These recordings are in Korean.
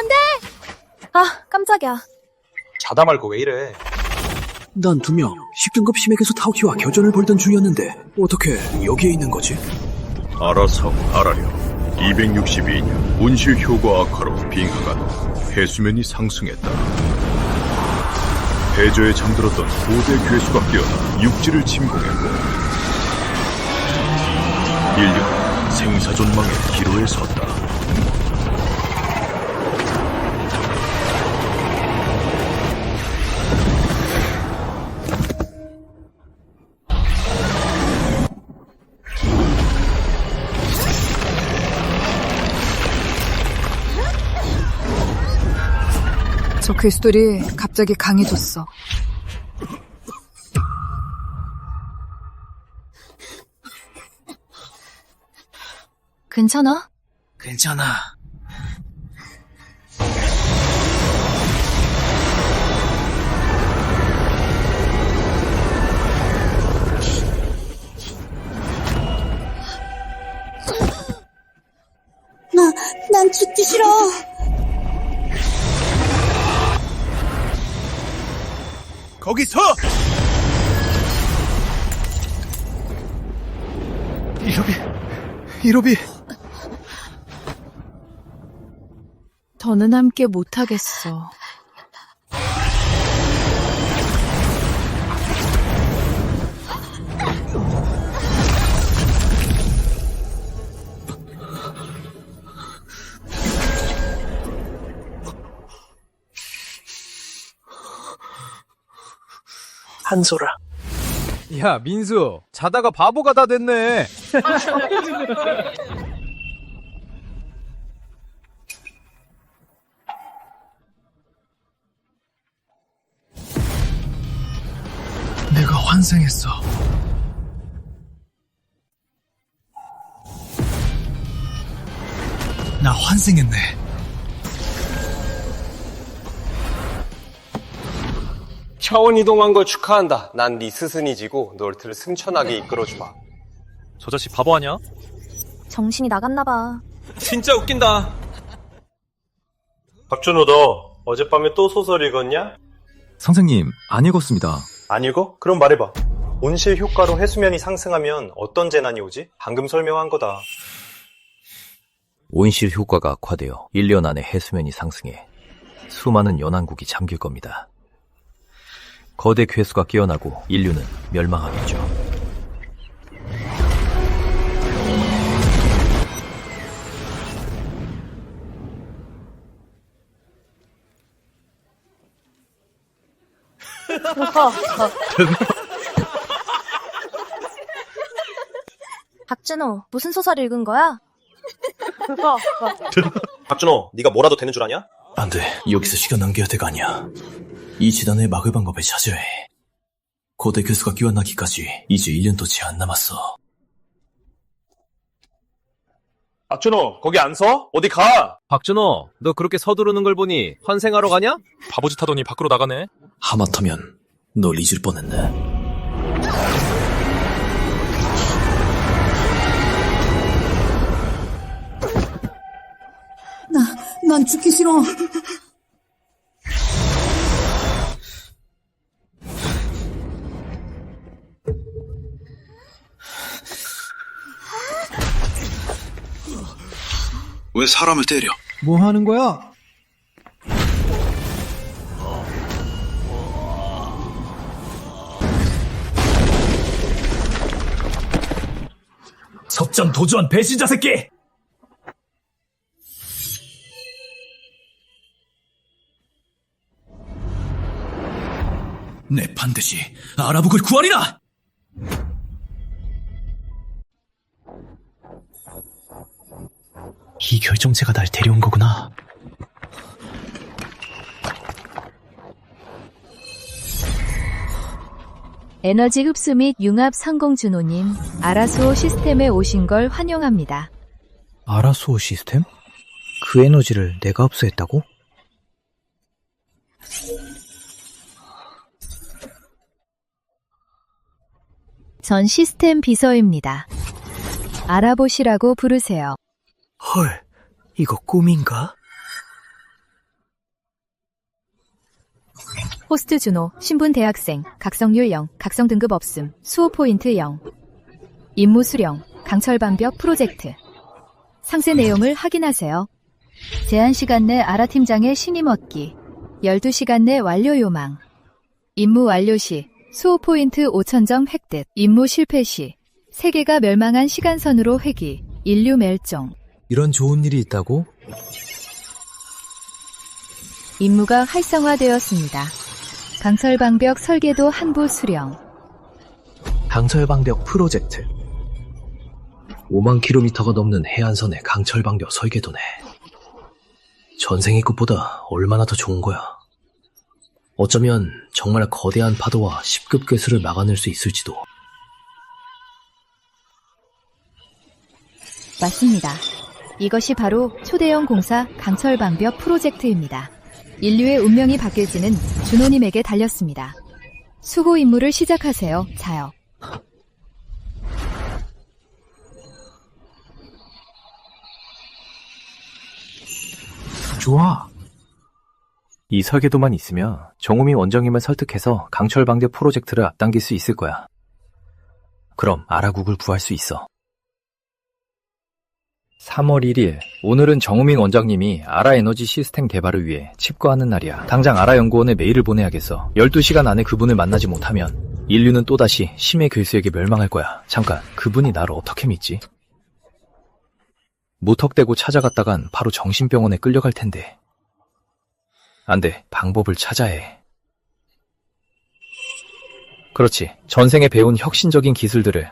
안 돼! 아, 깜짝이야. 자다 말고 왜 이래? 난 2명 10등급 심해계수 타오키와 교전을 벌던 중이었는데 어떻게 여기에 있는 거지? 알아서 알아렴. 262년 온실 효과 악화로 빙하가 해수면이 상승했다. 해저에 잠들었던 고대 괴수가 깨어나 육지를 침공했고 인류는 생사존망의 기로에 섰다. 저 괴수들이 갑자기 강해졌어. 괜찮아? 괜찮아. 난 죽기 싫어. 거기서! 이로비. 더는 함께 못하겠어. 한솔아. 야, 민수. 자다가 바보가 다 됐네. 내가 환생했어. 나 환생했네. 차원 이동한 걸 축하한다. 난 네 스승이지고 널트를 승천하게 이끌어주마. 저 자식 바보 아냐? 정신이 나갔나봐. 진짜 웃긴다. 박준호, 너 어젯밤에 또 소설 읽었냐? 선생님, 안 읽었습니다. 안 읽어? 그럼 말해봐. 온실 효과로 해수면이 상승하면 어떤 재난이 오지? 방금 설명한 거다. 온실 효과가 악화되어 1년 안에 해수면이 상승해 수많은 연안국이 잠길 겁니다. 거대 괴수가 깨어나고 인류는 멸망하겠죠. 박준호, 무슨 소설 읽은 거야? 박준호, 네가 뭐라도 되는 줄 아냐? 안 돼. 여기서 시간 낭비할 때가 아니야. 이 재단을 막을 방법을 찾아야 해. 고대 교수가 끼어나기까지 이제 1년도 채 안 남았어. 박준호, 거기 안 서? 어디 가? 박준호, 너 그렇게 서두르는 걸 보니 환생하러 가냐? 바보짓 하더니 밖으로 나가네. 하마터면 널 잊을 뻔했네. 난 죽기 싫어. 왜 사람을 때려? 뭐 하는 거야? 석전 도주한 배신자 새끼! 내 반드시 아라북을 구하리라! 이 결정체가 날 데려온 거구나. 에너지 흡수 및 융합 상공준호님, 아라수호 시스템에 오신 걸 환영합니다. 아라수호 시스템? 그 에너지를 내가 흡수했다고? 전 시스템 비서입니다. 알아보시라고 부르세요. 헐, 이거 꿈인가? 호스트 준호, 신분 대학생, 각성률 0, 각성 등급 없음, 수호 포인트 0. 임무 수령, 강철 방벽 프로젝트. 상세 내용을 확인하세요. 제한 시간 내 아라 팀장의 신임 얻기. 12시간 내 완료 요망. 임무 완료 시 수호 포인트 5,000점 획득. 임무 실패 시 세계가 멸망한 시간선으로 회귀. 인류 멸종. 이런 좋은 일이 있다고? 임무가 활성화되었습니다. 강철 방벽 설계도 한부 수령. 강철방벽 프로젝트. 5만 킬로미터가 넘는 해안선의 강철방벽 설계도네. 전생의 것보다 얼마나 더 좋은 거야. 어쩌면 정말 거대한 파도와 10급 괴수를 막아낼 수 있을지도. 맞습니다. 이것이 바로 초대형 공사 강철 방벽 프로젝트입니다. 인류의 운명이 바뀔지는 준호님에게 달렸습니다. 수호 임무를 시작하세요, 자역. 좋아. 이 설계도만 있으면 정우미 원장님을 설득해서 강철 방벽 프로젝트를 앞당길 수 있을 거야. 그럼 아라국을 구할 수 있어. 3월 1일, 오늘은 정우민 원장님이 아라 에너지 시스템 개발을 위해 칩거하는 날이야. 당장 아라 연구원에 메일을 보내야겠어. 12시간 안에 그분을 만나지 못하면 인류는 또다시 심해 괴수에게 멸망할 거야. 잠깐, 그분이 나를 어떻게 믿지? 무턱대고 찾아갔다간 바로 정신병원에 끌려갈 텐데. 안 돼, 방법을 찾아야 해. 그렇지, 전생에 배운 혁신적인 기술들을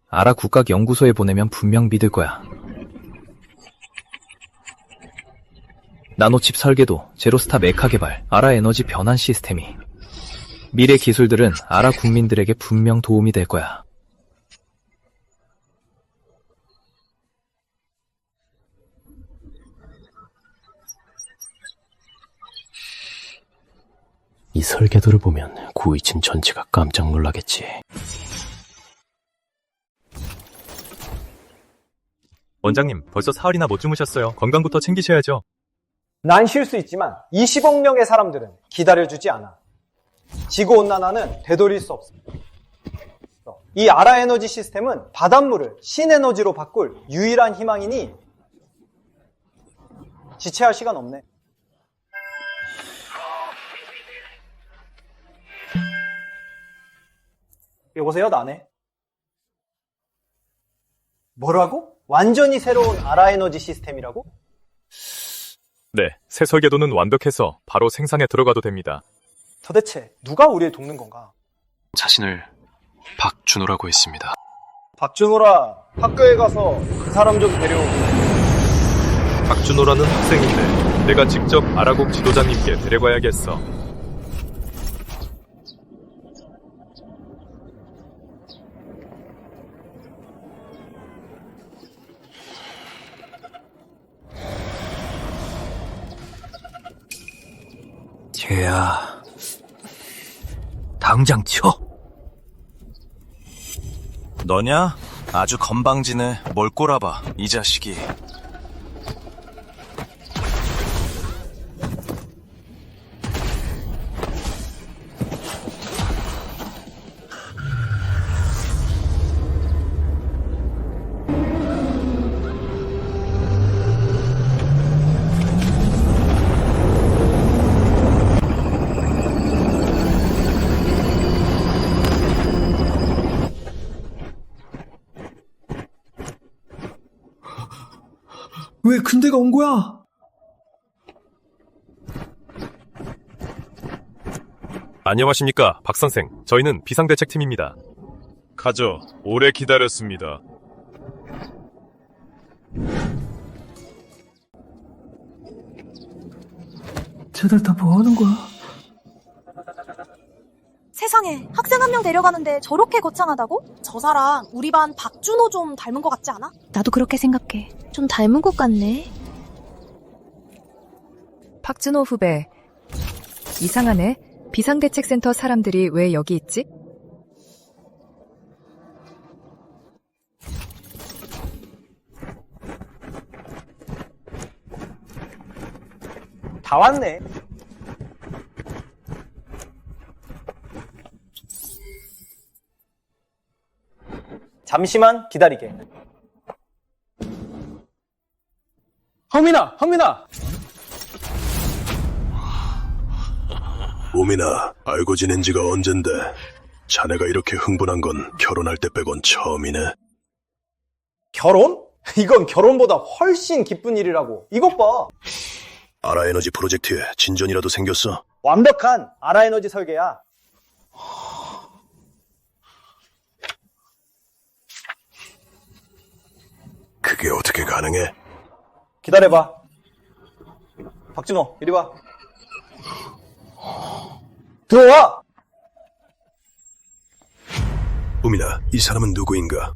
아라 국가연구소에 보내면 분명 믿을 거야. 나노칩 설계도, 제로스타 메카 개발, 아라 에너지 변환 시스템이. 미래 기술들은 아라 국민들에게 분명 도움이 될 거야. 이 설계도를 보면 구의침 전체가 깜짝 놀라겠지. 원장님, 벌써 사흘이나 못 주무셨어요. 건강부터 챙기셔야죠. 난 쉴 수 있지만 20억 명의 사람들은 기다려주지 않아. 지구온난화는 되돌릴 수 없습니다. 이 아라 에너지 시스템은 바닷물을 신에너지로 바꿀 유일한 희망이니 지체할 시간 없네. 여보세요, 나네. 뭐라고? 완전히 새로운 아라 에너지 시스템이라고? 네, 새 설계도는 완벽해서 바로 생산에 들어가도 됩니다. 도대체 누가 우리를 돕는 건가? 자신을 박준호라고 했습니다. 박준호라, 학교에 가서 그 사람 좀 데려오고. 박준호라는 학생인데 내가 직접 아라국 지도자님께 데려가야겠어. 쟤야, 당장 쳐. 너냐? 아주 건방지네. 뭘 꼬라봐, 이 자식이. 왜 근데가 온 거야? 안녕하십니까, 박 선생. 저희는 비상대책팀입니다. 가져. 오래 기다렸습니다. 쟤들 다 뭐 하는 거야? 세상에, 학생 한 명 데려가는데 저렇게 거창하다고? 저 사람 우리 반 박준호 좀 닮은 것 같지 않아? 나도 그렇게 생각해. 좀 닮은 것 같네. 박준호 후배. 이상하네. 비상대책센터 사람들이 왜 여기 있지? 다 왔네. 잠시만 기다리게. 황민아! 우민아, 알고 지낸 지가 언젠데 자네가 이렇게 흥분한 건 결혼할 때 빼곤 처음이네. 결혼? 이건 결혼보다 훨씬 기쁜 일이라고. 이것 봐. 아라에너지 프로젝트에 진전이라도 생겼어? 완벽한 아라에너지 설계야. 그게 어떻게 가능해? 기다려봐. 박준호, 이리 와. 들어와! 우민아, 이 사람은 누구인가?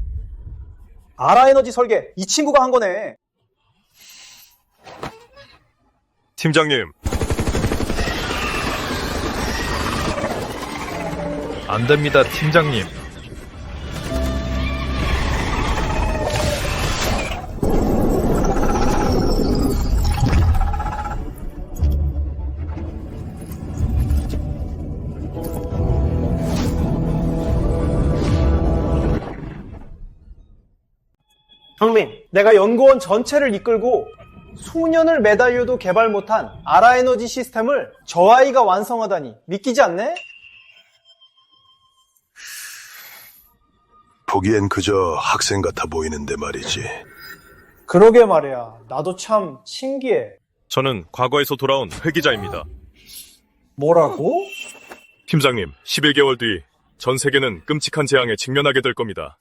아라에너지 설계, 이 친구가 한 거네. 팀장님. 안 됩니다, 팀장님. 형님, 내가 연구원 전체를 이끌고 수년을 매달려도 개발 못한 아라에너지 시스템을 저 아이가 완성하다니 믿기지 않네? 보기엔 그저 학생 같아 보이는데 말이지. 그러게 말이야. 나도 참 신기해. 저는 과거에서 돌아온 회기자입니다. 뭐라고? 팀장님, 11개월 뒤 전 세계는 끔찍한 재앙에 직면하게 될 겁니다.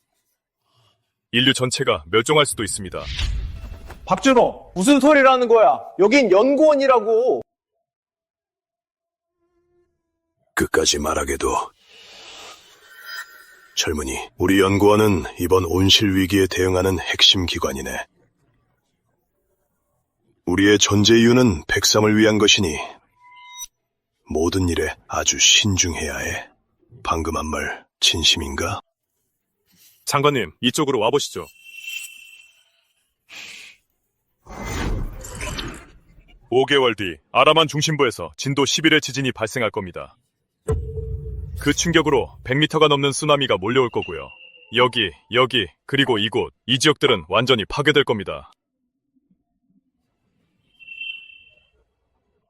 인류 전체가 멸종할 수도 있습니다. 박준호, 무슨 소리라는 거야? 여긴 연구원이라고. 끝까지 말하게도. 젊은이, 우리 연구원은 이번 온실 위기에 대응하는 핵심 기관이네. 우리의 존재 이유는 백성을 위한 것이니 모든 일에 아주 신중해야 해. 방금 한 말 진심인가? 장관님, 이쪽으로 와보시죠. (5개월) 뒤 아라만 중심부에서 진도 11의 지진이 발생할 겁니다. 그 충격으로 100m가 넘는 쓰나미가 몰려올 거고요. 여기, 그리고 이곳, 이 지역들은 완전히 파괴될 겁니다.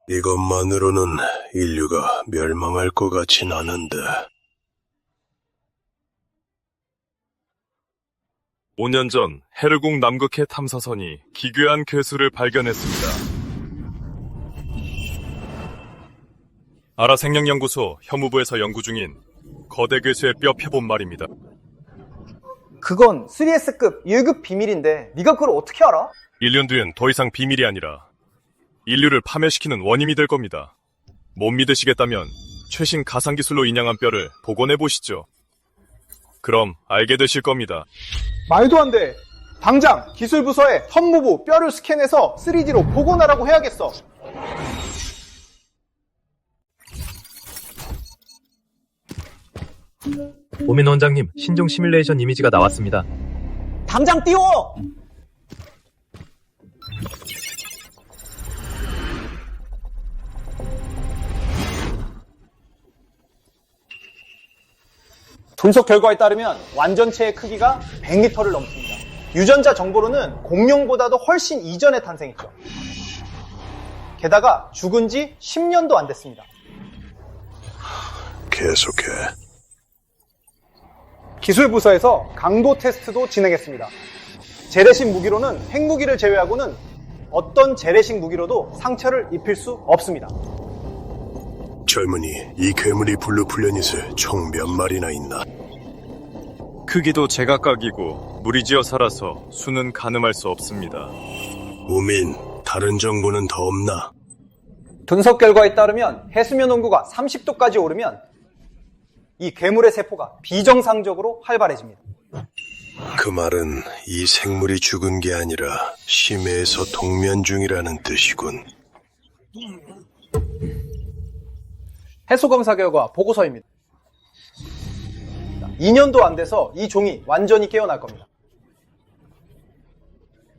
이것만으로는 인류가 멸망할 것 같진 않은데. 5년 전 헤르궁 남극해 탐사선이 기괴한 괴수를 발견했습니다. 아라 생명연구소 혐오부에서 연구 중인 거대 괴수의 뼈 표본 말입니다. 그건 3S급 1급 비밀인데 네가 그걸 어떻게 알아? 1년 뒤엔 더 이상 비밀이 아니라 인류를 파멸시키는 원인이 될 겁니다. 못 믿으시겠다면 최신 가상기술로 인양한 뼈를 복원해보시죠. 그럼 알게 되실 겁니다. 말도 안 돼. 당장 기술부서에 현무부 뼈를 스캔해서 3D로 복원하라고 해야겠어. 오민 원장님, 신종 시뮬레이션 이미지가 나왔습니다. 당장 띄워! 분석 결과에 따르면 완전체의 크기가 100m를 넘습니다. 유전자 정보로는 공룡보다도 훨씬 이전에 탄생했죠. 게다가 죽은 지 10년도 안 됐습니다. 계속해. 기술부서에서 강도 테스트도 진행했습니다. 재래식 무기로는 핵무기를 제외하고는 어떤 재래식 무기로도 상처를 입힐 수 없습니다. 젊은이, 이 괴물이 블루 플래닛에 총 몇 마리나 있나? 크기도 제각각이고 무리지어 살아서 수는 가늠할 수 없습니다. 우민, 다른 정보는 더 없나? 분석 결과에 따르면 해수면 온도가 30도까지 오르면 이 괴물의 세포가 비정상적으로 활발해집니다. 그 말은 이 생물이 죽은 게 아니라 심해에서 동면 중이라는 뜻이군. 해수 검사 결과 보고서입니다. 2년도 안 돼서 이 종이 완전히 깨어날 겁니다.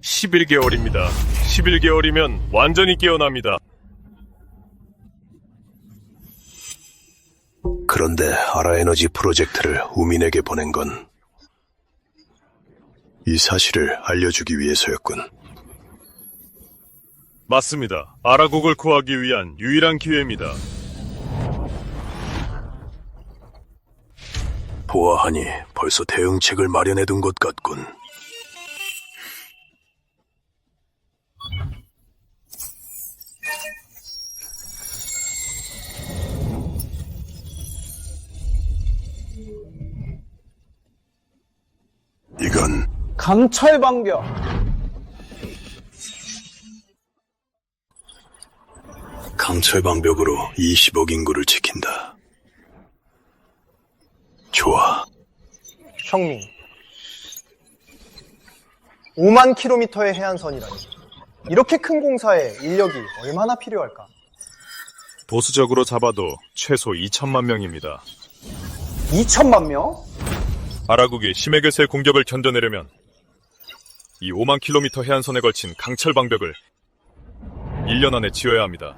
11개월입니다. 11개월이면 완전히 깨어납니다. 그런데 아라에너지 프로젝트를 우민에게 보낸 건 이 사실을 알려주기 위해서였군. 맞습니다. 아라국을 구하기 위한 유일한 기회입니다. 보아하니 벌써 대응책을 마련해둔 것 같군. 이건 강철방벽. 강철방벽으로 20억 인구를 지킨다. 좋아. 형민. 5만 킬로미터의 해안선이라니. 이렇게 큰 공사에 인력이 얼마나 필요할까? 보수적으로 잡아도 최소 2천만 명입니다. 2천만 명? 아라국이 심해괴수의 공격을 견뎌내려면 이 5만 킬로미터 해안선에 걸친 강철 방벽을 1년 안에 지어야 합니다.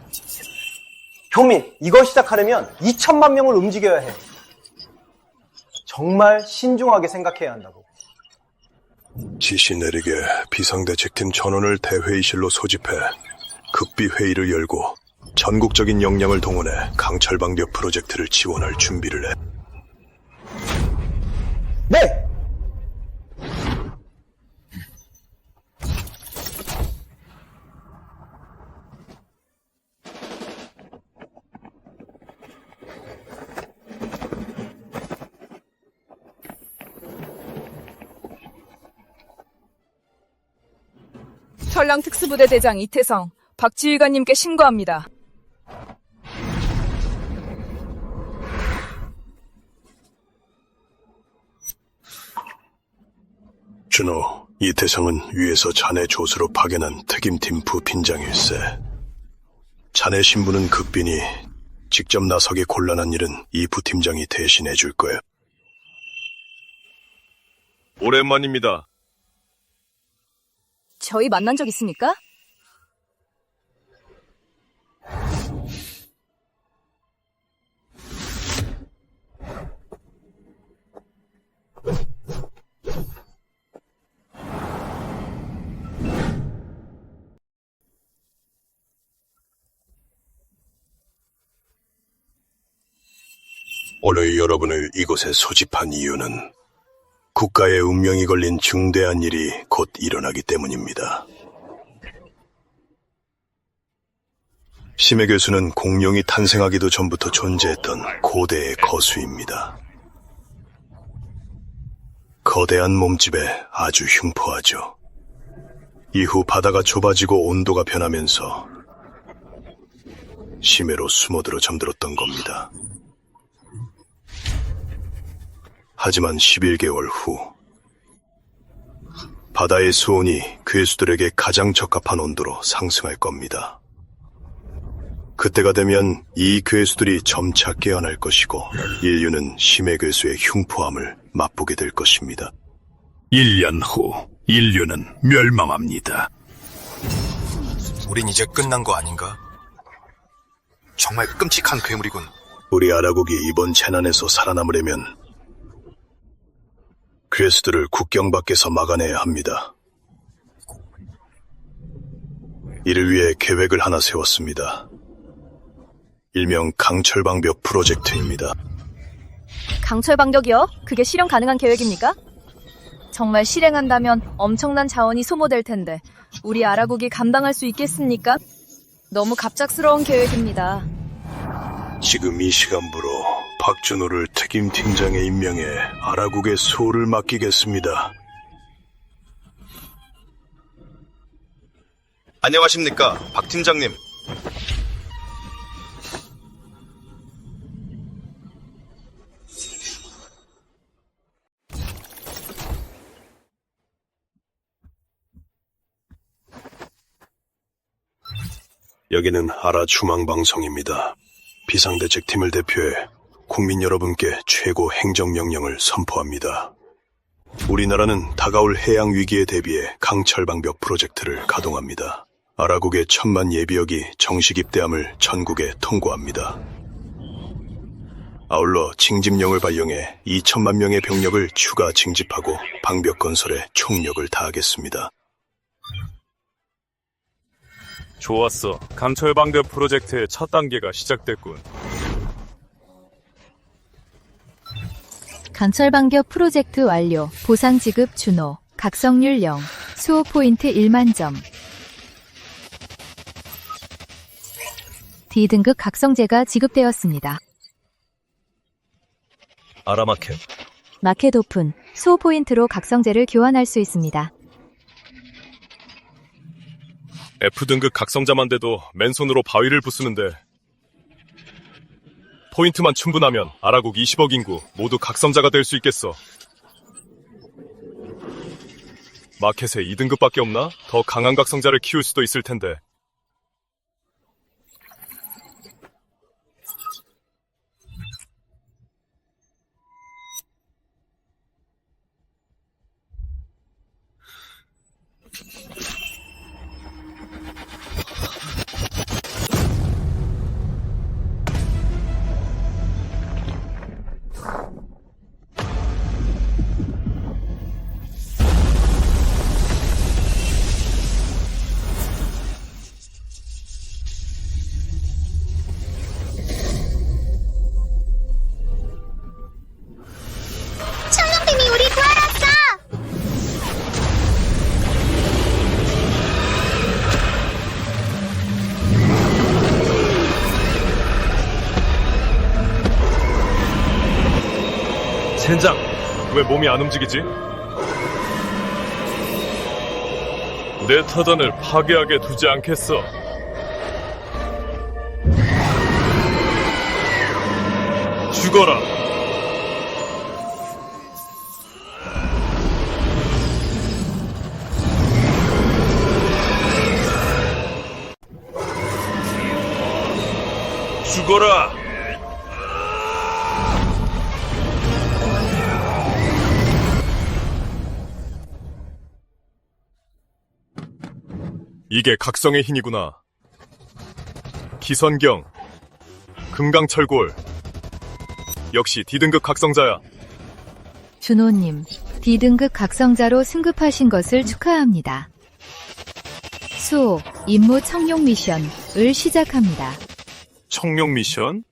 형민, 이걸 시작하려면 2천만 명을 움직여야 해. 정말 신중하게 생각해야 한다고. 지시 내리게 비상대책팀 전원을 대회의실로 소집해 극비회의를 열고 전국적인 역량을 동원해 강철방벽 프로젝트를 지원할 준비를 해. 네! 천랑 특수부대 대장 이태성, 박지휘관님께 신고합니다. 준호, 이태성은 위에서 자네 조수로 파견한 특임팀 부팀장일세. 자네 신분은 극빈이 직접 나서기 곤란한 일은 이 부팀장이 대신해 줄 거야. 오랜만입니다. 저희 만난 적 있습니까? 오늘 여러분을 이곳에 소집한 이유는 국가의 운명이 걸린 중대한 일이 곧 일어나기 때문입니다. 심해괴수는 공룡이 탄생하기도 전부터 존재했던 고대의 거수입니다. 거대한 몸집에 아주 흉포하죠. 이후 바다가 좁아지고 온도가 변하면서 심해로 숨어들어 잠들었던 겁니다. 하지만 11개월 후 바다의 수온이 괴수들에게 가장 적합한 온도로 상승할 겁니다. 그때가 되면 이 괴수들이 점차 깨어날 것이고 인류는 심해 괴수의 흉포함을 맛보게 될 것입니다. 1년 후 인류는 멸망합니다. 우린 이제 끝난 거 아닌가? 정말 끔찍한 괴물이군. 우리 아라국이 이번 재난에서 살아남으려면 괴수들을 국경 밖에서 막아내야 합니다. 이를 위해 계획을 하나 세웠습니다. 일명 강철방벽 프로젝트입니다. 강철방벽이요? 그게 실현 가능한 계획입니까? 정말 실행한다면 엄청난 자원이 소모될 텐데 우리 아라국이 감당할 수 있겠습니까? 너무 갑작스러운 계획입니다. 지금 이 시간부로 박준호를 특임팀장에 임명해 아라국의 수호를 맡기겠습니다. 안녕하십니까, 박 팀장님. 여기는 아라 중앙방송입니다. 비상대책팀을 대표해 국민 여러분께 최고 행정명령을 선포합니다. 우리나라는 다가올 해양 위기에 대비해 강철방벽 프로젝트를 가동합니다. 아라국의 1000만 예비역이 정식 입대함을 전국에 통보합니다. 아울러 징집령을 발령해 2천만 명의 병력을 추가 징집하고 방벽 건설에 총력을 다하겠습니다. 좋았어. 강철방벽 프로젝트의 첫 단계가 시작됐군. 강철방벽 프로젝트 완료. 보상 지급 준호. 각성률 0. 수호 포인트 1만 점. D등급 각성제가 지급되었습니다. 아라마켓. 마켓 오픈. 수호 포인트로 각성제를 교환할 수 있습니다. F등급 각성자만 돼도 맨손으로 바위를 부수는데 포인트만 충분하면 아라국 20억 인구 모두 각성자가 될 수 있겠어. 마켓에 2등급밖에 없나? 더 강한 각성자를 키울 수도 있을 텐데. 천룡팀이 우리 구하러 왔어! 젠장! 왜 몸이 안 움직이지? 내 터전을 파괴하게 두지 않겠어. 죽어라! 죽어라! 이게 각성의 힘이구나. 기선경, 금강철골. 역시 D등급 각성자야. 준호님, D등급 각성자로 승급하신 것을 축하합니다. 수호, 임무 청룡 미션을 시작합니다. 청룡 미션?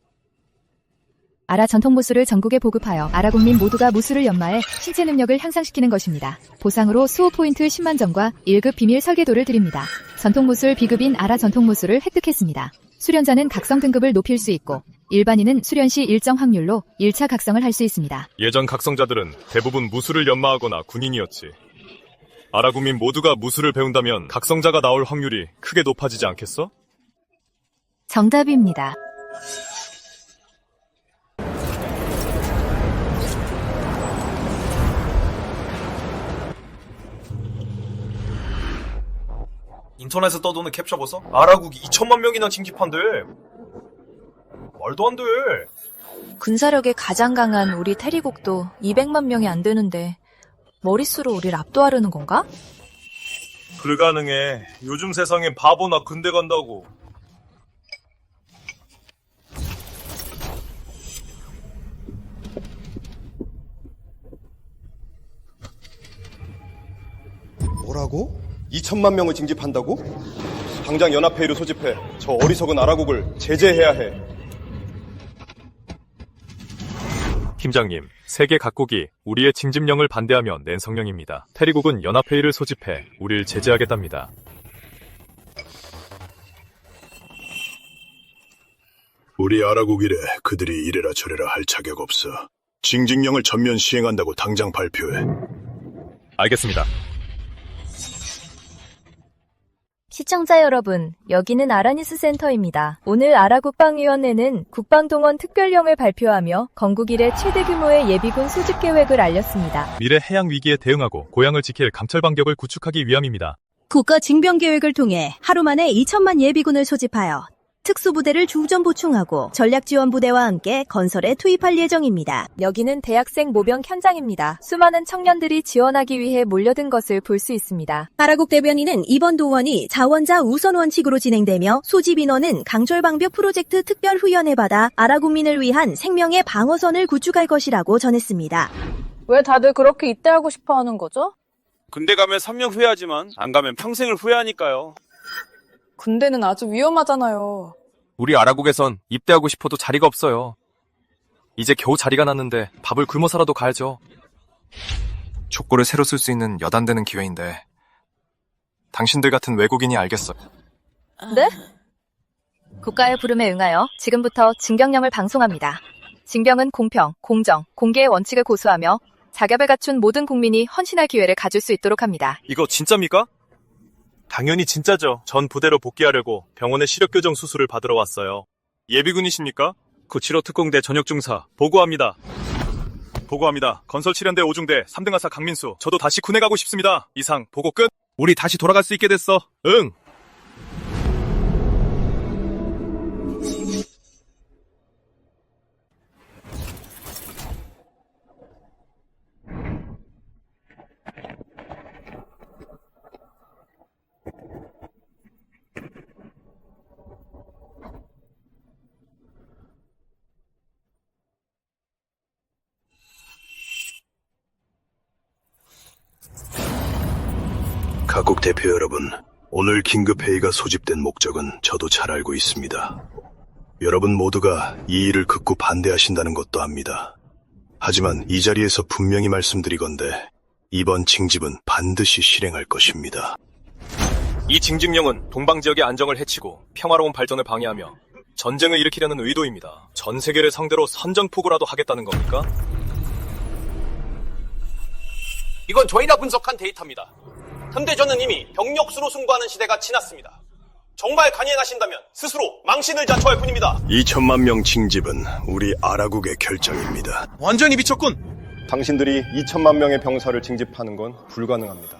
아라 전통 무술을 전국에 보급하여 아라 국민 모두가 무술을 연마해 신체 능력을 향상시키는 것입니다. 보상으로 수호 포인트 10만 점과 1급 비밀 설계도를 드립니다. 전통 무술 B급인 아라 전통 무술을 획득했습니다. 수련자는 각성 등급을 높일 수 있고 일반인은 수련 시 일정 확률로 1차 각성을 할 수 있습니다. 예전 각성자들은 대부분 무술을 연마하거나 군인이었지. 아라 국민 모두가 무술을 배운다면 각성자가 나올 확률이 크게 높아지지 않겠어? 정답입니다. 인터넷에 떠도는 캡처 보소? 아라국이 2천만 명이나 징집한대. 말도 안 돼. 군사력이 가장 강한 우리 테리국도 200만 명이 안 되는데 머릿수로 우리를 압도하려는 건가? 불가능해. 요즘 세상엔 바보나 군대 간다고. 뭐라고? 2천만 명을 징집한다고? 당장 연합회의를 소집해 저 어리석은 아라국을 제재해야 해. 팀장님, 세계 각국이 우리의 징집령을 반대하며 낸 성명입니다. 테리국은 연합회의를 소집해 우리를 제재하겠답니다. 우리 아라국 이래 그들이 이래라 저래라 할 자격 없어. 징집령을 전면 시행한다고 당장 발표해. 알겠습니다. 시청자 여러분, 여기는 아라니스 센터입니다. 오늘 아라 국방위원회는 국방동원 특별령을 발표하며 건국 이래 최대 규모의 예비군 소집 계획을 알렸습니다. 미래 해양 위기에 대응하고 고향을 지킬 감철방벽을 구축하기 위함입니다. 국가 징병 계획을 통해 하루 만에 2천만 예비군을 소집하여 특수부대를 주전 보충하고 전략지원부대와 함께 건설에 투입할 예정입니다. 여기는 대학생 모병 현장입니다. 수많은 청년들이 지원하기 위해 몰려든 것을 볼 수 있습니다. 아라국 대변인은 이번 동원이 자원자 우선 원칙으로 진행되며 소집 인원은 강철방벽 프로젝트 특별 후연을 받아 아라국민을 위한 생명의 방어선을 구축할 것이라고 전했습니다. 왜 다들 그렇게 입대하고 싶어 하는 거죠? 군대 가면 3년 후회하지만 안 가면 평생을 후회하니까요. 군대는 아주 위험하잖아요. 우리 아라국에선 입대하고 싶어도 자리가 없어요. 이제 겨우 자리가 났는데 밥을 굶어 살아도 가야죠. 족보를 새로 쓸 수 있는 여단되는 기회인데 당신들 같은 외국인이 알겠어요. 네? 국가의 부름에 응하여 지금부터 징병령을 방송합니다. 징병은 공평, 공정, 공개의 원칙을 고수하며 자격을 갖춘 모든 국민이 헌신할 기회를 가질 수 있도록 합니다. 이거 진짜입니까? 당연히 진짜죠. 전 부대로 복귀하려고 병원에 시력교정 수술을 받으러 왔어요. 예비군이십니까? 구치로 특공대 전역중사 보고합니다. 보고합니다. 건설칠연대 5중대 3등하사 강민수. 저도 다시 군에 가고 싶습니다. 이상 보고 끝. 우리 다시 돌아갈 수 있게 됐어. 응. 각국 대표 여러분, 오늘 긴급회의가 소집된 목적은 저도 잘 알고 있습니다. 여러분 모두가 이 일을 극구 반대하신다는 것도 압니다. 하지만 이 자리에서 분명히 말씀드리건대 이번 징집은 반드시 실행할 것입니다. 이 징집령은 동방지역의 안정을 해치고 평화로운 발전을 방해하며 전쟁을 일으키려는 의도입니다. 전 세계를 상대로 선전포고라도 하겠다는 겁니까? 이건 저희가 분석한 데이터입니다. 현대전은 이미 병력수로 승부하는 시대가 지났습니다. 정말 간이행하신다면 스스로 망신을 자초할 뿐입니다. 2천만 명 징집은 우리 아라국의 결정입니다. 완전히 미쳤군! 당신들이 2천만 명의 병사를 징집하는 건 불가능합니다.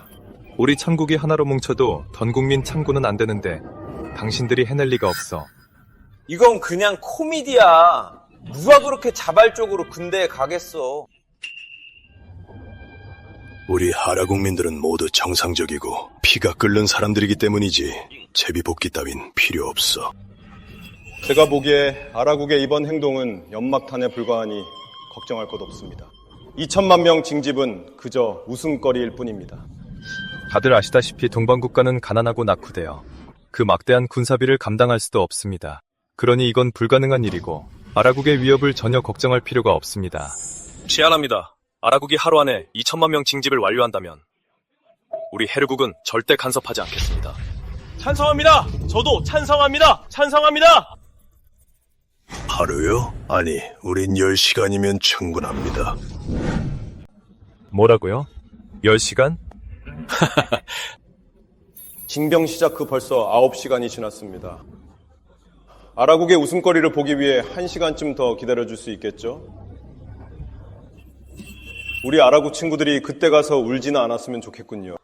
우리 천국이 하나로 뭉쳐도 전국민 참고는 안 되는데 당신들이 해낼 리가 없어. 이건 그냥 코미디야. 누가 그렇게 자발적으로 군대에 가겠어. 우리 아라국민들은 모두 정상적이고 피가 끓는 사람들이기 때문이지 제비복귀 따윈 필요 없어. 제가 보기에 아라국의 이번 행동은 연막탄에 불과하니 걱정할 것 없습니다. 2천만 명 징집은 그저 웃음거리일 뿐입니다. 다들 아시다시피 동방국가는 가난하고 낙후되어 그 막대한 군사비를 감당할 수도 없습니다. 그러니 이건 불가능한 일이고 아라국의 위협을 전혀 걱정할 필요가 없습니다. 제안합니다. 아라국이 하루 안에 2천만 명 징집을 완료한다면 우리 헤르국은 절대 간섭하지 않겠습니다. 찬성합니다. 저도 찬성합니다. 찬성합니다. 하루요? 아니, 우린 10시간이면 충분합니다. 뭐라고요? 10시간? 징병 시작 후 벌써 9시간이 지났습니다. 아라국의 웃음거리를 보기 위해 1시간쯤 더 기다려줄 수 있겠죠? 우리 아라국 친구들이 그때 가서 울지는 않았으면 좋겠군요.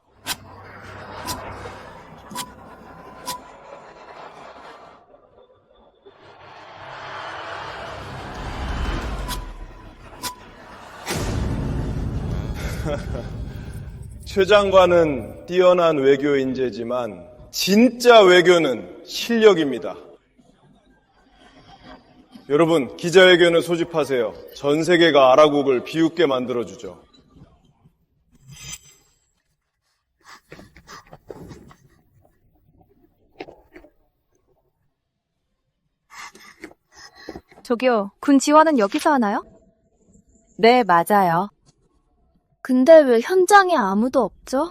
최 장관은 뛰어난 외교 인재지만 진짜 외교는 실력입니다. 여러분, 기자회견을 소집하세요. 전 세계가 아라국을 비웃게 만들어주죠. 저기요, 군 지원은 여기서 하나요? 네, 맞아요. 근데 왜 현장에 아무도 없죠?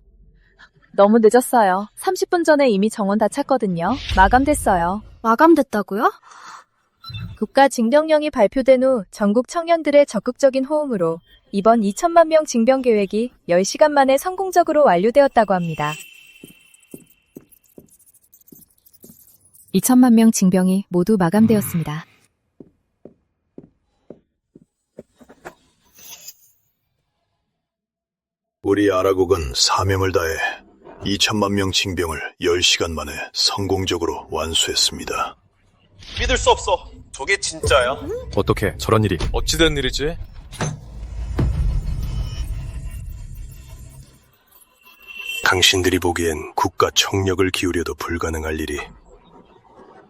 너무 늦었어요. 30분 전에 이미 정원 다 찼거든요. 마감됐어요. 마감됐다고요? 국가 징병령이 발표된 후 전국 청년들의 적극적인 호응으로 이번 2천만 명 징병 계획이 10시간 만에 성공적으로 완료되었다고 합니다. 2천만 명 징병이 모두 마감되었습니다. 우리 아라국은 사명을 다해 2천만 명 징병을 10시간 만에 성공적으로 완수했습니다. 믿을 수 없어. 저게 진짜야? 어떻게 저런 일이? 어찌된 일이지? 당신들이 보기엔 국가 총력을 기울여도 불가능할 일이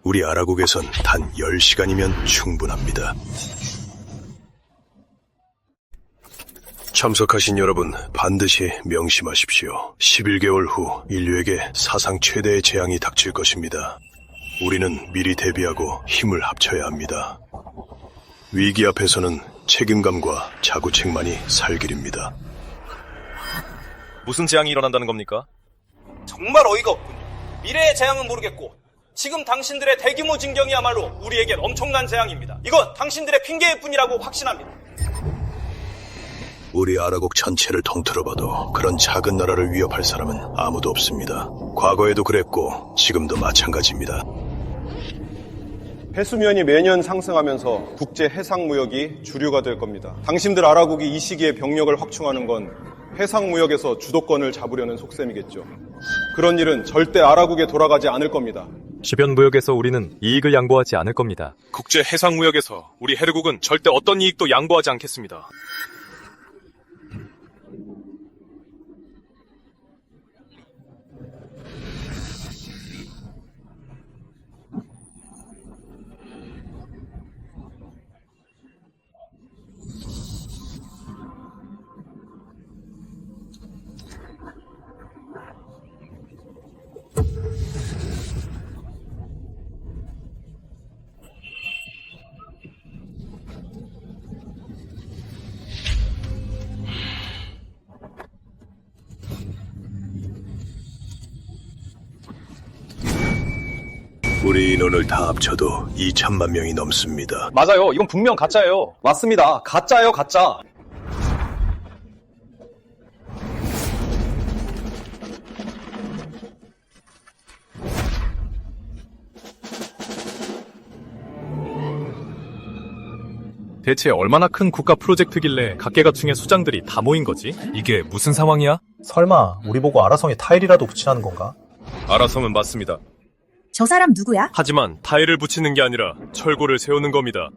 우리 아라국에선 단 10시간이면 충분합니다. 참석하신 여러분 반드시 명심하십시오. 11개월 후 인류에게 사상 최대의 재앙이 닥칠 것입니다. 우리는 미리 대비하고 힘을 합쳐야 합니다. 위기 앞에서는 책임감과 자구책만이 살 길입니다. 무슨 재앙이 일어난다는 겁니까? 정말 어이가 없군요. 미래의 재앙은 모르겠고 지금 당신들의 대규모 진경이야말로 우리에겐 엄청난 재앙입니다. 이건 당신들의 핑계일 뿐이라고 확신합니다. 우리 아라국 전체를 통틀어봐도 그런 작은 나라를 위협할 사람은 아무도 없습니다. 과거에도 그랬고 지금도 마찬가지입니다. 해수면이 매년 상승하면서 국제 해상 무역이 주류가 될 겁니다. 당신들 아라국이 이 시기에 병력을 확충하는 건 해상 무역에서 주도권을 잡으려는 속셈이겠죠. 그런 일은 절대 아라국에 돌아가지 않을 겁니다. 주변 무역에서 우리는 이익을 양보하지 않을 겁니다. 국제 해상 무역에서 우리 헤르국은 절대 어떤 이익도 양보하지 않겠습니다. 우리 인원을 다 합쳐도 2천만 명이 넘습니다. 맞아요. 이건 분명 가짜예요. 맞습니다. 가짜예요, 가짜. 대체 얼마나 큰 국가 프로젝트길래 각계각층의 수장들이 다 모인 거지? 이게 무슨 상황이야? 설마 우리 보고 아라성에 타일이라도 붙이라는 건가? 아라성은 맞습니다. 저 사람 누구야? 하지만 타일을 붙이는 게 아니라 철골을 세우는 겁니다.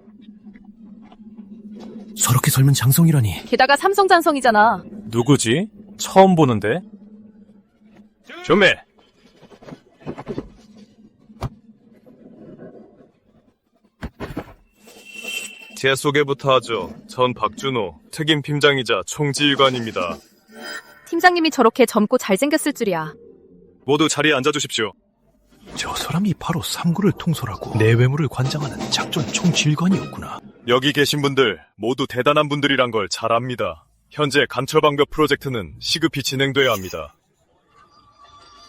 저렇게 젊은 장성이라니. 게다가 삼성장성이잖아. 누구지? 처음 보는데? 조매! 제 소개부터 하죠. 전 박준호, 특임팀장이자 총지휘관입니다. 팀장님이 저렇게 젊고 잘생겼을 줄이야. 모두 자리에 앉아주십시오. 저 사람이 바로 삼구를 통솔하고 내외무를 관장하는 작전 총지휘관이었구나. 여기 계신 분들 모두 대단한 분들이란 걸 잘 압니다. 현재 강철방벽 프로젝트는 시급히 진행돼야 합니다.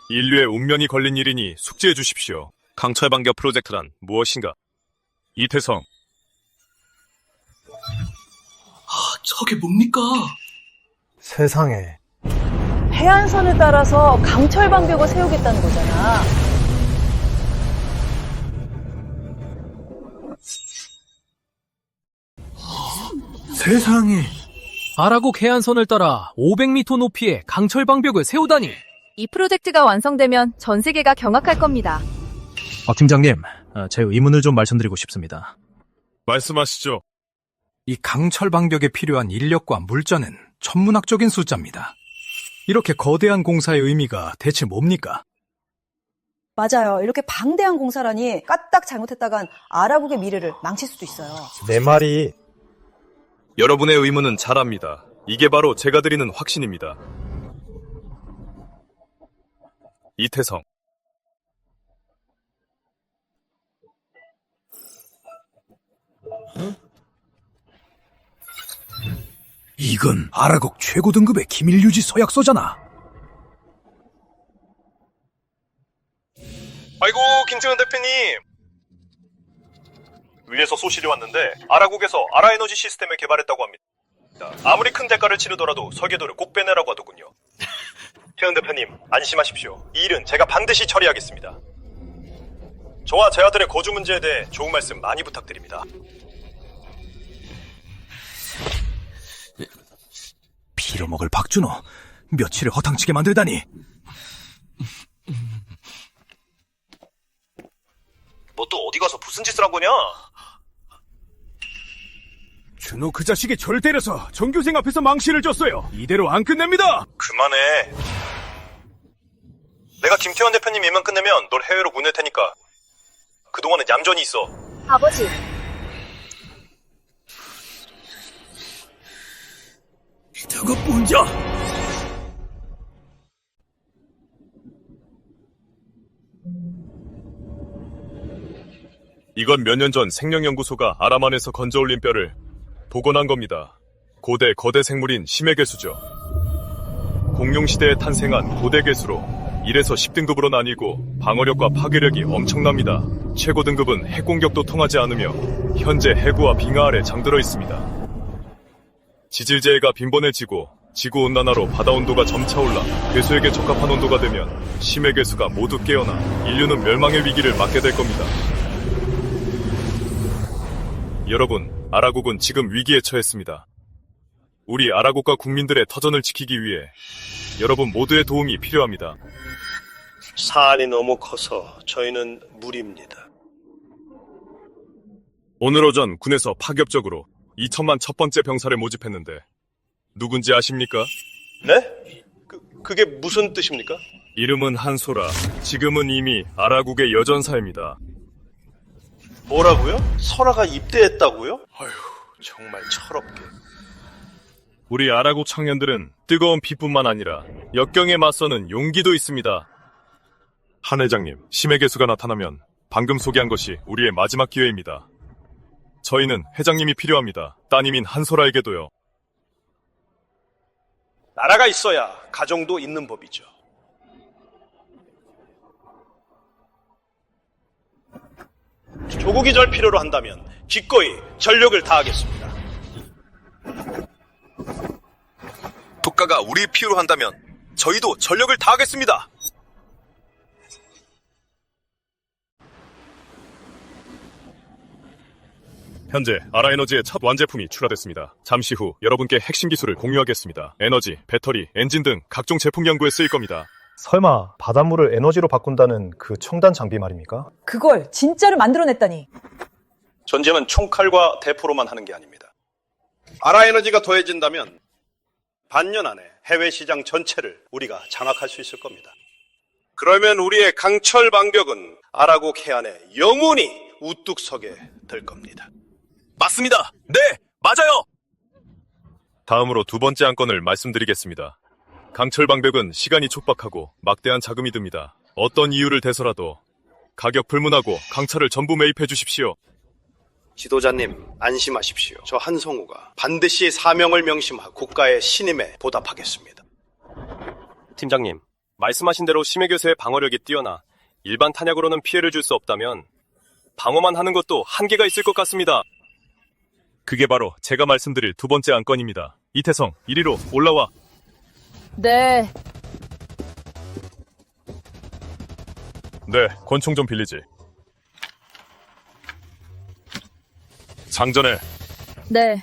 인류의 운명이 걸린 일이니 숙지해 주십시오. 강철방벽 프로젝트란 무엇인가? 이태성. 저게 뭡니까? 세상에. 해안선을 따라서 강철방벽을 세우겠다는 거잖아. 세상에. 아라국 해안선을 따라 500m 높이의 강철방벽을 세우다니. 이 프로젝트가 완성되면 전 세계가 경악할 겁니다. 박 팀장님, 제 의문을 좀 말씀드리고 싶습니다. 말씀하시죠. 이 강철방벽에 필요한 인력과 물자는 천문학적인 숫자입니다. 이렇게 거대한 공사의 의미가 대체 뭡니까? 맞아요. 이렇게 방대한 공사라니 까딱 잘못했다간 아라국의 미래를 망칠 수도 있어요. 내 말이... 여러분의 의문은 잘합니다. 이게 바로 제가 드리는 확신입니다. 이태성. 이건 아라국 최고 등급의 기밀 유지 서약서잖아. 아이고, 김지은 대표님. 위에서 소식이 왔는데 아라국에서 아라에너지 시스템을 개발했다고 합니다. 아무리 큰 대가를 치르더라도 설계도를 꼭 빼내라고 하더군요. 태은 대표님, 안심하십시오. 이 일은 제가 반드시 처리하겠습니다. 저와 제 아들의 거주 문제에 대해 좋은 말씀 많이 부탁드립니다. 빌어먹을 박준호, 며칠을 허탕치게 만들다니. 뭐 또 어디 가서 무슨 짓을 한 거냐? 준호 그 자식이 저를 때려서 전교생 앞에서 망신을 줬어요. 이대로 안 끝냅니다. 그만해. 내가 김태원 대표님 일만 끝내면 널 해외로 보낼 테니까 그동안은 얌전히 있어. 아버지. 저거 뭔자? 이건 몇 년 전 생명연구소가 아라만에서 건져올린 뼈를 복원한 겁니다. 거대 생물인 심해괴수죠. 공룡시대에 탄생한 고대 괴수로 1에서 10등급으로 나뉘고 방어력과 파괴력이 엄청납니다. 최고 등급은 핵공격도 통하지 않으며 현재 해구와 빙하 아래 잠들어 있습니다. 지질재해가 빈번해지고 지구온난화로 바다온도가 점차 올라 괴수에게 적합한 온도가 되면 심해괴수가 모두 깨어나 인류는 멸망의 위기를 맞게 될 겁니다. 여러분, 아라국은 지금 위기에 처했습니다. 우리 아라국과 국민들의 터전을 지키기 위해 여러분 모두의 도움이 필요합니다. 사안이 너무 커서 저희는 무리입니다. 오늘 오전 군에서 파격적으로 2천만 첫 번째 병사를 모집했는데 누군지 아십니까? 네? 그게 무슨 뜻입니까? 이름은 한소라. 지금은 이미 아라국의 여전사입니다. 뭐라고요? 설아가 입대했다고요? 아휴, 정말 철없게. 우리 아라국 청년들은 뜨거운 피뿐만 아니라 역경에 맞서는 용기도 있습니다. 한 회장님, 심해괴수가 나타나면 방금 소개한 것이 우리의 마지막 기회입니다. 저희는 회장님이 필요합니다. 따님인 한소라에게도요. 나라가 있어야 가정도 있는 법이죠. 조국이 절 필요로 한다면 기꺼이 전력을 다하겠습니다. 국가가 우리 필요로 한다면 저희도 전력을 다하겠습니다. 현재 아라에너지의 첫 완제품이 출하됐습니다. 잠시 후 여러분께 핵심 기술을 공유하겠습니다. 에너지, 배터리, 엔진 등 각종 제품 연구에 쓰일 겁니다. 설마 바닷물을 에너지로 바꾼다는 그 첨단 장비 말입니까? 그걸 진짜로 만들어냈다니. 전쟁은 총칼과 대포로만 하는 게 아닙니다. 아라에너지가 더해진다면 반년 안에 해외 시장 전체를 우리가 장악할 수 있을 겁니다. 그러면 우리의 강철 방벽은 아라국 해안에 영원히 우뚝 서게 될 겁니다. 맞습니다. 네, 맞아요. 다음으로 두 번째 안건을 말씀드리겠습니다. 강철 방벽은 시간이 촉박하고 막대한 자금이 듭니다. 어떤 이유를 대서라도 가격 불문하고 강철을 전부 매입해 주십시오. 지도자님, 안심하십시오. 저 한성우가 반드시 사명을 명심하고 국가의 신임에 보답하겠습니다. 팀장님, 말씀하신 대로 심해괴수의 방어력이 뛰어나 일반 탄약으로는 피해를 줄 수 없다면 방어만 하는 것도 한계가 있을 것 같습니다. 그게 바로 제가 말씀드릴 두 번째 안건입니다. 이태성, 이리로 올라와. 네. 네, 권총 좀 빌리지. 장전해. 네.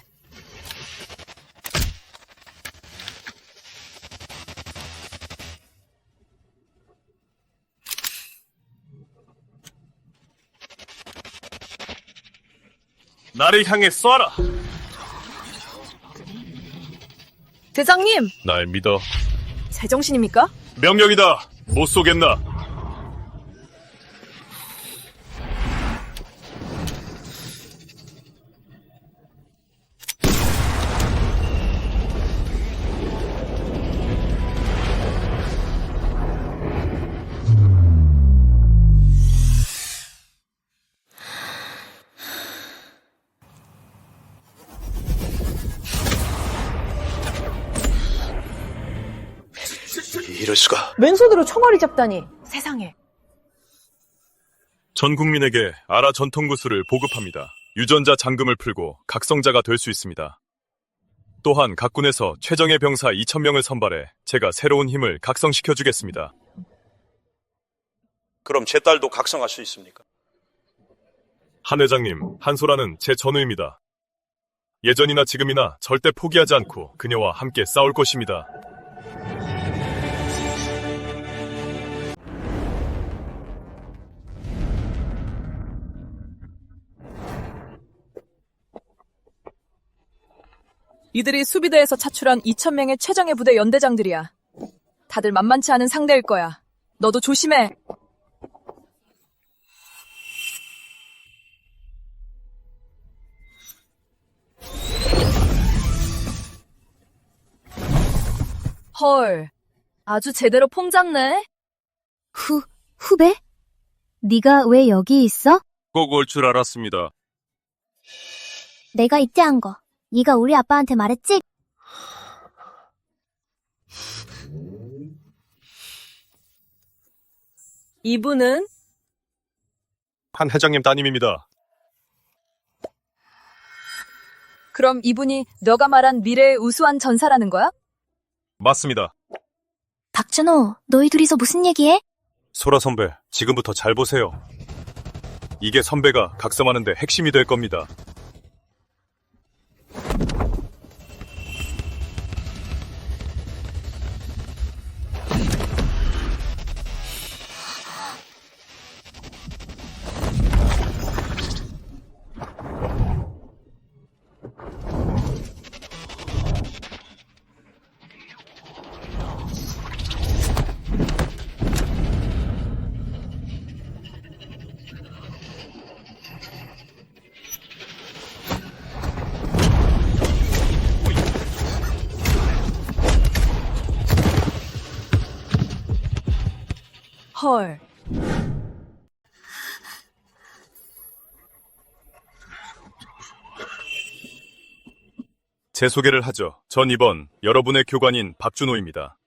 나를 향해 쏴라. 대장님, 날 믿어. 제정신입니까? 명령이다. 못 쏘겠나? 이럴 수가. 맨손으로 총알이 잡다니. 세상에. 전 국민에게 아라 전통구슬을 보급합니다. 유전자 잠금을 풀고 각성자가 될 수 있습니다. 또한 각 군에서 최정예 병사 2,000명을 선발해 제가 새로운 힘을 각성시켜주겠습니다. 그럼 제 딸도 각성할 수 있습니까? 한 회장님, 한소라는 제 전우입니다. 예전이나 지금이나 절대 포기하지 않고 그녀와 함께 싸울 것입니다. 이들이 수비대에서 차출한 2,000명의 최정예 부대 연대장들이야. 다들 만만치 않은 상대일 거야. 너도 조심해. 헐, 아주 제대로 폼 잡네. 후배? 네가 왜 여기 있어? 꼭 올 줄 알았습니다. 내가 입대한 거. 네가 우리 아빠한테 말했지? 이분은? 한 회장님 따님입니다. 그럼 이분이 너가 말한 미래의 우수한 전사라는 거야? 맞습니다. 박준호, 너희 둘이서 무슨 얘기해? 소라 선배, 지금부터 잘 보세요. 이게 선배가 각성하는데 핵심이 될 겁니다. 헐. 제 소개를 하죠. 전 이번 여러분의 교관인 박준호입니다.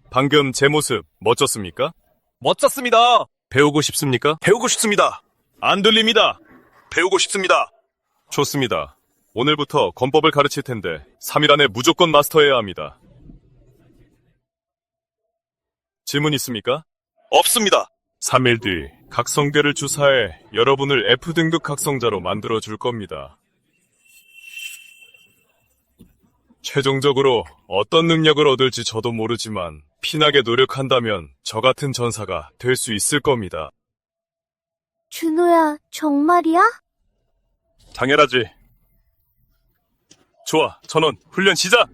방금 제 모습 멋졌습니까? 멋졌습니다. 배우고 싶습니까? 배우고 싶습니다. 안 들립니다. 배우고 싶습니다. 좋습니다. 오늘부터 권법을 가르칠 텐데 3일 안에 무조건 마스터해야 합니다. 질문 있습니까? 없습니다. 3일 뒤 각성계를 주사해 여러분을 F등급 각성자로 만들어줄 겁니다. 최종적으로 어떤 능력을 얻을지 저도 모르지만 피나게 노력한다면 저 같은 전사가 될 수 있을 겁니다. 준호야, 정말이야? 당연하지. 좋아, 전원 훈련 시작!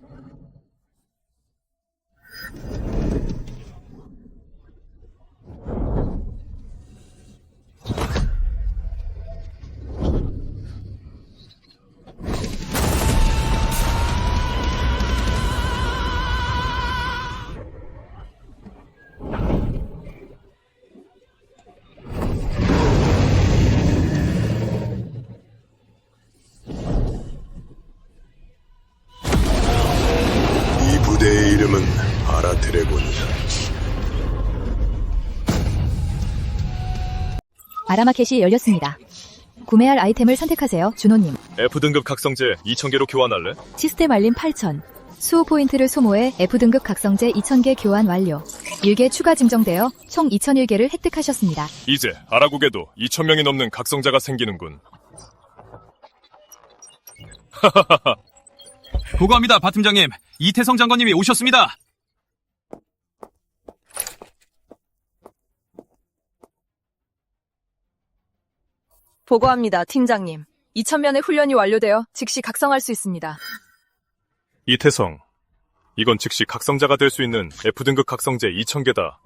이 부대의 이름은 아라 드래곤이다. 아라마켓이 열렸습니다. 구매할 아이템을 선택하세요, 준호님. F등급 각성제 2000개로 교환할래? 시스템 알림 8,000. 수호 포인트를 소모해 F등급 각성제 2,000개 교환 완료. 1개 추가 증정되어 총 2,001개를 획득하셨습니다. 이제 아라국에도 2000명이 넘는 각성자가 생기는군. 하하하하. 보고합니다, 바 팀장님. 이태성 장관님이 오셨습니다. 보고합니다, 팀장님. 2,000명의 훈련이 완료되어 즉시 각성할 수 있습니다. 이태성, 이건 즉시 각성자가 될 수 있는 F등급 각성제 2000개다.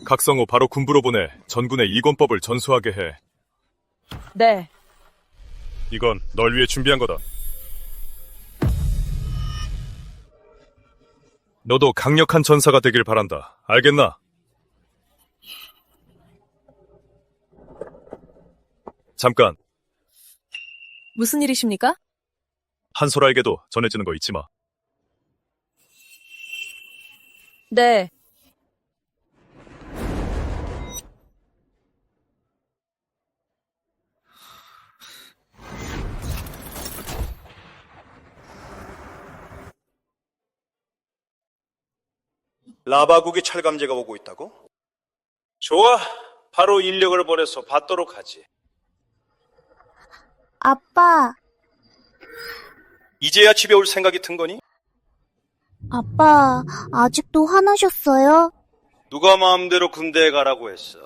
각성 후 바로 군부로 보내 전군의 이권법을 전수하게 해. 네. 이건 널 위해 준비한 거다. 너도 강력한 전사가 되길 바란다. 알겠나? 잠깐, 무슨 일이십니까? 한소라에게도 전해지는 거 잊지 마. 네. 라바국의 철감제가 오고 있다고? 좋아. 바로 인력을 보내서 받도록 하지. 아빠, 이제야 집에 올 생각이 든 거니? 아빠, 아직도 화나셨어요? 누가 마음대로 군대에 가라고 했어.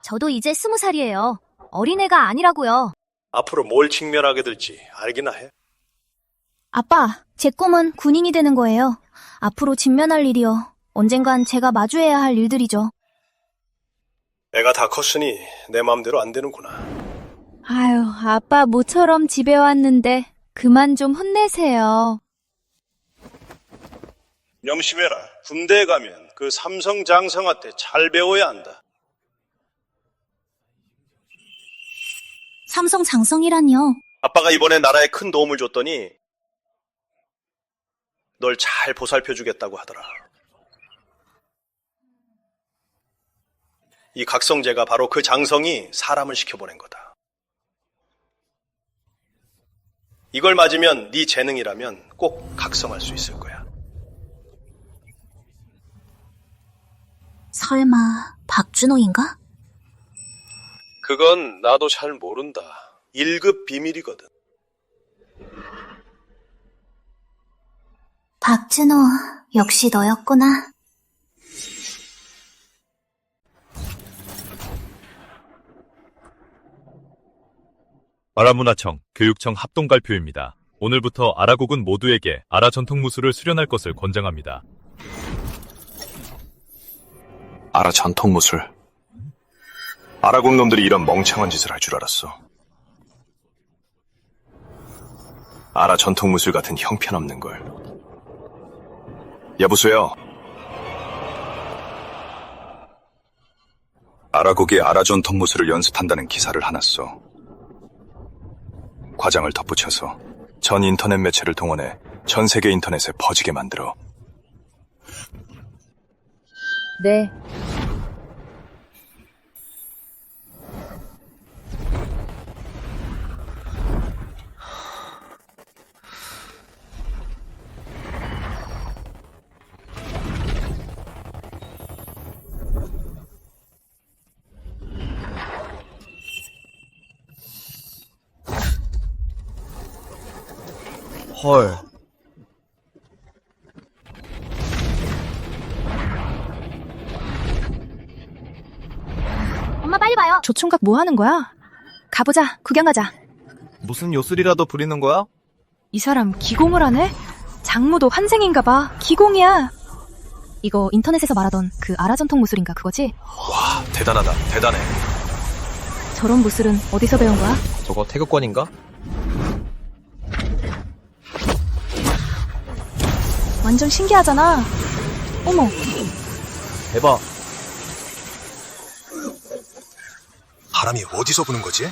저도 이제 20살이에요. 어린애가 아니라고요. 앞으로 뭘 직면하게 될지 알기나 해. 아빠, 제 꿈은 군인이 되는 거예요. 앞으로 직면할 일이요. 언젠간 제가 마주해야 할 일들이죠. 애가 다 컸으니 내 마음대로 안 되는구나. 아유, 아빠 모처럼 집에 왔는데 그만 좀 혼내세요. 명심해라. 군대에 가면 그 삼성 장성한테 잘 배워야 한다. 삼성 장성이라니요. 아빠가 이번에 나라에 큰 도움을 줬더니 널 잘 보살펴주겠다고 하더라. 이 각성제가 바로 그 장성이 사람을 시켜보낸 거다. 이걸 맞으면 네 재능이라면 꼭 각성할 수 있을 거야. 설마 박준호인가? 그건 나도 잘 모른다. 1급 비밀이거든. 박준호, 역시 너였구나. 아라문화청, 교육청 합동발표입니다. 오늘부터 아라국은 모두에게 아라 전통무술을 수련할 것을 권장합니다. 아라 전통무술. 아라국 놈들이 이런 멍청한 짓을 할 줄 알았어. 아라 전통무술 같은 형편없는 걸. 여보세요. 아라국이 아라 전통무술을 연습한다는 기사를 하나 써. 과장을 덧붙여서 전 인터넷 매체를 동원해 전 세계 인터넷에 퍼지게 만들어. 네. 헐. 엄마 빨리 봐요. 조총각 뭐 하는 거야? 가보자, 구경 가자. 무슨 요술이라도 부리는 거야? 이 사람 기공을 하네? 장무도 환생인가 봐. 기공이야. 이거 인터넷에서 말하던 그 아라 전통 무술인가 그거지? 와, 대단하다. 대단해. 저런 무술은 어디서 배운 거야? 저거 태극권인가? 완전 신기하잖아. 어머. 대박. 바람이 어디서 부는 거지?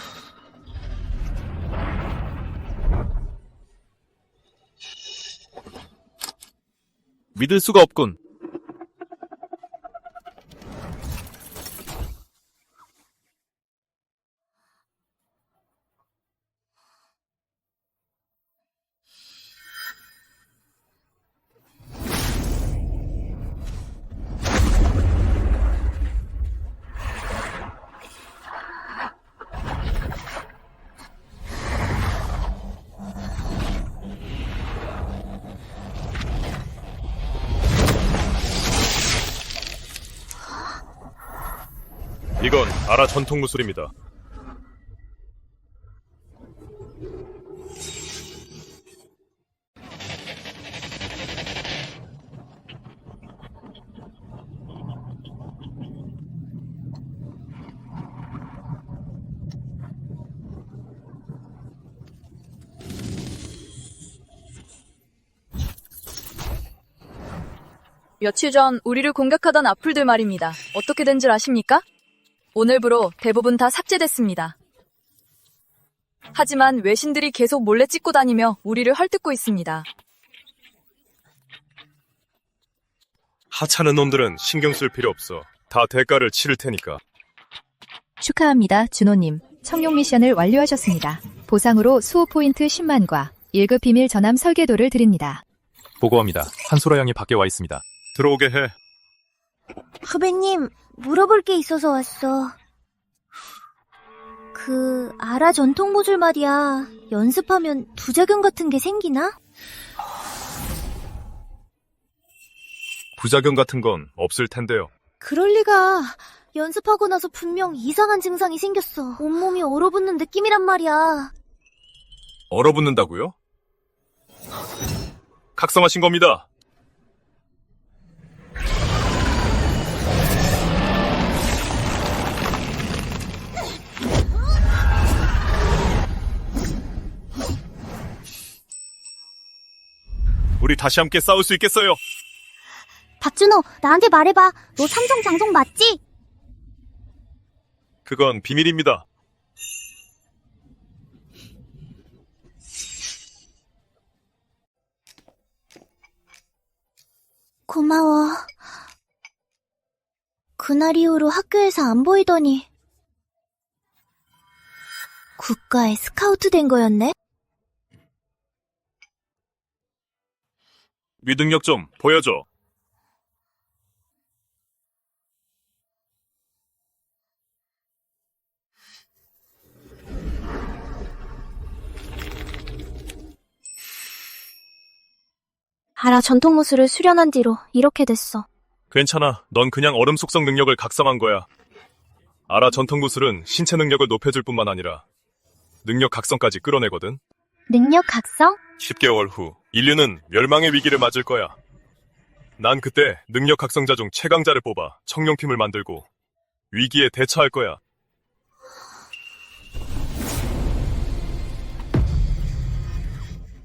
믿을 수가 없군. 이건 아라 전통 무술입니다. 며칠 전 우리를 공격하던 악플들 말입니다. 어떻게 된 줄 아십니까? 오늘부로 대부분 다 삭제됐습니다. 하지만 외신들이 계속 몰래 찍고 다니며 우리를 헐뜯고 있습니다. 하찮은 놈들은 신경 쓸 필요 없어. 다 대가를 치를 테니까. 축하합니다, 준호님. 청룡 미션을 완료하셨습니다. 보상으로 수호 포인트 10만과 1급 비밀 전함 설계도를 드립니다. 보고합니다. 한소라 양이 밖에 와 있습니다. 들어오게 해. 후배님, 물어볼 게 있어서 왔어. 아라 전통 무술 말이야. 연습하면 부작용 같은 게 생기나? 부작용 같은 건 없을 텐데요. 그럴 리가. 연습하고 나서 분명 이상한 증상이 생겼어. 온몸이 얼어붙는 느낌이란 말이야. 얼어붙는다고요? 각성하신 겁니다. 우리 다시 함께 싸울 수 있겠어요. 박준호, 나한테 말해봐. 너 삼성 장송 맞지? 그건 비밀입니다. 고마워. 그날 이후로 학교에서 안 보이더니 국가에 스카우트 된 거였네? 위등력 좀 보여줘. 아라 전통무술을 수련한 뒤로 이렇게 됐어. 괜찮아. 넌 그냥 얼음 속성 능력을 각성한 거야. 아라 전통구슬은 신체 능력을 높여줄 뿐만 아니라 능력 각성까지 끌어내거든. 능력 각성? 10개월 후 인류는 멸망의 위기를 맞을 거야. 난 그때 능력 각성자 중 최강자를 뽑아 청룡팀을 만들고 위기에 대처할 거야.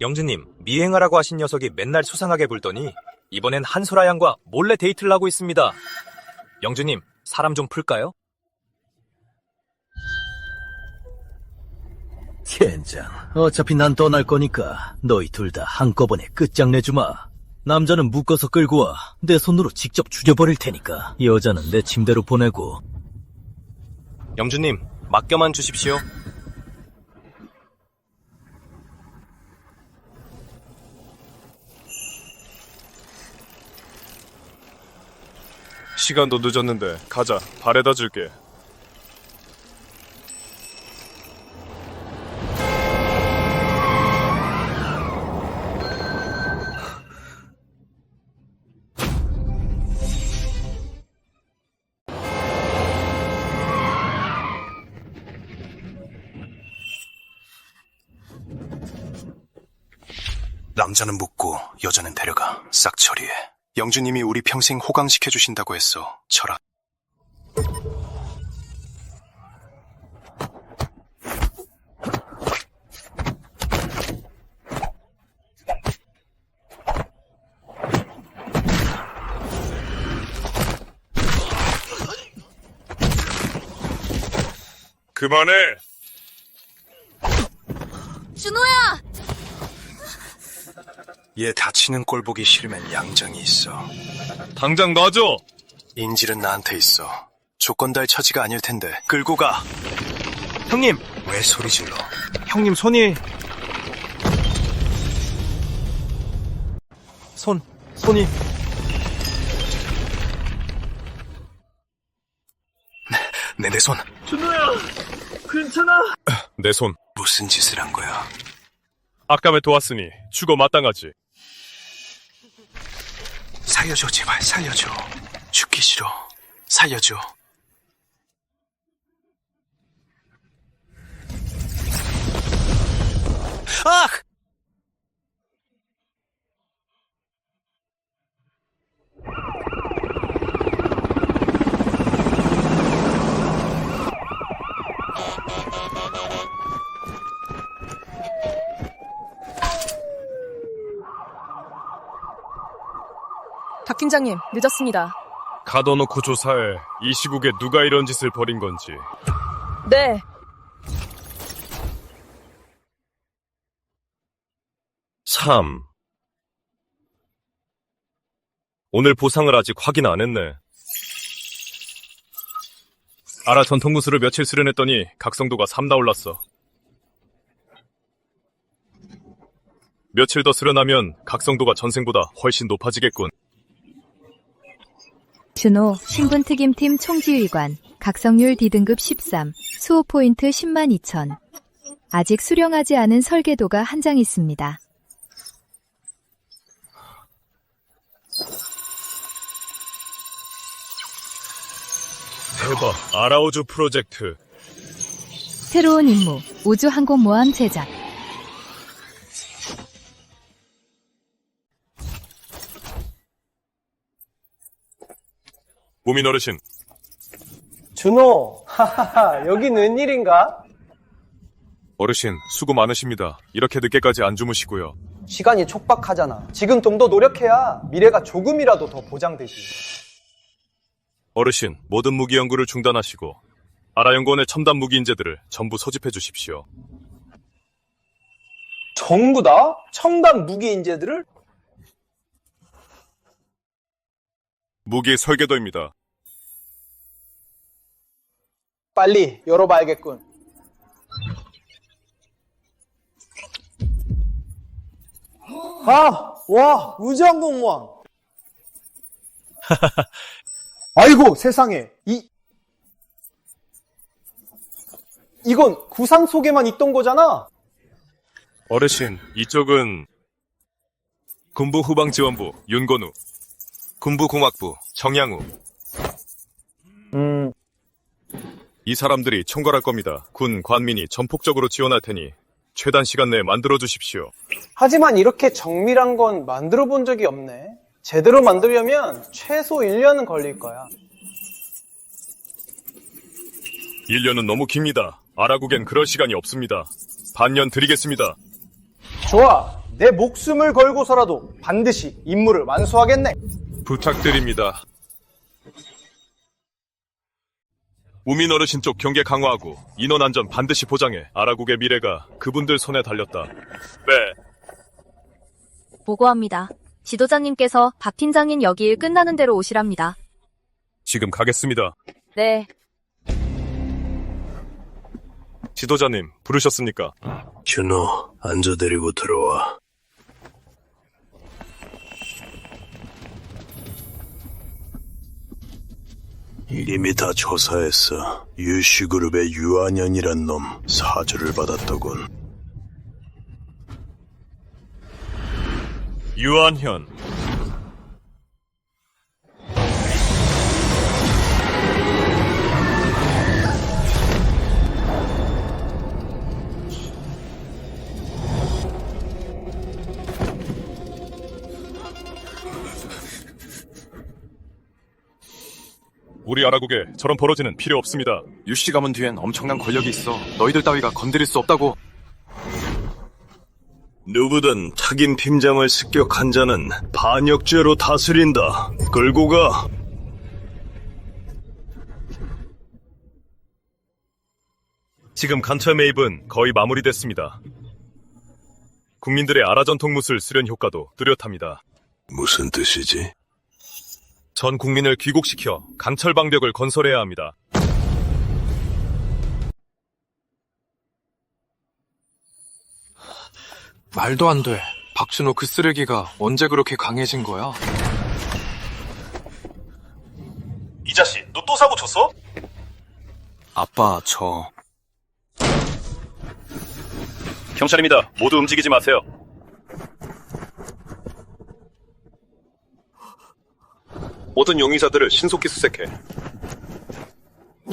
영주님, 미행하라고 하신 녀석이 맨날 수상하게 굴더니 이번엔 한소라 양과 몰래 데이트를 하고 있습니다. 영주님, 사람 좀 풀까요? 젠장, 어차피 난 떠날 거니까 너희 둘 다 한꺼번에 끝장내주마. 남자는 묶어서 끌고 와. 내 손으로 직접 죽여버릴 테니까. 여자는 내 침대로 보내고. 영주님, 맡겨만 주십시오. 시간도 늦었는데 가자. 바래다 줄게. 남자는 묻고 여자는 데려가. 싹 처리해. 영주님이 우리 평생 호강시켜주신다고 했어. 철아. 그만해. 준호야! 얘 다치는 꼴 보기 싫으면 양장이 있어. 당장 놔줘. 인질은 나한테 있어. 조건 달 처지가 아닐 텐데 끌고 가. 형님! 왜 소리 질러? 형님 손이... 손이... 내 손. 준호야, 괜찮아? 내 손. 무슨 짓을 한 거야? 아까에 도왔으니 죽어 마땅하지. 살려줘, 제발 살려줘. 죽기 싫어. 살려줘. 아! 박 팀장님, 늦었습니다. 가둬놓고 조사해. 이 시국에 누가 이런 짓을 벌인 건지. 네. 참. 오늘 보상을 아직 확인 안 했네. 아라 전통무술을 며칠 수련했더니 각성도가 3나 올랐어. 며칠 더 수련하면 각성도가 전생보다 훨씬 높아지겠군. 준호, 신분특임팀 총지휘관, 각성률 D등급 13, 수호 포인트 102,000. 아직 수령하지 않은 설계도가 한 장 있습니다. 대박, 아라우주 프로젝트. 새로운 임무, 우주항공모함 제작. 무민 어르신. 준호, 하하하, 여기 웬일인가? 어르신, 수고 많으십니다. 이렇게 늦게까지 안 주무시고요. 시간이 촉박하잖아. 지금 좀 더 노력해야 미래가 조금이라도 더 보장되지. 어르신, 모든 무기 연구를 중단하시고 아라연구원의 첨단 무기 인재들을 전부 소집해 주십시오. 전부 다? 첨단 무기 인재들을? 무기 설계도입니다. 빨리 열어봐야겠군. 아, 와, 우주항공모함. 아이고, 세상에. 이건 구상 속에만 있던 거잖아? 어르신, 이쪽은 군부후방지원부 윤건우, 군부공학부 정양우. 이 사람들이 총괄할 겁니다. 군, 관민이 전폭적으로 지원할 테니 최단 시간 내에 만들어 주십시오. 하지만 이렇게 정밀한 건 만들어 본 적이 없네. 제대로 만들려면 최소 1년은 걸릴 거야. 1년은 너무 깁니다. 아라국엔 그럴 시간이 없습니다. 반년 드리겠습니다. 좋아. 내 목숨을 걸고서라도 반드시 임무를 완수하겠네. 부탁드립니다. 우민 어르신 쪽 경계 강화하고 인원 안전 반드시 보장해. 아라국의 미래가 그분들 손에 달렸다. 네. 보고합니다. 지도자님께서 박 팀장님 여기 일 끝나는 대로 오시랍니다. 지금 가겠습니다. 네. 지도자님, 부르셨습니까? 준호, 앉아데리고 들어와. 이미 다 조사했어. 유씨그룹의 유한현이란 놈 사주를 받았더군. 유한현. 우리 아라국에 저런 버러지는 필요 없습니다. 유씨 가문 뒤엔 엄청난 권력이 있어. 너희들 따위가 건드릴 수 없다고. 누구든 타긴 팀장을 습격한 자는 반역죄로 다스린다. 끌고 가. 지금 관찰 매입은 거의 마무리됐습니다. 국민들의 아라 전통무술 수련 효과도 뚜렷합니다. 무슨 뜻이지? 전 국민을 귀국시켜 강철 방벽을 건설해야 합니다. 말도 안 돼. 박준호 그 쓰레기가 언제 그렇게 강해진 거야? 이 자식, 너 또 사고 쳤어? 아빠, 저... 경찰입니다. 모두 움직이지 마세요. 모든 용의자들을 신속히 수색해.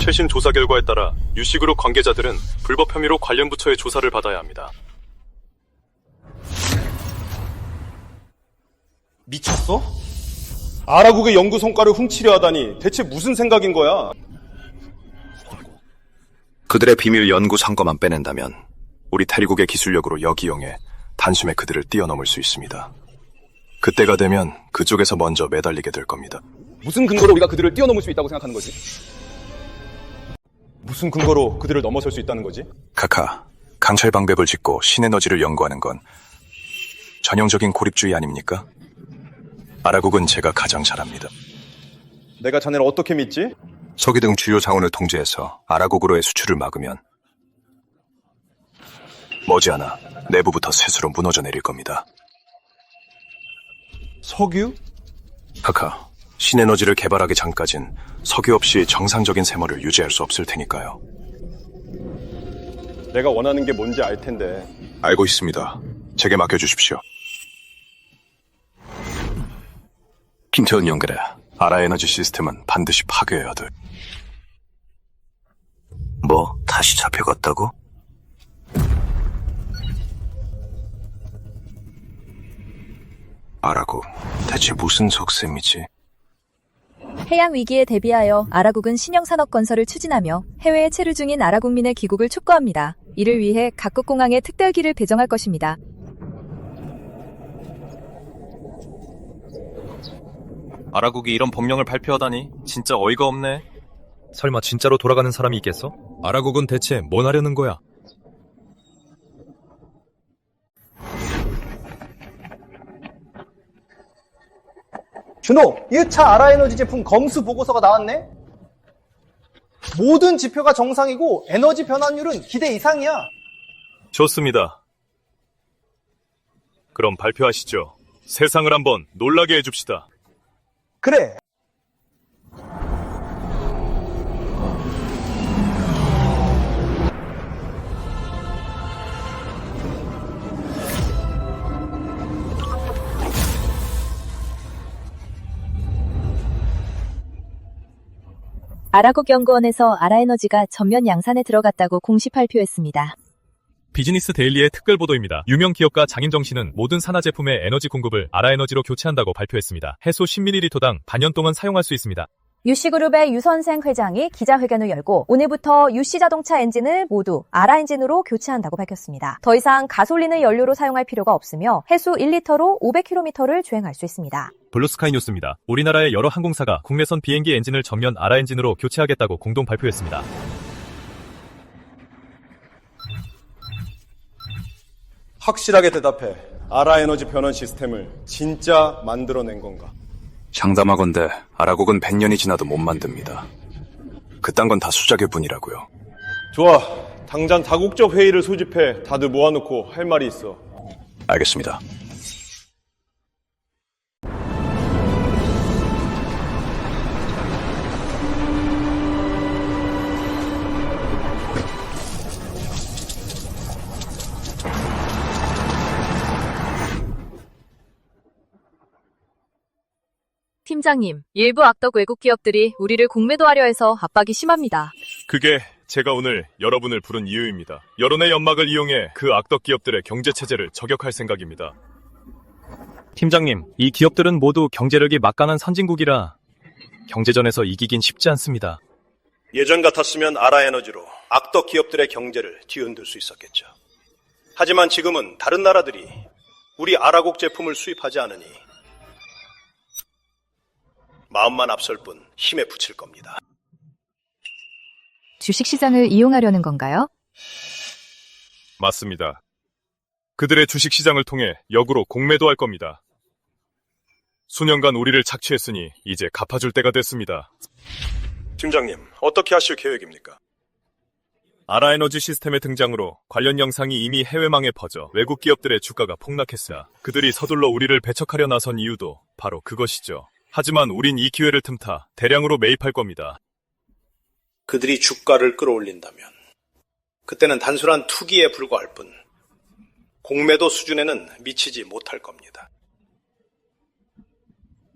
최신 조사 결과에 따라 유씨그룹 관계자들은 불법 혐의로 관련 부처의 조사를 받아야 합니다. 미쳤어? 아라국의 연구 성과를 훔치려 하다니 대체 무슨 생각인 거야? 그들의 비밀 연구 성과만 빼낸다면 우리 태리국의 기술력으로 역이용해 단숨에 그들을 뛰어넘을 수 있습니다. 그때가 되면 그쪽에서 먼저 매달리게 될 겁니다. 무슨 근거로 우리가 그들을 뛰어넘을 수 있다고 생각하는 거지? 무슨 근거로 그들을 넘어설 수 있다는 거지? 카카, 강철 방벽을 짓고 신에너지를 연구하는 건 전형적인 고립주의 아닙니까? 아라국은 제가 가장 잘합니다. 내가 자네를 어떻게 믿지? 석유 등 주요 자원을 통제해서 아라국으로의 수출을 막으면 머지않아 내부부터 스스로 무너져 내릴 겁니다. 석유? 카카, 신에너지를 개발하기 전까진 석유 없이 정상적인 생활을 유지할 수 없을 테니까요. 내가 원하는 게 뭔지 알 텐데. 알고 있습니다. 제게 맡겨주십시오. 김태훈 연결해. 아라에너지 시스템은 반드시 파괴해야 돼. 뭐, 다시 잡혀갔다고? 아라고, 대체 무슨 속셈이지? 해양 위기에 대비하여 아라국은 신형산업 건설을 추진하며 해외에 체류 중인 아라 국민의 귀국을 촉구합니다. 이를 위해 각국 공항에 특별기를 배정할 것입니다. 아라국이 이런 법령을 발표하다니 진짜 어이가 없네. 설마 진짜로 돌아가는 사람이 있겠어? 아라국은 대체 뭘 하려는 거야? 준호, 1차 아라에너지 제품 검수 보고서가 나왔네? 모든 지표가 정상이고 에너지 변환율은 기대 이상이야. 좋습니다. 그럼 발표하시죠. 세상을 한번 놀라게 해줍시다. 그래. 아라국 연구원에서 아라에너지가 전면 양산에 들어갔다고 공식 발표했습니다. 비즈니스 데일리의 특별 보도입니다. 유명 기업가 장인정씨는 모든 산화 제품의 에너지 공급을 아라에너지로 교체한다고 발표했습니다. 해소 10ml당 반년 동안 사용할 수 있습니다. 유씨그룹의 유선생 회장이 기자회견을 열고 오늘부터 유씨자동차 엔진을 모두 아라 엔진으로 교체한다고 밝혔습니다. 더 이상 가솔린을 연료로 사용할 필요가 없으며 해수 1리터로 500km를 주행할 수 있습니다. 블루스카이 뉴스입니다. 우리나라의 여러 항공사가 국내선 비행기 엔진을 전면 아라 엔진으로 교체하겠다고 공동 발표했습니다. 확실하게 대답해. 아라에너지 변환 시스템을 진짜 만들어낸 건가? 장담하건대 아라국은 100년이 지나도 못 만듭니다. 그딴 건 다 수작의 뿐이라고요. 좋아. 당장 다국적 회의를 소집해. 다들 모아놓고 할 말이 있어. 알겠습니다. 팀장님, 일부 악덕 외국 기업들이 우리를 공매도하려 해서 압박이 심합니다. 그게 제가 오늘 여러분을 부른 이유입니다. 여론의 연막을 이용해 그 악덕 기업들의 경제체제를 저격할 생각입니다. 팀장님, 이 기업들은 모두 경제력이 막강한 선진국이라 경제전에서 이기긴 쉽지 않습니다. 예전 같았으면 아라에너지로 악덕 기업들의 경제를 뒤흔들 수 있었겠죠. 하지만 지금은 다른 나라들이 우리 아라국 제품을 수입하지 않으니 마음만 앞설 뿐 힘에 부칠 겁니다. 주식시장을 이용하려는 건가요? 맞습니다. 그들의 주식시장을 통해 역으로 공매도할 겁니다. 수년간 우리를 착취했으니 이제 갚아줄 때가 됐습니다. 팀장님, 어떻게 하실 계획입니까? 아라에너지 시스템의 등장으로 관련 영상이 이미 해외망에 퍼져 외국 기업들의 주가가 폭락했으나 그들이 서둘러 우리를 배척하려 나선 이유도 바로 그것이죠. 하지만 우린 이 기회를 틈타 대량으로 매입할 겁니다. 그들이 주가를 끌어올린다면 그때는 단순한 투기에 불과할 뿐 공매도 수준에는 미치지 못할 겁니다.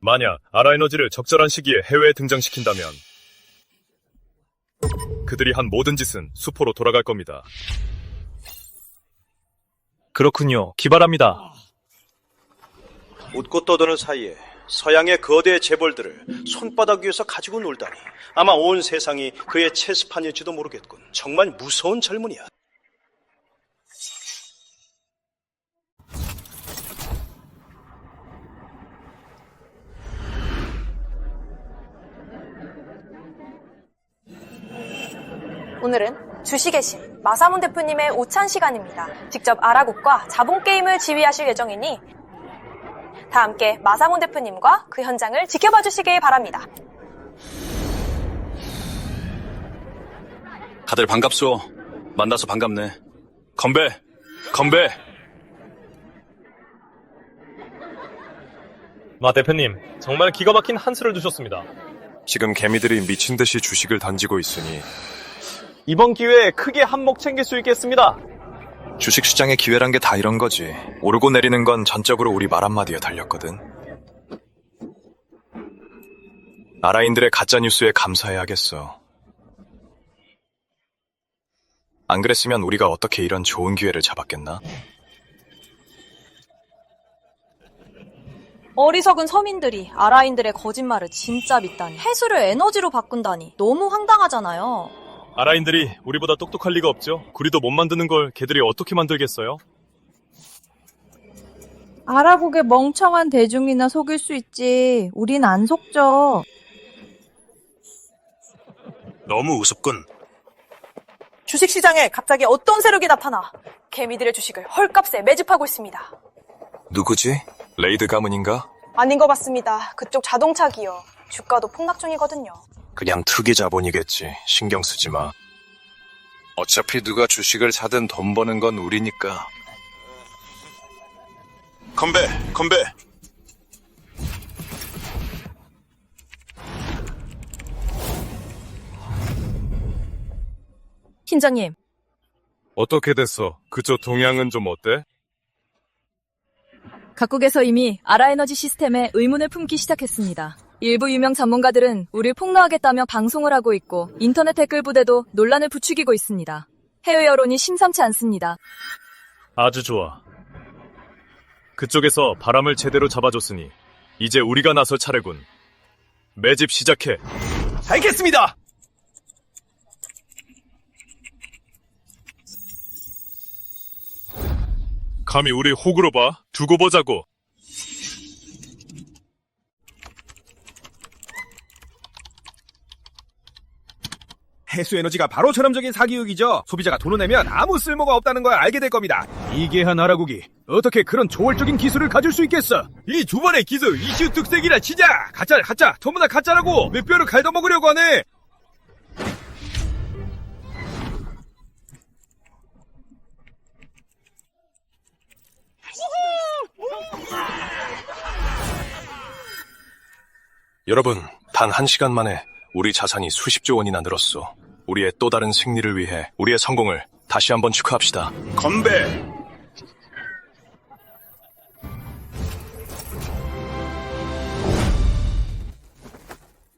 만약 아라에너지를 적절한 시기에 해외에 등장시킨다면 그들이 한 모든 짓은 수포로 돌아갈 겁니다. 그렇군요. 기발합니다. 웃고 떠드는 사이에 서양의 거대 재벌들을 손바닥 위에서 가지고 놀다니 아마 온 세상이 그의 체스판일지도 모르겠군. 정말 무서운 젊은이야. 오늘은 주식의 신 마사문 대표님의 오찬 시간입니다. 직접 아라국과 자본 게임을 지휘하실 예정이니 다 함께 마사문 대표님과 그 현장을 지켜봐 주시길 바랍니다. 다들 반갑소. 만나서 반갑네. 건배! 건배! 마 대표님, 정말 기가 막힌 한 수를 두셨습니다. 지금 개미들이 미친 듯이 주식을 던지고 있으니 이번 기회에 크게 한몫 챙길 수 있겠습니다. 주식시장의 기회란 게 다 이런 거지. 오르고 내리는 건 전적으로 우리 말 한마디에 달렸거든. 나라인들의 가짜뉴스에 감사해야겠어. 안 그랬으면 우리가 어떻게 이런 좋은 기회를 잡았겠나? 어리석은 서민들이 아라인들의 거짓말을 진짜 믿다니. 해수를 에너지로 바꾼다니. 너무 황당하잖아요. 아라인들이 우리보다 똑똑할 리가 없죠. 구리도 못 만드는 걸 걔들이 어떻게 만들겠어요? 아라국의 멍청한 대중이나 속일 수 있지. 우린 안 속죠. 너무 우습군. 주식시장에 갑자기 어떤 세력이 나타나 개미들의 주식을 헐값에 매집하고 있습니다. 누구지? 레이드 가문인가? 아닌 것 같습니다. 그쪽 자동차 기업. 주가도 폭락 중이거든요. 그냥 투기 자본이겠지. 신경 쓰지 마. 어차피 누가 주식을 사든 돈 버는 건 우리니까. 건배, 건배. 팀장님, 어떻게 됐어? 그쪽 동향은 좀 어때? 각국에서 이미 아라에너지 시스템에 의문을 품기 시작했습니다. 일부 유명 전문가들은 우릴 폭로하겠다며 방송을 하고 있고 인터넷 댓글 부대도 논란을 부추기고 있습니다. 해외 여론이 심상치 않습니다. 아주 좋아. 그쪽에서 바람을 제대로 잡아줬으니 이제 우리가 나설 차례군. 매집 시작해. 알겠습니다. 감히 우리 호구로 봐. 두고 보자고. 해수에너지가 바로 저렴적인 사기육이죠. 소비자가 돈을 내면 아무 쓸모가 없다는 걸 알게 될 겁니다. 이계한 아라국이 어떻게 그런 초월적인 기술을 가질 수 있겠어? 이 두 번의 기술 이슈 특색이라 치자. 가짜 전부 다 가짜라고. 내 뼈를 갉아먹으려고 하네. 여러분, 단 1시간 만에 우리 자산이 수십조 원이나 늘었어. 우리의 또 다른 승리를 위해 우리의 성공을 다시 한번 축하합시다. 건배.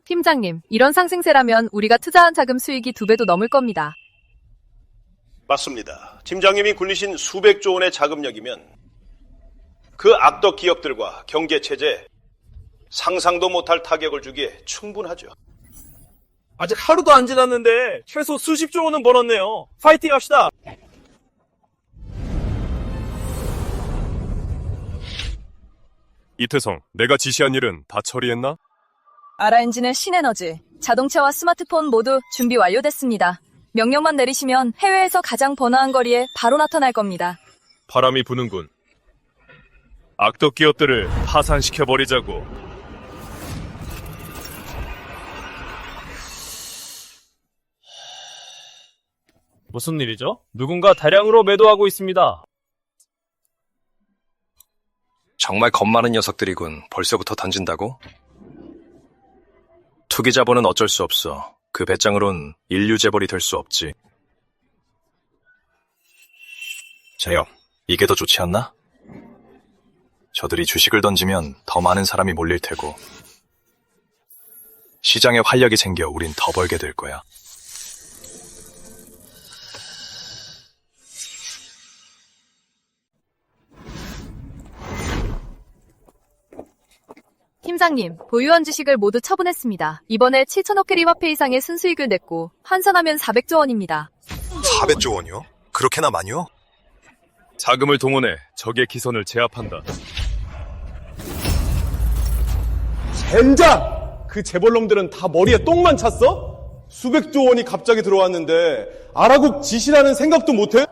팀장님, 이런 상승세라면 우리가 투자한 자금 수익이 2배도 넘을 겁니다. 맞습니다. 팀장님이 굴리신 수백조 원의 자금력이면 그 악덕 기업들과 경제체제에 상상도 못할 타격을 주기에 충분하죠. 아직 하루도 안 지났는데 최소 수십조 원은 벌었네요. 파이팅 합시다. 이태성, 내가 지시한 일은 다 처리했나? 아라엔진의 신에너지, 자동차와 스마트폰 모두 준비 완료됐습니다. 명령만 내리시면 해외에서 가장 번화한 거리에 바로 나타날 겁니다. 바람이 부는군. 악덕 기업들을 파산시켜버리자고. 무슨 일이죠? 누군가 다량으로 매도하고 있습니다. 정말 겁 많은 녀석들이군. 벌써부터 던진다고? 투기 자본은 어쩔 수 없어. 그 배짱으론 인류 재벌이 될 수 없지. 제협, 이게 더 좋지 않나? 저들이 주식을 던지면 더 많은 사람이 몰릴 테고 시장에 활력이 생겨 우린 더 벌게 될 거야. 팀장님, 보유한 주식을 모두 처분했습니다. 이번에 7천억 캐리 화폐 이상의 순수익을 냈고 환산하면 400조 원입니다. 400조 원이요? 그렇게나 많이요? 자금을 동원해 적의 기선을 제압한다. 젠장! 그 재벌놈들은 다 머리에 똥만 찼어? 수백조 원이 갑자기 들어왔는데 아라국 지시라는 생각도 못해?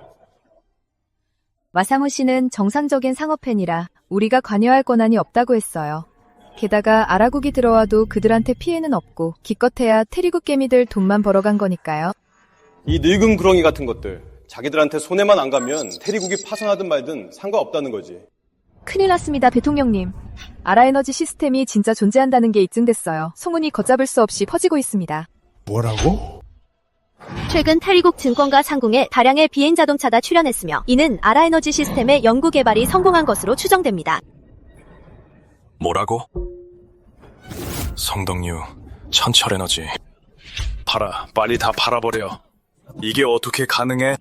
마사모 씨는 정상적인 상업팬이라 우리가 관여할 권한이 없다고 했어요. 게다가 아라국이 들어와도 그들한테 피해는 없고 기껏해야 테리국 개미들 돈만 벌어간 거니까요. 이 늙은 구렁이 같은 것들 자기들한테 손해만 안 가면 테리국이 파산하든 말든 상관없다는 거지. 큰일 났습니다, 대통령님. 아라에너지 시스템이 진짜 존재한다는 게 입증됐어요. 소문이 걷잡을 수 없이 퍼지고 있습니다. 뭐라고? 최근 테리국 증권가 상공에 다량의 비행 자동차가 출현했으며 이는 아라에너지 시스템의 연구 개발이 성공한 것으로 추정됩니다. 뭐라고? 성덕류, 천철에너지. 팔아, 빨리 다 팔아버려. 이게 어떻게 가능해?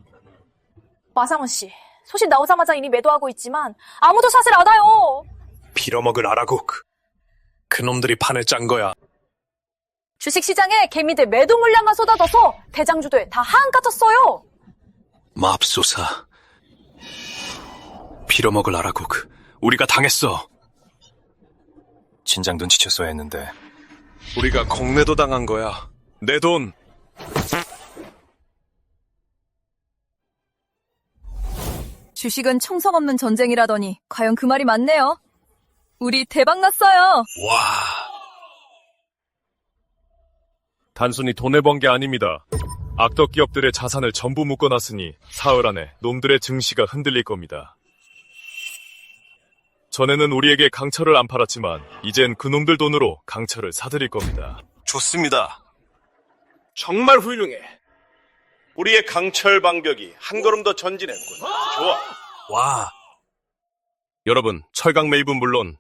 마상원 씨, 소식 나오자마자 이미 매도하고 있지만 아무도 샷을 안 와요. 빌어먹을 아라국. 그놈들이 판을 짠 거야. 주식시장에 개미들 매도 물량만 쏟아져서 대장주들 다 하한가 쳤어요. 맙소사. 빌어먹을 아라국. 우리가 당했어. 진작 눈치챘어야 했는데. 우리가 공매도 당한 거야. 내 돈. 주식은 총성 없는 전쟁이라더니 과연 그 말이 맞네요. 우리 대박 났어요. 와. 단순히 돈을 번 게 아닙니다. 악덕 기업들의 자산을 전부 묶어놨으니 사흘 안에 놈들의 증시가 흔들릴 겁니다. 전에는 우리에게 강철을 안 팔았지만 이젠 그놈들 돈으로 강철을 사들일 겁니다. 좋습니다. 정말 훌륭해. 우리의 강철 방벽이 한 걸음 더 전진했군. 좋아. 와. 여러분, 철강 매입은 물론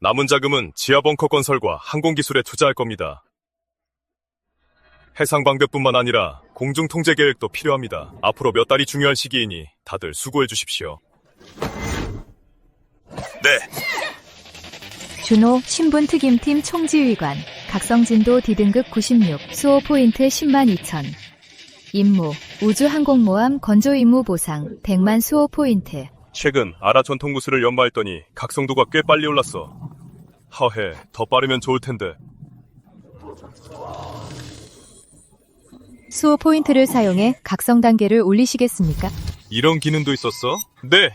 남은 자금은 지하 벙커 건설과 항공기술에 투자할 겁니다. 해상 방벽뿐만 아니라 공중 통제 계획도 필요합니다. 앞으로 몇 달이 중요할 시기이니 다들 수고해 주십시오. 네. 준호 신분특임팀 총지휘관, 각성진도 D등급 96, 수호 포인트 10만 2천. 임무, 우주항공모함 건조 임무 보상, 100만 수호 포인트. 최근 아라 전통구슬을 연마했더니 각성도가 꽤 빨리 올랐어. 허해, 더 빠르면 좋을 텐데. 수호 포인트를 사용해 각성 단계를 올리시겠습니까? 이런 기능도 있었어? 네.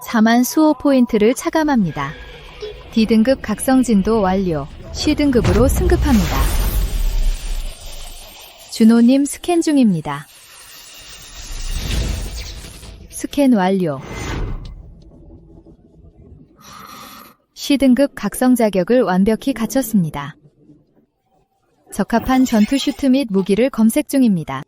4만 수호 포인트를 차감합니다. D등급 각성진도 완료. C등급으로 승급합니다. 준호님 스캔 중입니다. 스캔 완료. C등급 각성 자격을 완벽히 갖췄습니다. 적합한 전투 슈트 및 무기를 검색 중입니다.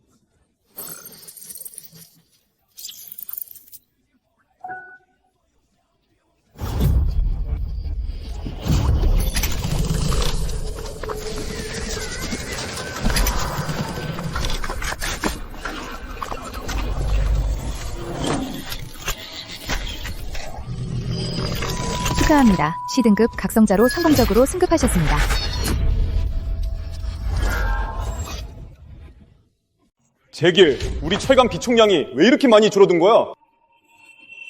축하합니다. C등급 각성자로 성공적으로 승급하셨습니다. 제길, 우리 철강 비축량이 왜 이렇게 많이 줄어든 거야?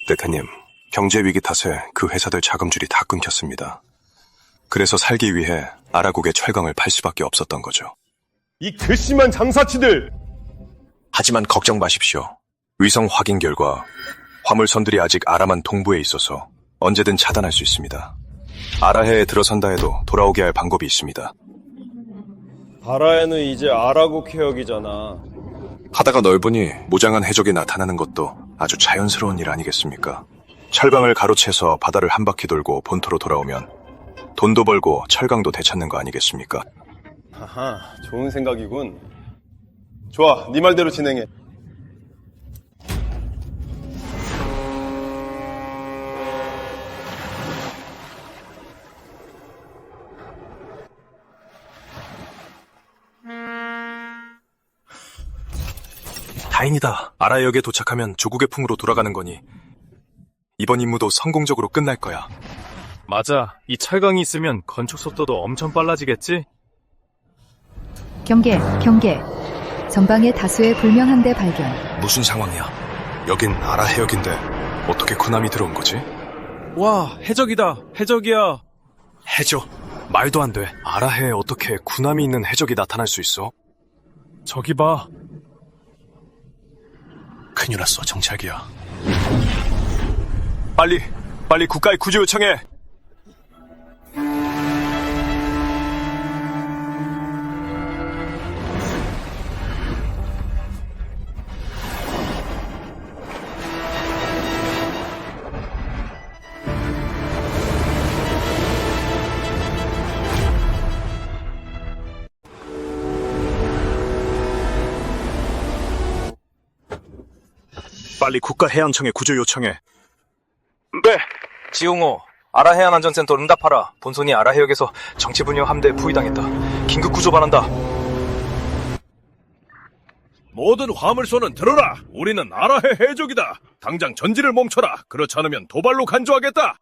대표님, 경제 위기 탓에 그 회사들 자금줄이 다 끊겼습니다. 그래서 살기 위해 아라국의 철강을 팔 수밖에 없었던 거죠. 이 괘씸한 장사치들! 하지만 걱정 마십시오. 위성 확인 결과 화물선들이 아직 아라만 동부에 있어서 언제든 차단할 수 있습니다. 아라해에 들어선다 해도 돌아오게 할 방법이 있습니다. 아라해는 이제 아라국 해역이잖아. 하다가 넓으니 무장한 해적이 나타나는 것도 아주 자연스러운 일 아니겠습니까? 철강을 가로채서 바다를 한 바퀴 돌고 본토로 돌아오면 돈도 벌고 철강도 되찾는 거 아니겠습니까? 하하, 좋은 생각이군. 좋아, 네 말대로 진행해. 다행이다. 아라역에 도착하면 조국의 품으로 돌아가는 거니 이번 임무도 성공적으로 끝날 거야. 맞아. 이 철강이 있으면 건축 속도도 엄청 빨라지겠지? 경계. 전방에 다수의 불명함대 발견. 무슨 상황이야? 여긴 아라해역인데 어떻게 군함이 들어온 거지? 와, 해적이다. 해적이야. 해적? 말도 안 돼. 아라해에 어떻게 군함이 있는 해적이 나타날 수 있어? 저기 봐. 큰일 났어, 정찰기야. 빨리 국가에 구조 요청해. 빨리 국가해양청에 구조 요청해. 네. 지용호, 아라해안안전센터 응답하라. 본선이 아라해역에서 정치분야 함대에 포위당했다. 긴급 구조 바란다. 모든 화물선은 들어라. 우리는 아라해 해적이다. 당장 전지를 멈춰라. 그렇지 않으면 도발로 간주하겠다.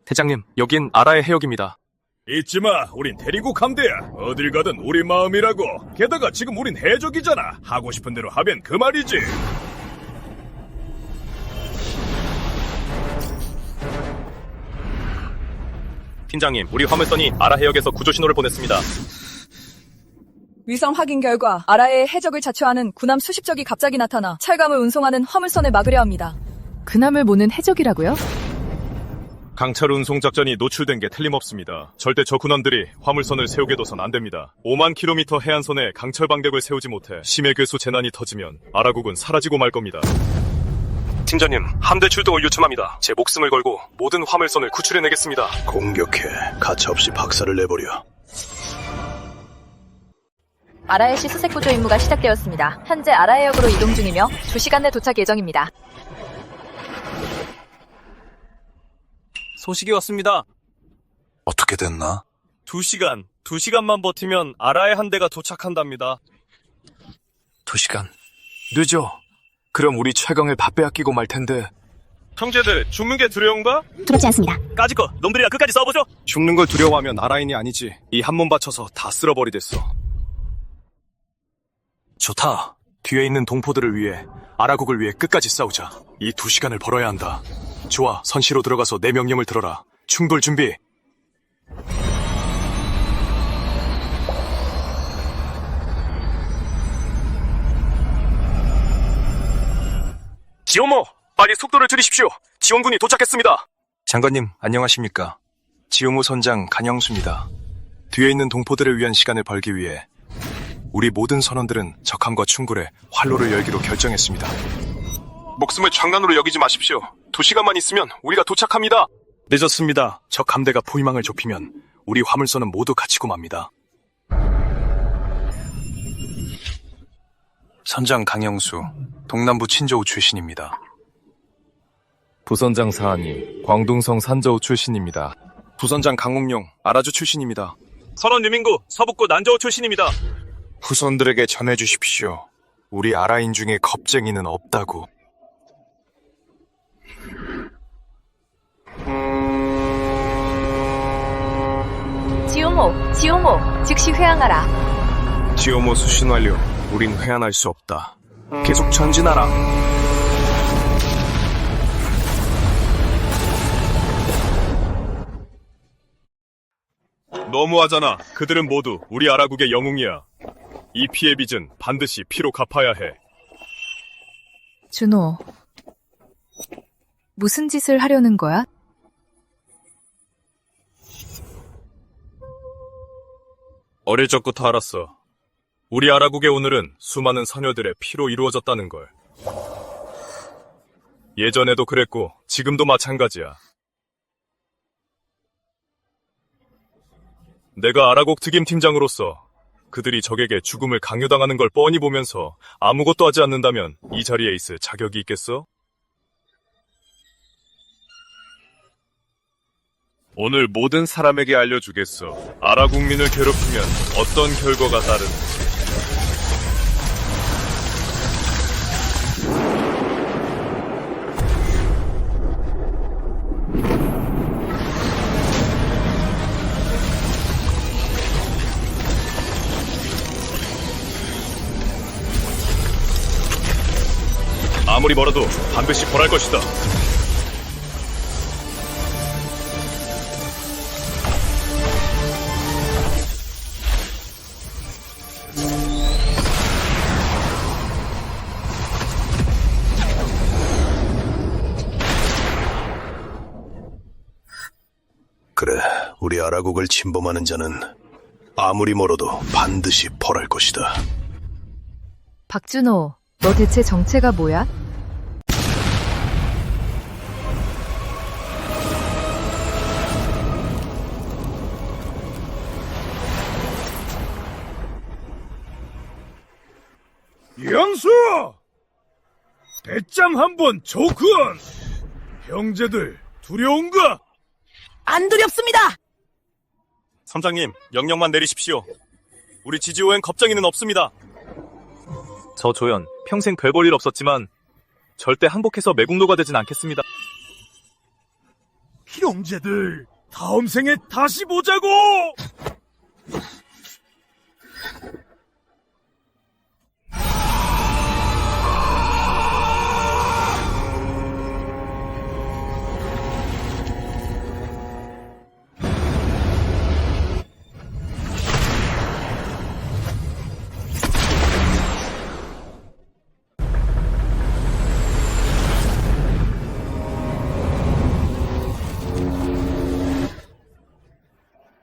대장님, 여긴 아라의 해역입니다. 잊지마, 우린 대리국 함대야. 어딜 가든 우리 마음이라고. 게다가 지금 우린 해적이잖아. 하고 싶은 대로 하면 그 말이지. 팀장님, 우리 화물선이 아라 해역에서 구조 신호를 보냈습니다. 위성 확인 결과 아라의 해적을 자초하는 군함 수십 척이 갑자기 나타나 철강을 운송하는 화물선을 막으려 합니다. 군함을 모는 해적이라고요? 강철 운송 작전이 노출된 게 틀림없습니다. 절대 저 군함들이 화물선을 세우게 둬선 안 됩니다. 5만 킬로미터 해안선에 강철 방벽을 세우지 못해 심해 괴수 재난이 터지면 아라국은 사라지고 말 겁니다. 팀장님, 함대 출동을 요청합니다. 제 목숨을 걸고 모든 화물선을 구출해내겠습니다. 공격해. 가차없이 박살을 내버려. 아라의 시 수색 구조 임무가 시작되었습니다. 현재 아라 해역으로 이동 중이며 2시간 내 도착 예정입니다. 소식이 왔습니다. 어떻게 됐나? 2시간만 버티면 아라의 한 대가 도착한답니다. 2시간. 늦어. 그럼 우리 최강을 밥 빼앗기고 말 텐데. 형제들, 죽는 게 두려운가? 두렵지 않습니다. 까짓거, 놈들이랑 끝까지 싸워보죠. 죽는 걸 두려워하면 아라인이 아니지. 이 한 몸 바쳐서 다 쓸어버리댔어. 좋다. 뒤에 있는 동포들을 위해, 아라국을 위해 끝까지 싸우자. 이 2시간을 벌어야 한다. 좋아, 선시로 들어가서 내 명령을 들어라. 충돌 준비. 지오모, 빨리 속도를 줄이십시오. 지원군이 도착했습니다. 장관님, 안녕하십니까. 지오무 선장 간영수입니다. 뒤에 있는 동포들을 위한 시간을 벌기 위해 우리 모든 선원들은 적함과 충돌해 활로를 열기로 결정했습니다. 목숨을 장난으로 여기지 마십시오. 2시간만 있으면 우리가 도착합니다. 늦었습니다. 적 함대가 포위망을 좁히면 우리 화물선은 모두 갇히고 맙니다. 선장 강영수, 동남부 친저우 출신입니다. 부선장 사한이 광둥성 산저우 출신입니다. 부선장 강옥룡, 아라주 출신입니다. 선원 유민구, 서북구 난저우 출신입니다. 후손들에게 전해주십시오. 우리 아라인 중에 겁쟁이는 없다고. 지오모, 즉시 회항하라. 지오모 수신 완료. 우린 회안할 수 없다. 계속 전진하라. 너무하잖아. 그들은 모두 우리 아라국의 영웅이야. 이 피해 빚은 반드시 피로 갚아야 해. 준호, 무슨 짓을 하려는 거야? 어릴 적부터 알았어. 우리 아라국의 오늘은 수많은 사녀들의 피로 이루어졌다는 걸. 예전에도 그랬고 지금도 마찬가지야. 내가 아라국 특임팀장으로서 그들이 적에게 죽음을 강요당하는 걸 뻔히 보면서 아무것도 하지 않는다면 이 자리에 있을 자격이 있겠어? 오늘 모든 사람에게 알려주겠어. 아라국민을 괴롭히면 어떤 결과가 따르는지. 아무리 멀어도 반드시 벌할 것이다. 그래, 우리 아라국을 침범하는 자는 아무리 멀어도 반드시 벌할 것이다. 박준호, 너 대체 정체가 뭐야? 영수! 배짱 한번 조건! 형제들, 두려운가? 안 두렵습니다! 선장님, 명령만 내리십시오. 우리 지지호엔 겁쟁이는 없습니다. 저 조연, 평생 별 볼 일 없었지만 절대 항복해서 매국노가 되진 않겠습니다. 형제들, 다음 생에 다시 보자고!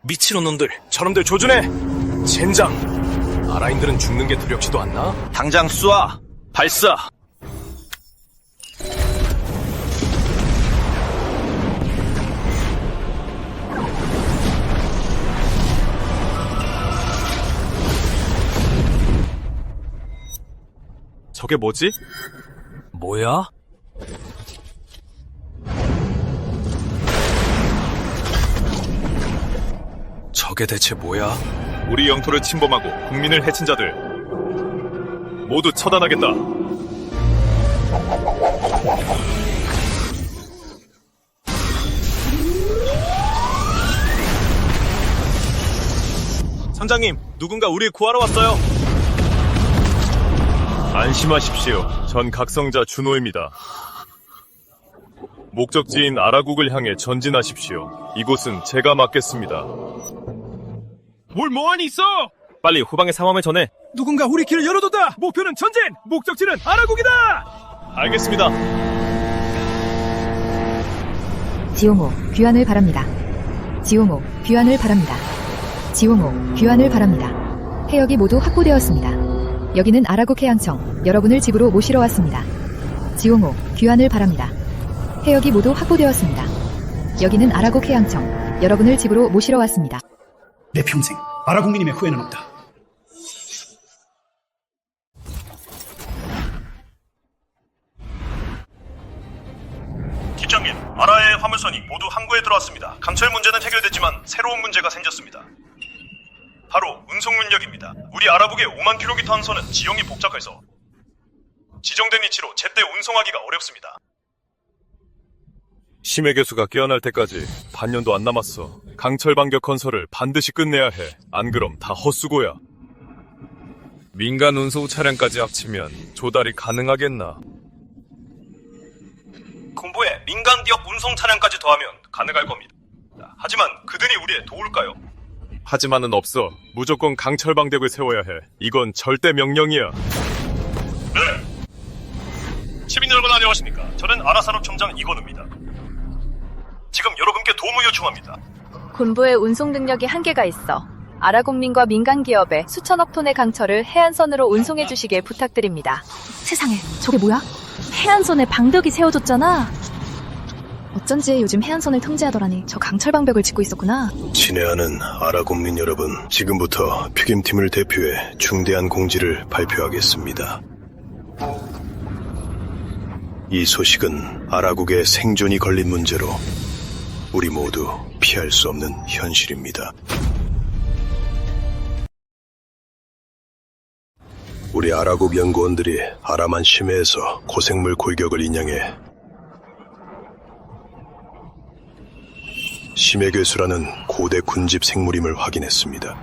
미친놈 놈들, 저놈들 조준해! 젠장! 아라인들은 죽는 게 두렵지도 않나? 당장 쏴! 발사! 저게 뭐지? 뭐야? 저게 대체 뭐야? 우리 영토를 침범하고 국민을 해친 자들 모두 처단하겠다. 선장님, 누군가 우리를 구하러 왔어요. 안심하십시오. 전 각성자 준호입니다. 목적지인 아라국을 향해 전진하십시오. 이곳은 제가 맡겠습니다. 뭘 뭐하니 있어! 빨리 후방의 상황을 전해. 누군가 우리 길을 열어뒀다! 목표는 전진! 목적지는 아라국이다! 알겠습니다. 지용호, 귀환을 바랍니다. 지용호, 귀환을 바랍니다. 지용호, 귀환을 바랍니다. 해역이 모두 확보되었습니다. 여기는 아라국 해양청, 여러분을 집으로 모시러 왔습니다. 지용호, 귀환을 바랍니다. 해역이 모두 확보되었습니다. 여기는 아라국 해양청, 여러분을 집으로 모시러 왔습니다. 내 평생 아라국민임의 후회는 없다. 팀장님, 아라의 화물선이 모두 항구에 들어왔습니다. 강철 문제는 해결됐지만 새로운 문제가 생겼습니다. 바로 운송능력입니다. 우리 아라국의 5만 킬로미터 항선은 지형이 복잡해서 지정된 위치로 제때 운송하기가 어렵습니다. 심해 교수가 깨어날 때까지 반년도 안 남았어. 강철 반격 건설을 반드시 끝내야 해. 안 그럼 다 헛수고야. 민간 운송 차량까지 합치면 조달이 가능하겠나? 군부에 민간 기업 운송 차량까지 더하면 가능할 겁니다. 하지만 그들이 우리에 도울까요? 하지만은 없어. 무조건 강철 방벽을 세워야 해. 이건 절대 명령이야. 네. 시민 여러분 안녕하십니까? 저는 아라사롭 첨장 이건우입니다. 지금 여러분께 도움을 요청합니다. 군부의 운송 능력이 한계가 있어 아라국민과 민간 기업의 수천억 톤의 강철을 해안선으로 운송해 주시길 부탁드립니다. 세상에, 저게 뭐야? 해안선에 방벽이 세워졌잖아. 어쩐지 요즘 해안선을 통제하더라니 저 강철 방벽을 짓고 있었구나. 친애하는 아라국민 여러분, 지금부터 피김팀을 대표해 중대한 공지를 발표하겠습니다. 이 소식은 아라국의 생존이 걸린 문제로 우리 모두 피할 수 없는 현실입니다. 우리 아라국 연구원들이 아라만 심해에서 고생물 골격을 인양해 심해괴수라는 고대 군집 생물임을 확인했습니다.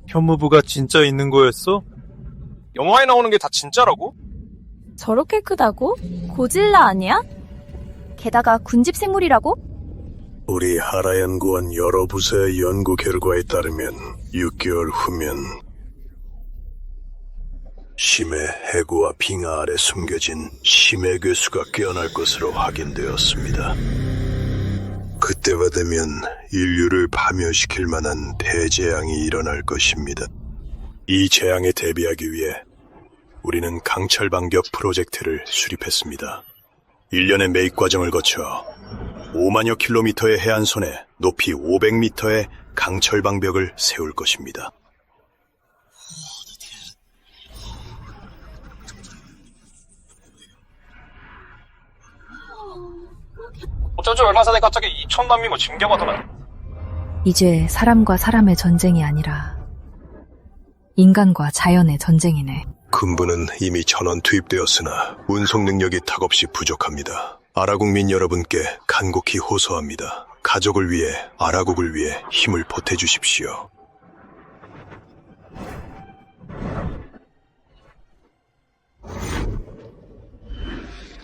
현무부가 진짜 있는 거였어? 영화에 나오는 게 다 진짜라고? 저렇게 크다고? 고질라 아니야? 게다가 군집 생물이라고? 우리 아라연구원 여러 부서의 연구 결과에 따르면 6개월 후면 심해 해구와 빙하 아래 숨겨진 심해괴수가 깨어날 것으로 확인되었습니다. 그때가 되면 인류를 파멸시킬 만한 대재앙이 일어날 것입니다. 이 재앙에 대비하기 위해 우리는 강철 반격 프로젝트를 수립했습니다. 1년의 매입 과정을 거쳐 5만여 킬로미터의 해안선에 높이 500m의 강철 방벽을 세울 것입니다. 어쩌지 얼마 전에 갑자기 2,000만 미고 징계받더라. 이제 사람과 사람의 전쟁이 아니라 인간과 자연의 전쟁이네. 군부는 이미 전원 투입되었으나 운송 능력이 턱없이 부족합니다. 아라국민 여러분께 간곡히 호소합니다. 가족을 위해, 아라국을 위해 힘을 보태주십시오.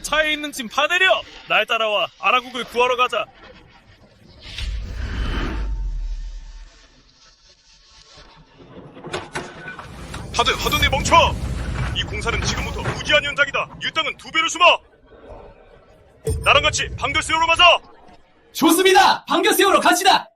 차에 있는 짐 다 내려! 날 따라와 아라국을 구하러 가자. 하드니 멈춰! 이 공사는 지금부터 무기한 현장이다. 유땅은 2배로 숨어! 나랑 같이 방벽 세우러 가자! 좋습니다! 방벽 세우러 갑시다!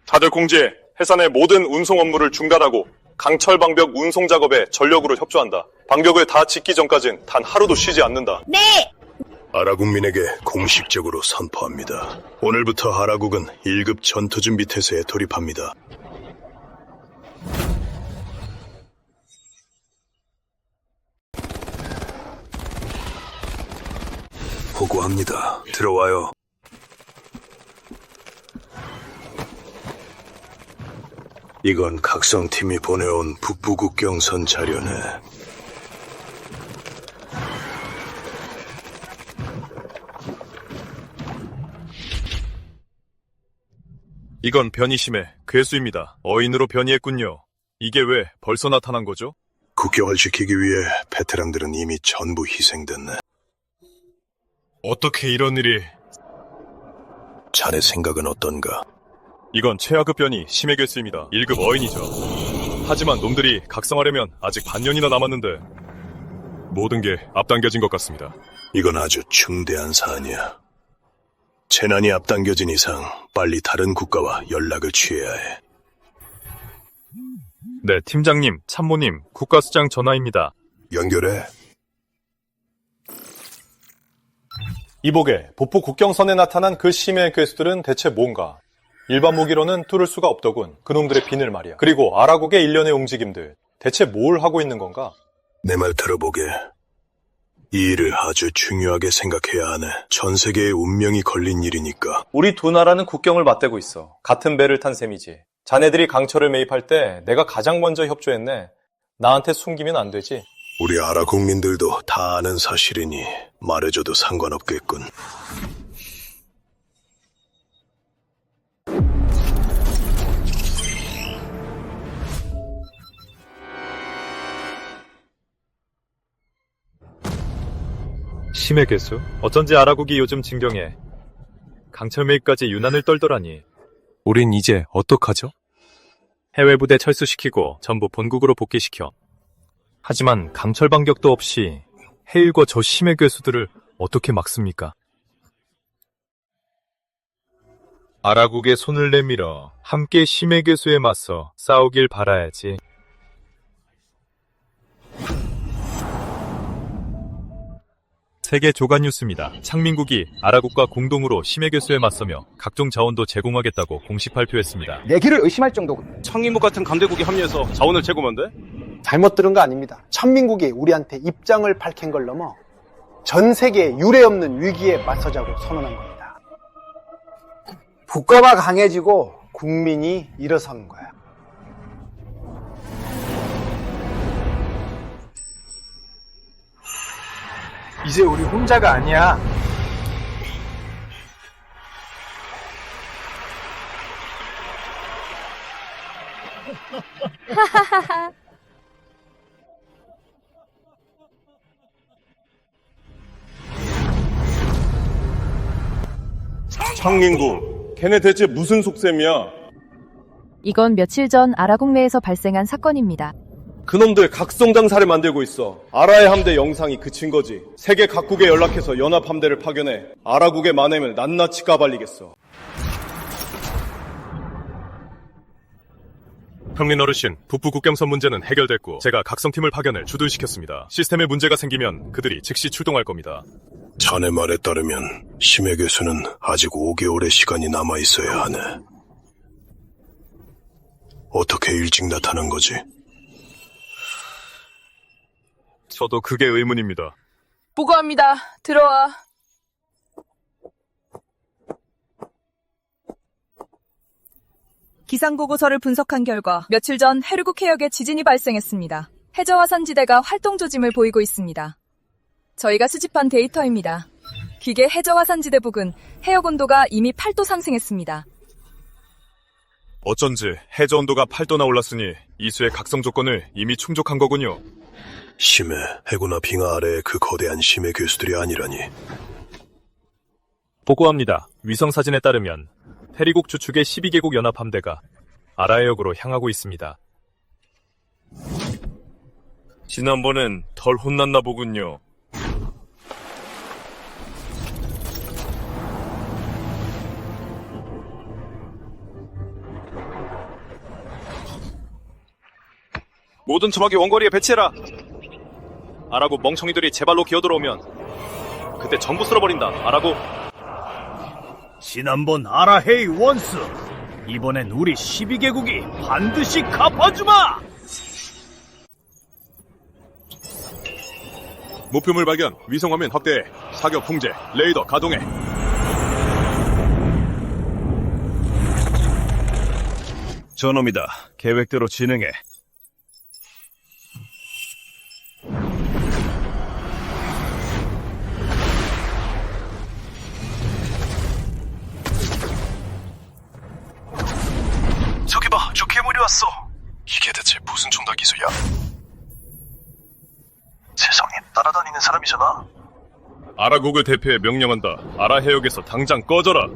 다들 공지해. 해산의 모든 운송 업무를 중단하고 강철 방벽 운송 작업에 전력으로 협조한다. 방벽을 다 짓기 전까진 단 하루도 쉬지 않는다. 네! 아라국민에게 공식적으로 선포합니다. 오늘부터 아라국은 1급 전투준비 태세에 돌입합니다. 보고합니다. 들어와요. 이건 각성팀이 보내온 북부국경선 자료네. 이건 변이심의 괴수입니다. 어인으로 변이했군요. 이게 왜 벌써 나타난 거죠? 국경을 지키기 위해 베테랑들은 이미 전부 희생됐네. 어떻게 이런 일이... 자네 생각은 어떤가? 이건 최하급 변이 심해 괴수입니다. 1급 어인이죠. 하지만 놈들이 각성하려면 아직 반년이나 남았는데 모든 게 앞당겨진 것 같습니다. 이건 아주 중대한 사안이야. 재난이 앞당겨진 이상 빨리 다른 국가와 연락을 취해야 해. 네, 팀장님, 참모님, 국가수장 전화입니다. 연결해. 이보게, 북부 국경선에 나타난 그 심해 괴수들은 대체 뭔가? 일반 무기로는 뚫을 수가 없더군. 그놈들의 비늘 말이야. 그리고 아라국의 일련의 움직임들, 대체 뭘 하고 있는 건가? 내 말 들어보게. 이 일을 아주 중요하게 생각해야 하네. 전 세계의 운명이 걸린 일이니까. 우리 두 나라는 국경을 맞대고 있어. 같은 배를 탄 셈이지. 자네들이 강철을 매입할 때 내가 가장 먼저 협조했네. 나한테 숨기면 안 되지. 우리 아라 국민들도 다 아는 사실이니 말해줘도 상관없겠군. 심해 괴수? 어쩐지 아라국이 요즘 진경에 강철 매입까지 유난을 떨더라니. 우린 이제 어떡하죠? 해외 부대 철수시키고 전부 본국으로 복귀시켜. 하지만 강철 반격도 없이 해일과 저 심해 괴수들을 어떻게 막습니까? 아라국의 손을 내밀어 함께 심해 괴수에 맞서 싸우길 바라야지. 세계 조간 뉴스입니다. 창민국이 아라국과 공동으로 심해 괴수에 맞서며 각종 자원도 제공하겠다고 공식 발표했습니다. 내기를 의심할 정도고. 청인국 같은 강대국이 합류해서 자원을 제공하면 돼? 잘못 들은 거 아닙니다. 천민국이 우리한테 입장을 밝힌 걸 넘어 전 세계에 유례없는 위기에 맞서자고 선언한 겁니다. 국가가 강해지고 국민이 일어서는 거야. 이제 우리 혼자가 아니야. 창민국, 걔네 대체 무슨 속셈이야? 이건 며칠 전 아라국 내에서 발생한 사건입니다. 그놈들 각성장사를 만들고 있어. 아라의 함대 영상이 그친 거지. 세계 각국에 연락해서 연합 함대를 파견해. 아라국의 만행을 낱낱이 까발리겠어. 형님 어르신, 북부 국경선 문제는 해결됐고 제가 각성팀을 파견을 주둔시켰습니다. 시스템에 문제가 생기면 그들이 즉시 출동할 겁니다. 자네 말에 따르면 심해 괴수는 아직 5개월의 시간이 남아있어야 하네. 어떻게 일찍 나타난 거지? 저도 그게 의문입니다. 보고합니다. 들어와. 기상보고서를 분석한 결과 며칠 전 해류국 해역에 지진이 발생했습니다. 해저화산지대가 활동조짐을 보이고 있습니다. 저희가 수집한 데이터입니다. 기계 해저화산지대 부근 해역 온도가 이미 8도 상승했습니다. 어쩐지 해저 온도가 8도나 올랐으니 이수의 각성 조건을 이미 충족한 거군요. 심해, 해구나 빙하 아래의 그 거대한 심해 괴수들이 아니라니. 보고합니다. 위성사진에 따르면 해리국 주축의 12개국 연합함대가 아라해역으로 향하고 있습니다. 지난번엔 덜 혼났나 보군요. 모든 점막이 원거리에 배치해라. 아라고 멍청이들이 제 발로 기어들어오면 그때 전부 쓸어버린다. 아라고. 지난번 아라헤이 원스, 이번엔 우리 12개국이 반드시 갚아주마! 목표물 발견, 위성화면 확대해, 사격 통제, 레이더 가동해. 저놈이다. 계획대로 진행해. 저기 봐, 저 괴물이 왔어. 이게 대체 무슨 총달 기술이야? 세상에, 따라다니는 사람이잖아. 아라국을 대표해 명령한다. 아라해역에서 당장 꺼져라.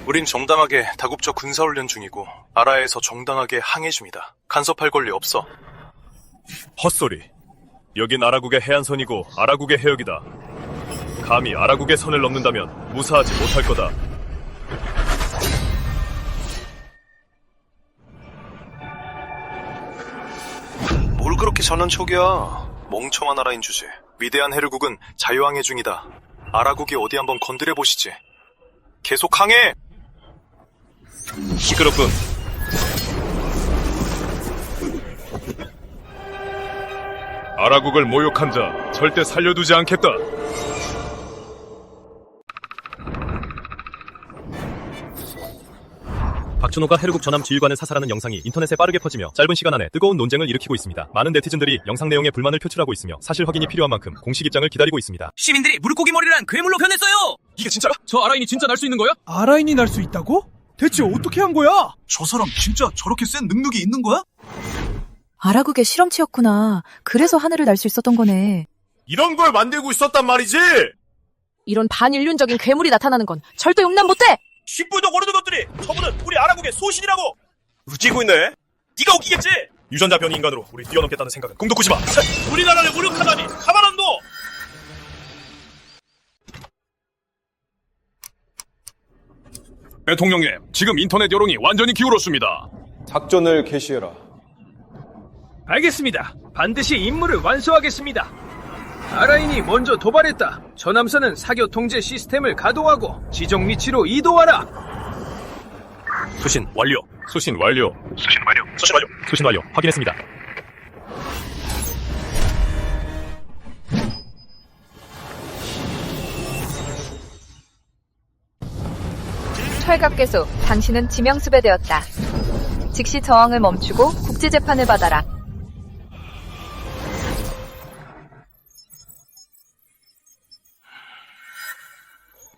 우린 정당하게 다국적 군사훈련 중이고 아라에서 정당하게 항해 중이다. 간섭할 권리 없어. 헛소리. 여긴 아라국의 해안선이고 아라국의 해역이다. 감히 아라국의 선을 넘는다면 무사하지 못할 거다. 뭘 그렇게 전원촉이야. 멍청한 아라인 주제. 위대한 해류국은 자유항해 중이다. 아라국이 어디 한번 건드려 보시지. 계속 항해! 시끄럽군. 아라국을 모욕한 자 절대 살려두지 않겠다. 박준호가 해류국 전함 지휘관을 사살하는 영상이 인터넷에 빠르게 퍼지며 짧은 시간 안에 뜨거운 논쟁을 일으키고 있습니다. 많은 네티즌들이 영상 내용에 불만을 표출하고 있으며 사실 확인이 필요한 만큼 공식 입장을 기다리고 있습니다. 시민들이 물고기 머리란 괴물로 변했어요! 이게 진짜야? 저 아라인이 진짜 날 수 있는 거야? 아라인이 날 수 있다고? 대체 어떻게 한 거야? 저 사람 진짜 저렇게 센 능력이 있는 거야? 아라국의 실험체였구나. 그래서 하늘을 날 수 있었던 거네. 이런 걸 만들고 있었단 말이지! 이런 반인륜적인 괴물이 나타나는 건 절대 용납 못해! 10분도 모르는 것들이 저분은 우리 아라국의 소신이라고! 웃기고 있네? 네가 웃기겠지? 유전자 변이 인간으로 우리 뛰어넘겠다는 생각은 꿈도 꾸지 마! 우리나라를 모욕하다니 가만 안 둬! 대통령님, 지금 인터넷 여론이 완전히 기울었습니다. 작전을 개시해라. 알겠습니다. 반드시 임무를 완수하겠습니다. 아라인이 먼저 도발했다. 전함선은 사격 통제 시스템을 가동하고 지정 위치로 이동하라. 수신 완료. 수신 완료. 수신 완료. 수신 완료. 수신 완료. 확인했습니다. 철갑계수, 당신은 지명수배되었다. 즉시 저항을 멈추고 국제재판을 받아라.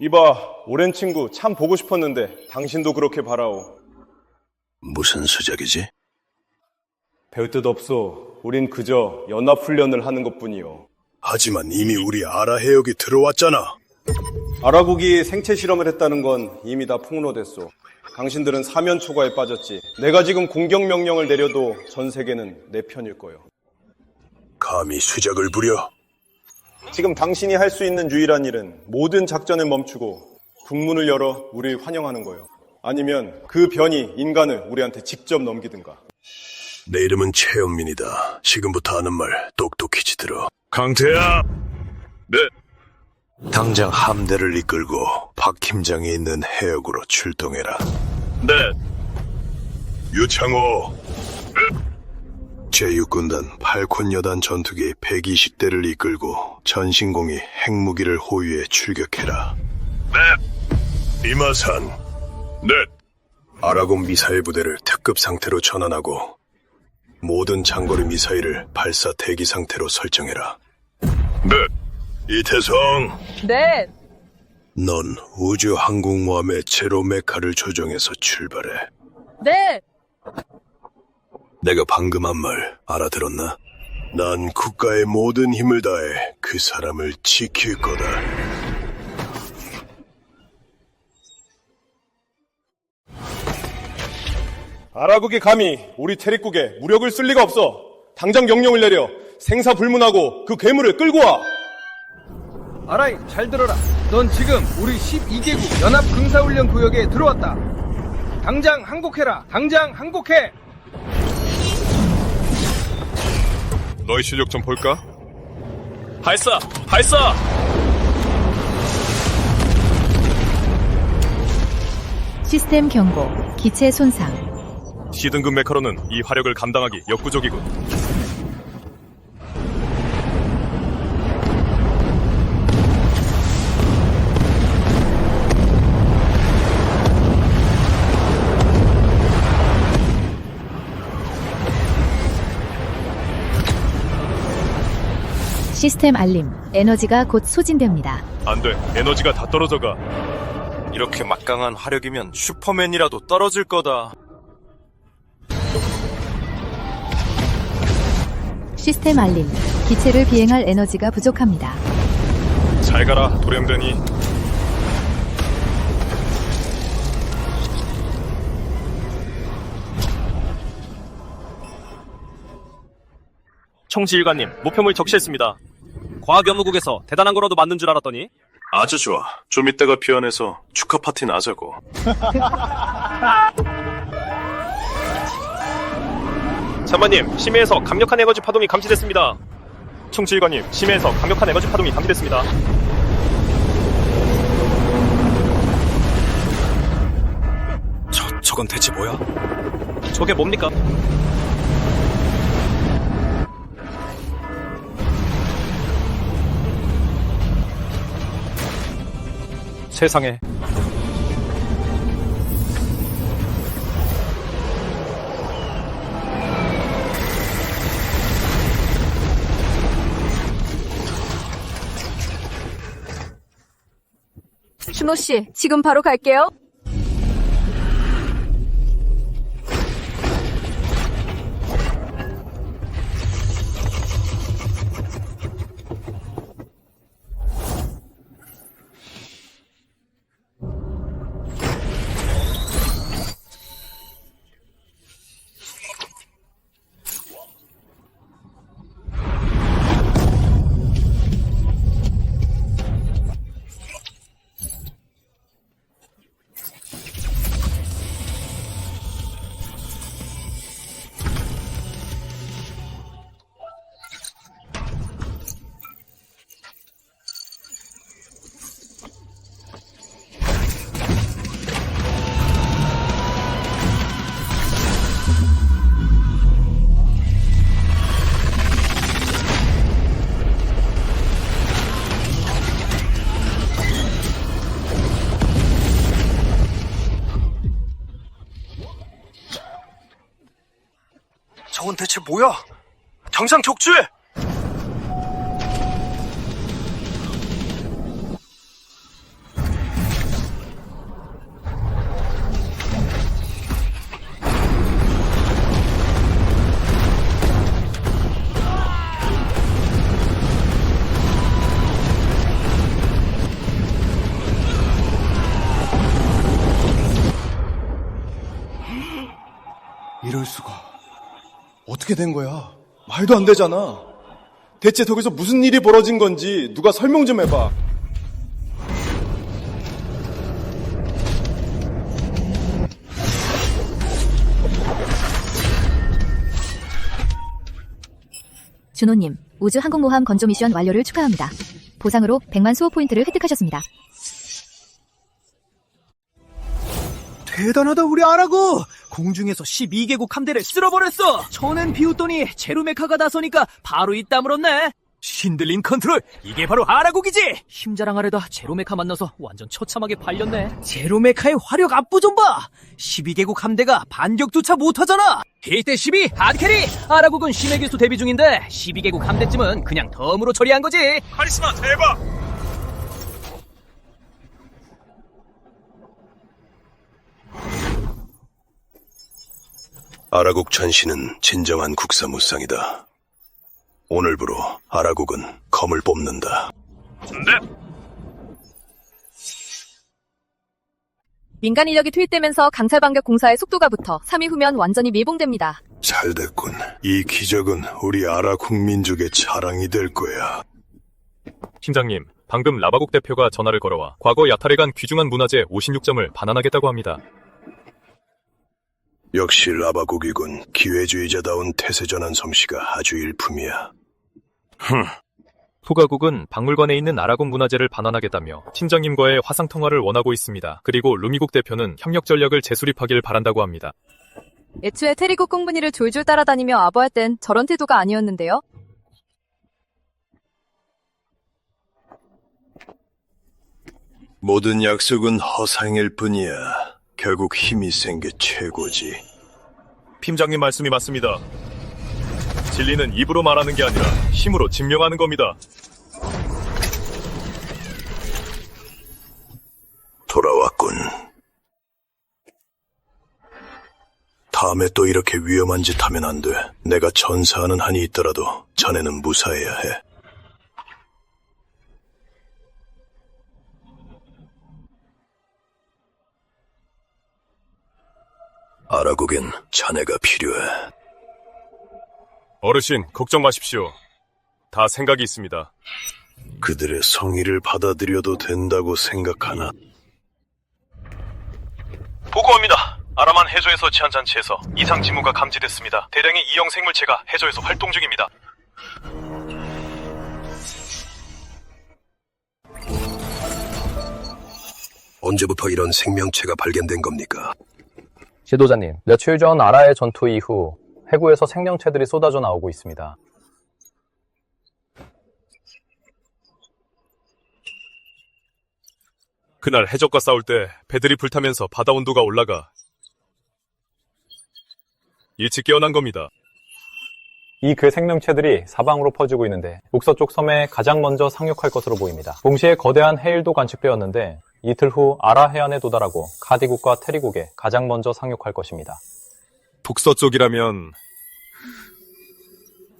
이봐, 오랜 친구 참 보고 싶었는데 당신도 그렇게 바라오. 무슨 수작이지? 배울 뜻 없소. 우린 그저 연합훈련을 하는 것뿐이요. 하지만 이미 우리 아라해역이 들어왔잖아. 아라국이 생체 실험을 했다는 건 이미 다 폭로됐소. 당신들은 사면 초과에 빠졌지. 내가 지금 공격 명령을 내려도 전 세계는 내 편일 거요. 감히 수작을 부려? 지금 당신이 할 수 있는 유일한 일은 모든 작전을 멈추고 국문을 열어 우리를 환영하는 거요. 아니면 그 변이 인간을 우리한테 직접 넘기든가. 내 이름은 최영민이다. 지금부터 하는 말 똑똑히지 들어. 강태야! 네. 당장 함대를 이끌고 박힘장에 있는 해역으로 출동해라. 네. 유창호! 제6군단 팔콘 여단 전투기 120대를 이끌고 전신공이 핵무기를 호위해 출격해라. 네. 이마산. 네. 아라곤 미사일 부대를 특급 상태로 전환하고 모든 장거리 미사일을 발사 대기 상태로 설정해라. 네. 이태성, 네. 넌 우주 항공모함의 제로 메카를 조정해서 출발해. 네. 내가 방금 한 말 알아들었나? 난 국가의 모든 힘을 다해 그 사람을 지킬 거다. 아라국이 감히 우리 체리국에 무력을 쓸 리가 없어. 당장 명령을 내려 생사 불문하고 그 괴물을 끌고 와. 아라이, 잘 들어라. 넌 지금 우리 12개국 연합 군사훈련 구역에 들어왔다. 당장 항복해라. 당장 항복해. 너희 실력 좀 볼까? 발사! 발사! 시스템 경고, 기체 손상. C등급 메카로는 이 화력을 감당하기 역부족이군. 시스템 알림, 에너지가 곧 소진됩니다. 안 돼, 에너지가 다 떨어져가. 이렇게 막강한 화력이면 슈퍼맨이라도 떨어질 거다. 시스템 알림, 기체를 비행할 에너지가 부족합니다. 잘 가라, 돌연변이. 총지휘관님, 목표물 적시했습니다. 과학연구국에서 대단한 거라도 만든 줄 알았더니 아주 좋아. 좀 이따가 피안해서 축하 파티는 하자고. 장관님, 심해에서 강력한 에너지 파동이 감지됐습니다. 총지휘관님, 심해에서 강력한 에너지 파동이 감지됐습니다. 저건 대체 뭐야? 저게 뭡니까? 세상에. 준호 씨, 지금 바로 갈게요. 저건 대체 뭐야? 당장 격추해! 이럴 수가. 어떻게 된 거야? 말도 안 되잖아. 대체 저기서 무슨 일이 벌어진 건지 누가 설명 좀 해봐. 준호님, 우주항공모함 건조 미션 완료를 축하합니다. 보상으로 100만 수호 포인트를 획득하셨습니다. 대단하다 우리 아라고! 공중에서 12개국 함대를 쓸어버렸어! 전엔 비웃더니 제루메카가 나서니까 바로 입 다물었네! 신들린 컨트롤, 이게 바로 아라국이지. 힘자랑하려다 제로메카 만나서 완전 처참하게 팔렸네. 제로메카의 화력 압부 좀 봐. 12개국 함대가 반격조차 못하잖아. 이때 12 하드캐리. 아라국은 심해교수 대비 중인데 12개국 함대쯤은 그냥 덤으로 처리한 거지. 카리스마 대박! 아라국 전신은 진정한 국사무쌍이다. 오늘부로 아라국은 검을 뽑는다. 네. 민간 인력이 투입되면서 강철반격 공사의 속도가 붙어 3일 후면 완전히 밀봉됩니다. 잘 됐군. 이 기적은 우리 아라국 민족의 자랑이 될 거야. 팀장님, 방금 라바국 대표가 전화를 걸어와 과거 야탈에 간 귀중한 문화재 56점을 반환하겠다고 합니다. 역시 라바국이군. 기회주의자다운 태세전환 솜씨가 아주 일품이야. 포가국은 박물관에 있는 아라국 문화재를 반환하겠다며 팀장님과의 화상통화를 원하고 있습니다. 그리고 루미국 대표는 협력 전략을 재수립하길 바란다고 합니다. 애초에 테리국 꽁분이를 졸졸 따라다니며 아부할 땐 저런 태도가 아니었는데요. 모든 약속은 허상일 뿐이야. 결국 힘이 센 게 최고지. 팀장님 말씀이 맞습니다. 진리는 입으로 말하는 게 아니라 힘으로 증명하는 겁니다. 돌아왔군. 다음에 또 이렇게 위험한 짓 하면 안 돼. 내가 전사하는 한이 있더라도 자네는 무사해야 해. 아라국엔 자네가 필요해. 어르신, 걱정 마십시오. 다 생각이 있습니다. 그들의 성의를 받아들여도 된다고 생각하나? 보고합니다. 아라만 해저에서 제한잔치에서 이상 징후가 감지됐습니다. 대량의 이형 생물체가 해저에서 활동 중입니다. 언제부터 이런 생명체가 발견된 겁니까? 지도자님, 며칠 전 아라의 전투 이후 해구에서 생명체들이 쏟아져 나오고 있습니다. 그날 해적과 싸울 때 배들이 불타면서 바다 온도가 올라가 일찍 깨어난 겁니다. 이 괴 생명체들이 사방으로 퍼지고 있는데 북서쪽 섬에 가장 먼저 상륙할 것으로 보입니다. 동시에 거대한 해일도 관측되었는데 이틀 후 아라 해안에 도달하고 카디국과 테리국에 가장 먼저 상륙할 것입니다. 북서쪽이라면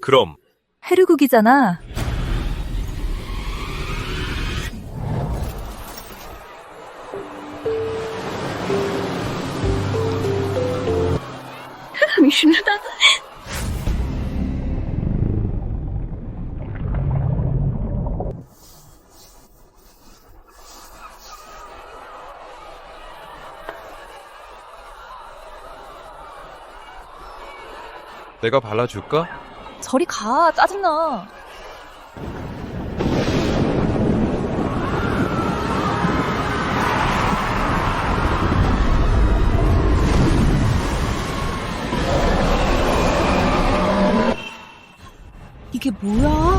그럼 헤르국이잖아. 내가 발라줄까? 저리 가, 짜증나. 이게 뭐야?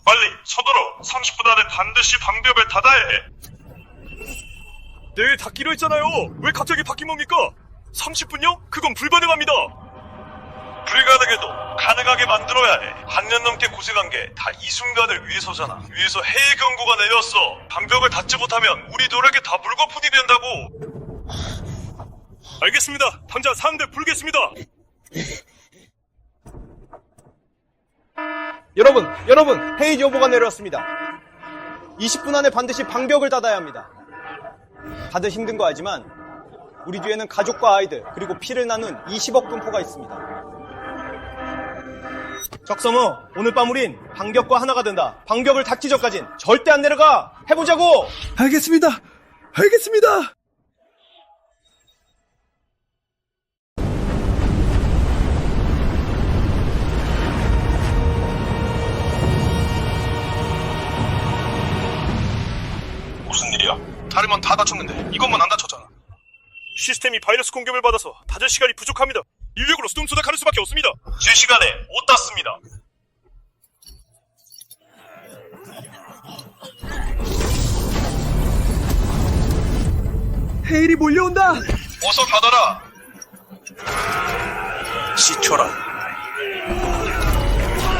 빨리 서둘러. 30분 안에 반드시 방벽을 닫아야 해. 내일 닫기로 했잖아요. 왜 갑자기 바뀐 겁니까? 30분요? 그건 불가능합니다. 불가능해도 가능하게 만들어야 해. 한 년 넘게 고생한 게 다 이 순간을 위해서잖아. 위에서 해외 경고가 내렸어. 방벽을 닫지 못하면 우리 노력이 다 물거품이 된다고. 알겠습니다. 당장 상대 풀겠습니다. 여러분, 헤이즈 오버가 내려왔습니다. 20분 안에 반드시 방벽을 닫아야 합니다. 다들 힘든 거 알지만 우리 뒤에는 가족과 아이들 그리고 피를 나눈 20억 분포가 있습니다. 적성우, 오늘 밤 우린 방벽과 하나가 된다. 방벽을 닫기 전까진 절대 안 내려가. 해보자고. 알겠습니다. 무슨 일이야? 다리만 다 다쳤는데 이것만 안 다쳤잖아. 시스템이 바이러스 공격을 받아서 닫을 시간이 부족합니다. 인력으로 수동 조작하는 수밖에 없습니다. 제 시간에 못 닫습니다. 헤일이 몰려온다. 어서 닫아라. 지켜라.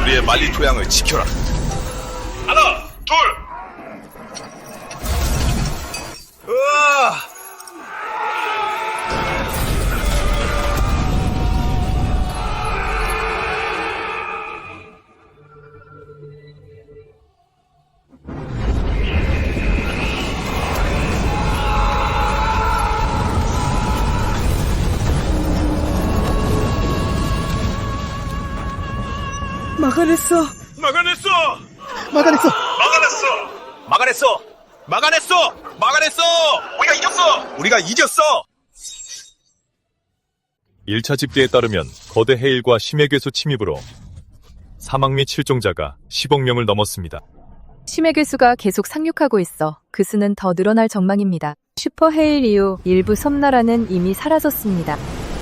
우리의 만리토양을 지켜라. 하나, 둘. 으아! 막아냈어. 우리가 이겼어. 1차 집계에 따르면 거대 해일과 심해괴수 침입으로 사망 및 실종자가 10억 명을 넘었습니다. 심해괴수가 계속 상륙하고 있어 그 수는 더 늘어날 전망입니다. 슈퍼해일 이후 일부 섬나라는 이미 사라졌습니다.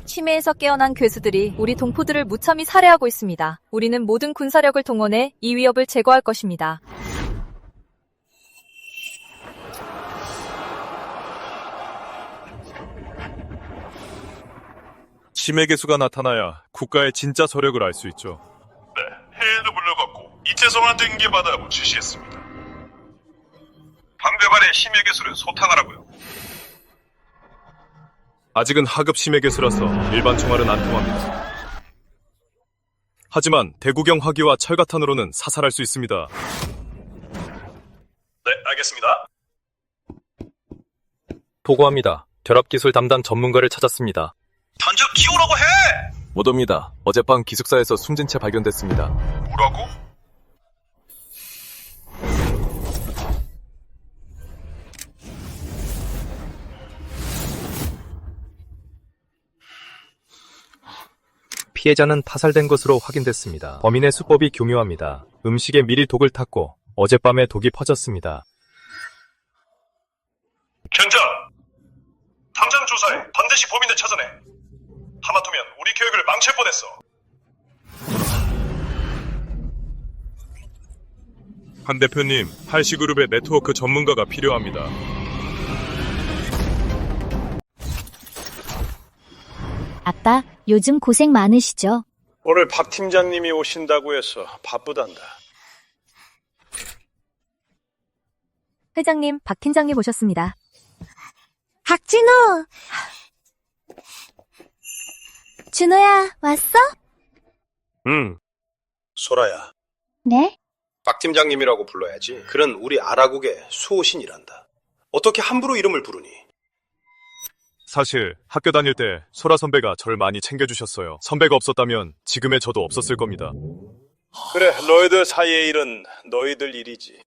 심해에서 깨어난 괴수들이 우리 동포들을 무참히 살해하고 있습니다. 우리는 모든 군사력을 동원해 이 위협을 제거할 것입니다. 심해괴수가 나타나야 국가의 진짜 저력을 알 수 있죠. 네, 해일도 물러갔고 이태성한테 인계받으라고 지시했습니다. 방벽 아래 심해괴수를 소탕하라고요. 아직은 하급 심해괴수라서 일반 총알은 안 통합니다. 하지만 대구경 화기와 철가탄으로는 사살할 수 있습니다. 네, 알겠습니다. 보고합니다. 결합기술 담당 전문가를 찾았습니다. 당장 키우라고 해! 못 옵니다. 어젯밤 기숙사에서 숨진 채 발견됐습니다. 뭐라고? 피해자는 파살된 것으로 확인됐습니다. 범인의 수법이 교묘합니다. 음식에 미리 독을 탔고 어젯밤에 독이 퍼졌습니다. 현장! 당장 조사해. 반드시 범인을 찾아내. 하마터면 우리 계획을 망칠 뻔했어. 한 대표님, 할시그룹의 네트워크 전문가가 필요합니다. 아빠, 요즘 고생 많으시죠? 오늘 박 팀장님이 오신다고 해서 바쁘단다. 회장님, 박 팀장님 오셨습니다. 박진호! 준호야, 왔어? 응. 소라야. 네? 박 팀장님이라고 불러야지. 그는 우리 아라국의 수호신이란다. 어떻게 함부로 이름을 부르니? 사실 학교 다닐 때 소라 선배가 절 많이 챙겨주셨어요. 선배가 없었다면 지금의 저도 없었을 겁니다. 그래, 너희들 사이의 일은 너희들 일이지.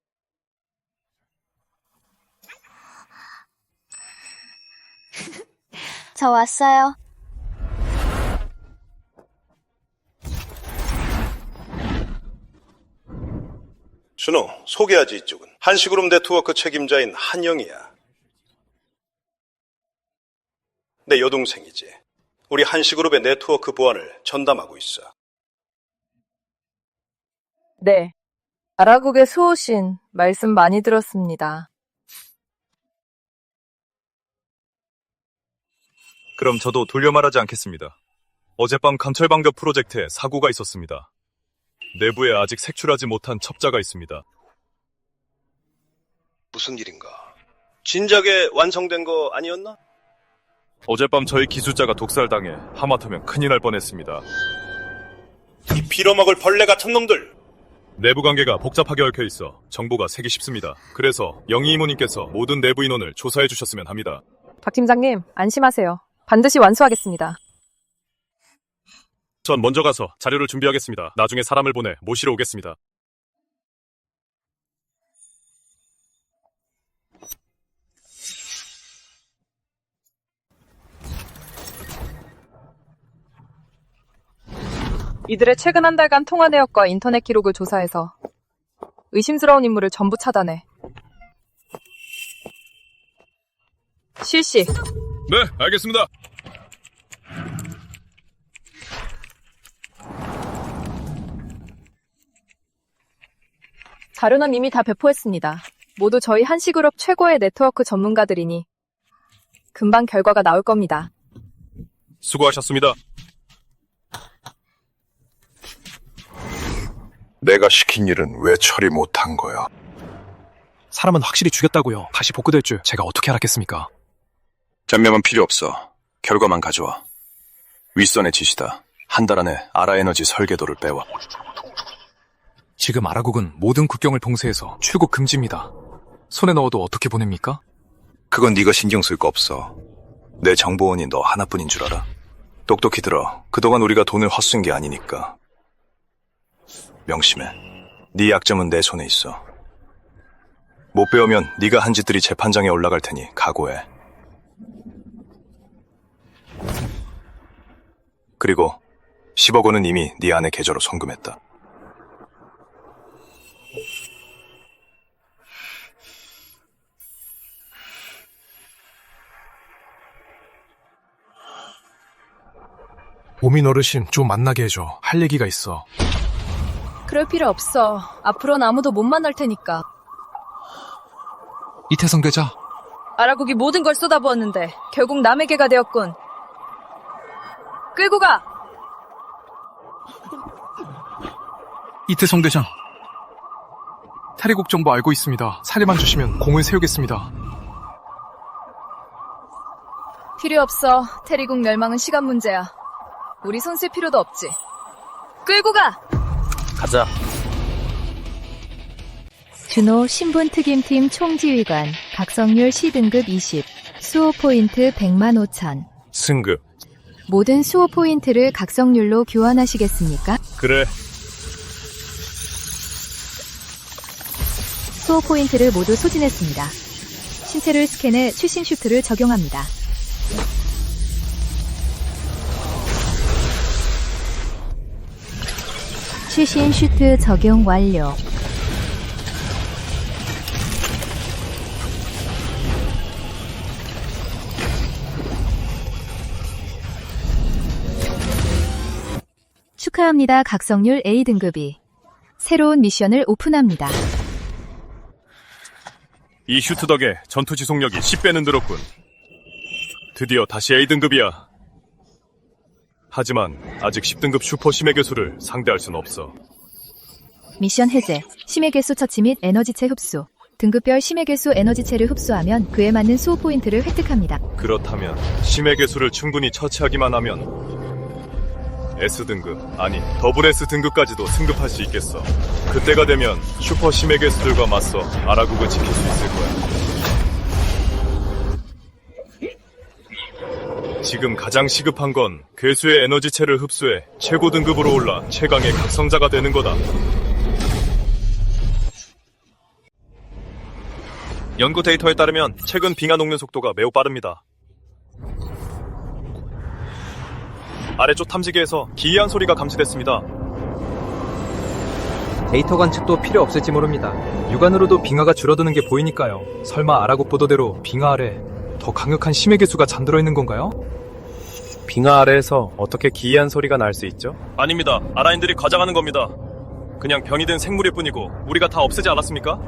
저 왔어요. 준호, 소개하지 이쪽은. 한시그룹 네트워크 책임자인 한영이야. 내 여동생이지. 우리 한시그룹의 네트워크 보안을 전담하고 있어. 네. 아라국의 수호신 말씀 많이 들었습니다. 그럼 저도 돌려 말하지 않겠습니다. 어젯밤 강철방벽 프로젝트에 사고가 있었습니다. 내부에 아직 색출하지 못한 첩자가 있습니다. 무슨 일인가? 진작에 완성된 거 아니었나? 어젯밤 저희 기술자가 독살당해 하마터면 큰일 날 뻔했습니다. 이 빌어먹을 벌레 같은 놈들! 내부 관계가 복잡하게 얽혀 있어 정보가 새기 쉽습니다. 그래서 영희 이모님께서 모든 내부 인원을 조사해 주셨으면 합니다. 박 팀장님, 안심하세요. 반드시 완수하겠습니다. 전 먼저 가서 자료를 준비하겠습니다. 나중에 사람을 보내 모시러 오겠습니다. 이들의 최근 한 달간 통화 내역과 인터넷 기록을 조사해서 의심스러운 인물을 전부 차단해. 실시. 네, 알겠습니다. 자료는 이미 다 배포했습니다. 모두 저희 한시그룹 최고의 네트워크 전문가들이니 금방 결과가 나올 겁니다. 수고하셨습니다. 내가 시킨 일은 왜 처리 못한 거야? 사람은 확실히 죽였다고요. 다시 복구될 줄 제가 어떻게 알았겠습니까? 전면은 필요 없어. 결과만 가져와. 윗선의 지시다. 한 달 안에 아라에너지 설계도를 빼와. 지금 아라국은 모든 국경을 봉쇄해서 출국 금지입니다. 손에 넣어도 어떻게 보냅니까? 그건 네가 신경 쓸 거 없어. 내 정보원이 너 하나뿐인 줄 알아? 똑똑히 들어. 그동안 우리가 돈을 헛쓴 게 아니니까. 명심해. 네 약점은 내 손에 있어. 못 배우면 네가 한 짓들이 재판장에 올라갈 테니 각오해. 그리고 10억 원은 이미 네 아내 계좌로 송금했다. 오민 어르신 좀 만나게 해줘. 할 얘기가 있어. 그럴 필요 없어. 앞으로는 아무도 못 만날 테니까. 이태성 대자. 아라국이 모든 걸 쏟아부었는데 결국 남에게가 되었군. 끌고 가! 이태성 대장. 탈의국 정보 알고 있습니다. 사례만 주시면 공을 세우겠습니다. 필요 없어. 테리국 멸망은 시간 문제야. 우리 손 쓸 필요도 없지. 끌고 가! 가자. 준호 신분특임팀 총지휘관 박성률 C등급 20 수호 포인트 100만 5천. 승급. 모든 수호 포인트를 각성률로 교환하시겠습니까? 그래. 수호 포인트를 모두 소진했습니다. 신체를 스캔해 최신 슈트를 적용합니다. 최신 슈트 적용 완료. 축하합니다. 각성률 A등급이. 새로운 미션을 오픈합니다. 이 슈트 덕에 전투 지속력이 10배는 늘었군. 드디어 다시 A등급이야. 하지만 아직 10등급 슈퍼 심해 개수를 상대할 순 없어. 미션 해제. 심해 개수 처치 및 에너지체 흡수. 등급별 심해 개수 에너지체를 흡수하면 그에 맞는 수호 포인트를 획득합니다. 그렇다면 심해 개수를 충분히 처치하기만 하면 S등급, 아니 더블 S등급까지도 승급할 수 있겠어. 그때가 되면 슈퍼 심해 개수들과 맞서 아라국을 지킬 수 있을 거야. 지금 가장 시급한 건 괴수의 에너지체를 흡수해 최고 등급으로 올라 최강의 각성자가 되는 거다. 연구 데이터에 따르면 최근 빙하 녹는 속도가 매우 빠릅니다. 아래쪽 탐지기에서 기이한 소리가 감지됐습니다. 데이터 관측도 필요 없을지 모릅니다. 육안으로도 빙하가 줄어드는 게 보이니까요. 설마 아라국 보도대로 빙하 아래 더 강력한 심해 개수가 잠들어 있는 건가요? 빙하 아래에서 어떻게 기이한 소리가 날 수 있죠? 아닙니다. 아라인들이 과장하는 겁니다. 그냥 병이 든 생물일 뿐이고 우리가 다 없애지 않았습니까?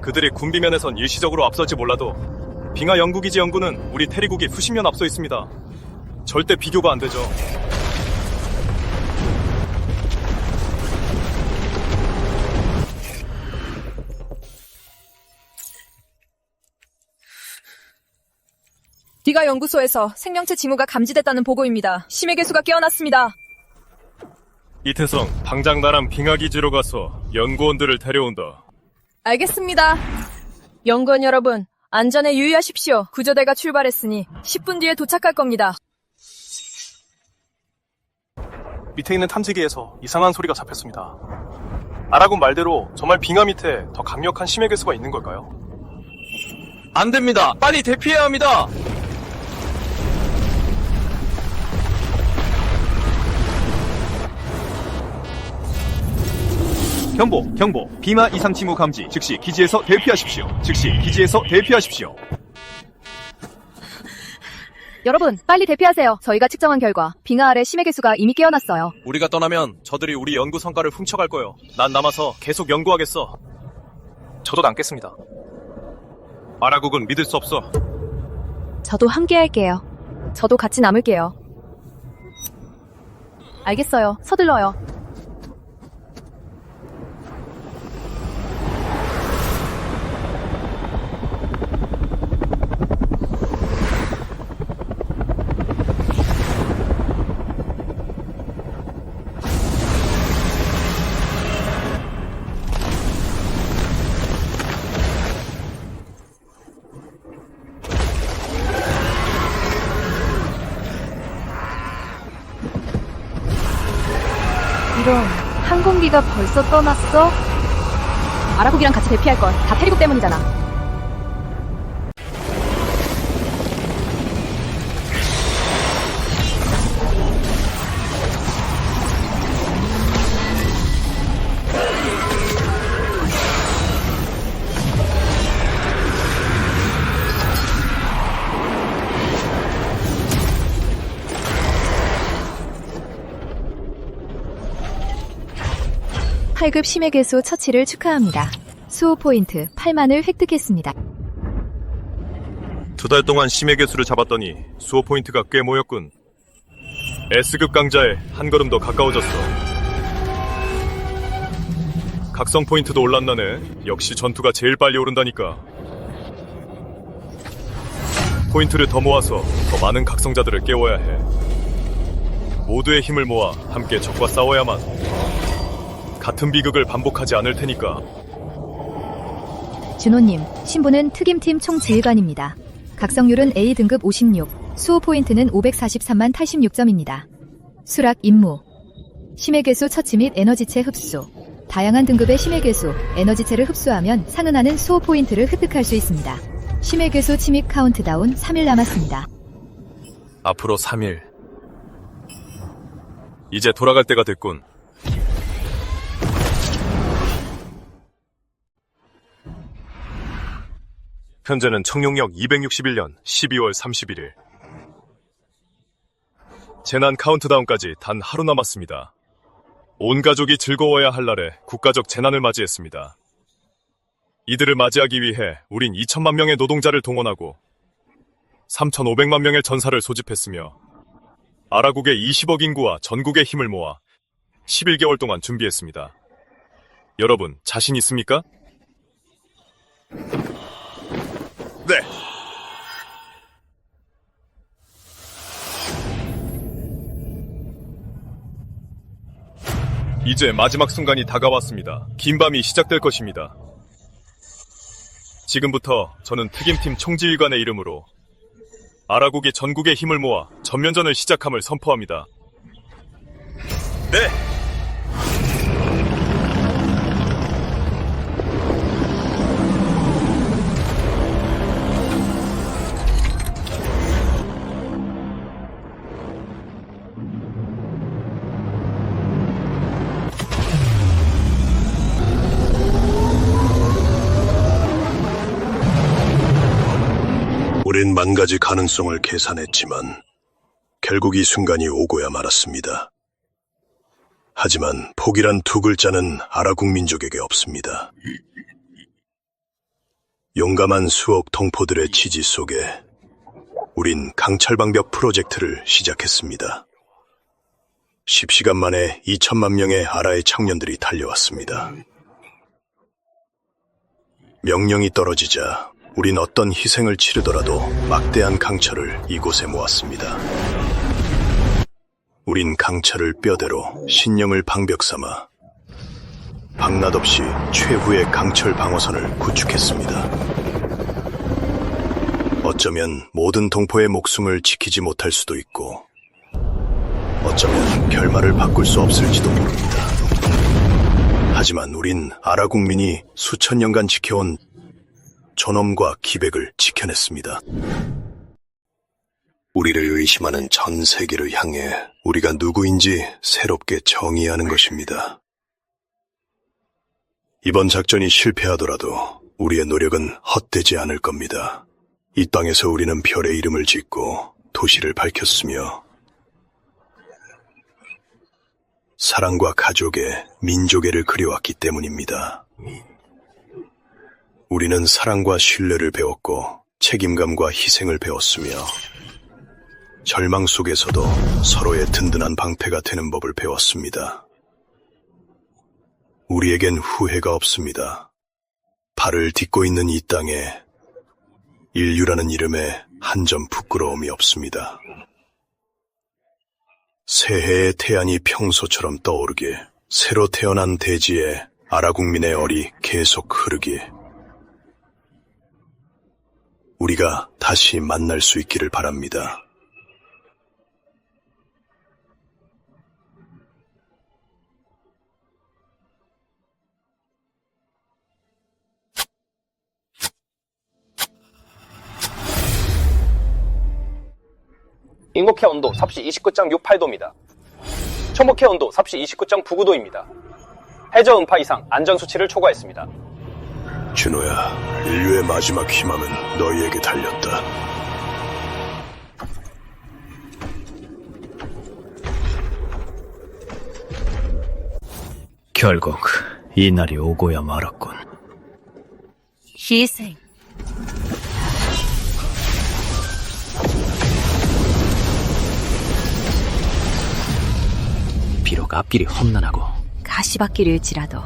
그들이 군비면에선 일시적으로 앞설지 몰라도 빙하 연구기지 연구는 우리 테리국이 수십 년 앞서 있습니다. 절대 비교가 안 되죠. 디가 연구소에서 생명체 징후가 감지됐다는 보고입니다. 심해 개수가 깨어났습니다. 이태성, 당장 나랑 빙하기지로 가서 연구원들을 데려온다. 알겠습니다. 연구원 여러분, 안전에 유의하십시오. 구조대가 출발했으니 10분 뒤에 도착할 겁니다. 밑에 있는 탐지기에서 이상한 소리가 잡혔습니다. 아라군 말대로 정말 빙하 밑에 더 강력한 심해 괴수가 있는 걸까요? 안 됩니다. 빨리 대피해야 합니다. 경보. 빙하 이상 징후 감지. 즉시 기지에서 대피하십시오. 여러분, 빨리 대피하세요. 저희가 측정한 결과 빙하 아래 심해 개수가 이미 깨어났어요. 우리가 떠나면 저들이 우리 연구 성과를 훔쳐갈 거예요. 난 남아서 계속 연구하겠어. 저도 남겠습니다. 아라국은 믿을 수 없어. 저도 함께 할게요. 저도 같이 남을게요. 알겠어요. 서둘러요. 이런, 항공기가 벌써 떠났어? 아라국이랑 같이 대피할걸. 다 테리국 때문이잖아. 팔급 심해 개수 처치를 축하합니다. 수호 포인트 8만을 획득했습니다. 2달 동안 심해 개수를 잡았더니 수호 포인트가 꽤 모였군. S급 강자에 한 걸음 더 가까워졌어. 각성 포인트도 올랐나네. 역시 전투가 제일 빨리 오른다니까. 포인트를 더 모아서 더 많은 각성자들을 깨워야 해. 모두의 힘을 모아 함께 적과 싸워야만. 같은 비극을 반복하지 않을 테니까. 준호님, 신부는 특임팀 총지휘관입니다. 각성률은 A등급 56, 수호 포인트는 543만 86점입니다. 수락 임무, 심해 개수 처치 및 에너지체 흡수. 다양한 등급의 심해 개수, 에너지체를 흡수하면 상응하는 수호 포인트를 획득할 수 있습니다. 심해 개수 침입 카운트다운 3일 남았습니다. 앞으로 3일. 이제 돌아갈 때가 됐군. 현재는 청룡역 261년 12월 31일. 재난 카운트다운까지 단 하루 남았습니다. 온 가족이 즐거워야 할 날에 국가적 재난을 맞이했습니다. 이들을 맞이하기 위해 우린 2천만 명의 노동자를 동원하고 3,500만 명의 전사를 소집했으며 아라국의 20억 인구와 전국의 힘을 모아 11개월 동안 준비했습니다. 여러분, 자신 있습니까? 네. 이제 마지막 순간이 다가왔습니다. 긴 밤이 시작될 것입니다. 지금부터 저는 특임팀 총지휘관의 이름으로 아라국이 전국의 힘을 모아 전면전을 시작함을 선포합니다. 네. 우린 만 가지 가능성을 계산했지만 결국 이 순간이 오고야 말았습니다. 하지만 포기란 두 글자는 아라국 민족에게 없습니다. 용감한 수억 동포들의 지지 속에 우린 강철방벽 프로젝트를 시작했습니다. 10시간 만에 2천만 명의 아라의 청년들이 달려왔습니다. 명령이 떨어지자 우린 어떤 희생을 치르더라도 막대한 강철을 이곳에 모았습니다. 우린 강철을 뼈대로 신령을 방벽 삼아 방낮 없이 최후의 강철 방어선을 구축했습니다. 어쩌면 모든 동포의 목숨을 지키지 못할 수도 있고 어쩌면 결말을 바꿀 수 없을지도 모릅니다. 하지만 우린 아라 국민이 수천 년간 지켜온 존엄과 기백을 지켜냈습니다. 우리를 의심하는 전 세계를 향해 우리가 누구인지 새롭게 정의하는 것입니다. 이번 작전이 실패하더라도 우리의 노력은 헛되지 않을 겁니다. 이 땅에서 우리는 별의 이름을 짓고 도시를 밝혔으며 사랑과 가족의 민족애를 그려왔기 때문입니다. 우리는 사랑과 신뢰를 배웠고 책임감과 희생을 배웠으며 절망 속에서도 서로의 든든한 방패가 되는 법을 배웠습니다. 우리에겐 후회가 없습니다. 발을 딛고 있는 이 땅에 인류라는 이름에 한 점 부끄러움이 없습니다. 새해의 태양이 평소처럼 떠오르게 새로 태어난 대지에 아라 국민의 얼이 계속 흐르게 우리가 다시 만날 수 있기를 바랍니다. 인곡해 온도 섭씨 29.68도입니다. 초목해 온도 섭씨 29.99도입니다. 해저 음파 이상 안전수치를 초과했습니다. 준호야, 인류의 마지막 희망은 너희에게 달렸다. 결국 이 날이 오고야 말았군. 희생. 비록 앞길이 험난하고 가시밭길일지라도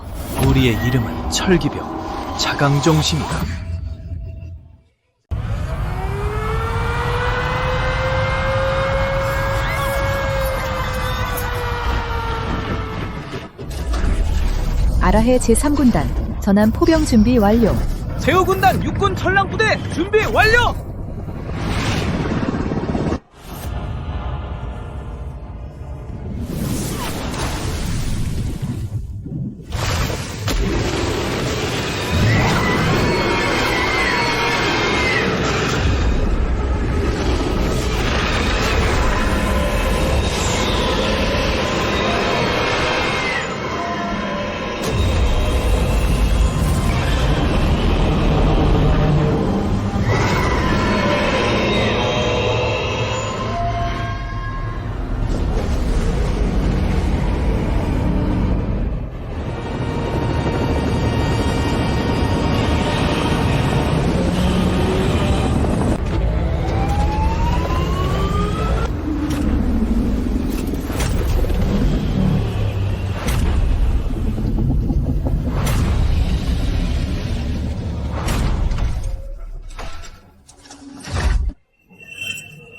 우리의 이름은 철기병, 자강정신이다. 아라해 제3군단 전함 포병 준비 완료. 제후군단 육군 천랑부대 준비 완료!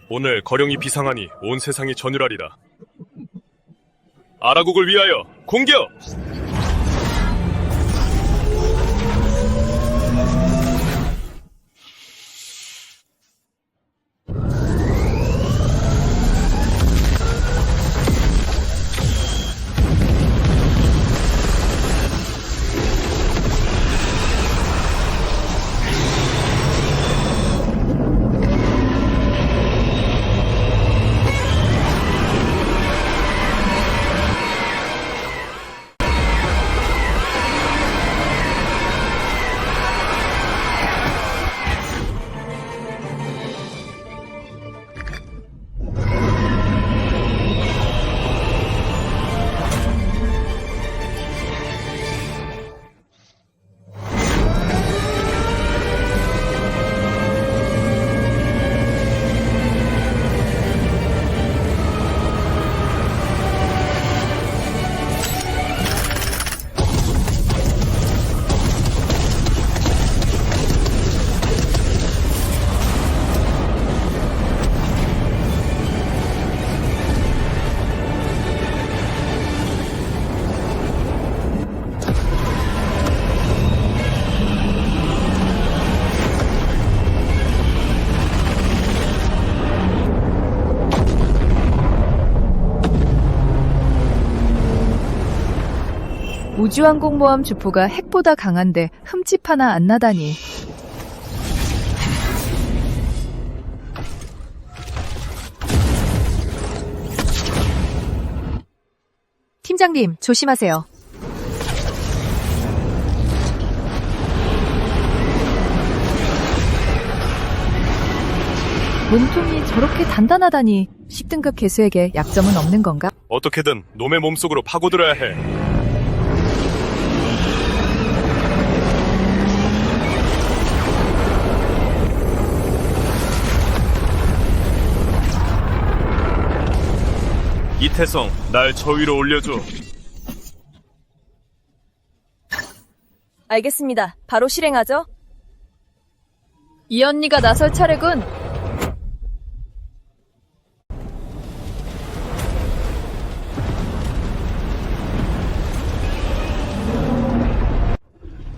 오늘 거령이 비상하니 온 세상이 전율하리라. 아라국을 위하여 공격! 우주항공모함 주포가 핵보다 강한데 흠집 하나 안 나다니. 팀장님, 조심하세요. 몸통이 저렇게 단단하다니. 10등급 개수에게 약점은 없는 건가? 어떻게든 놈의 몸속으로 파고들어야 해. 이태성, 날 저 위로 올려줘. 알겠습니다. 바로 실행하죠. 이 언니가 나설 차례군.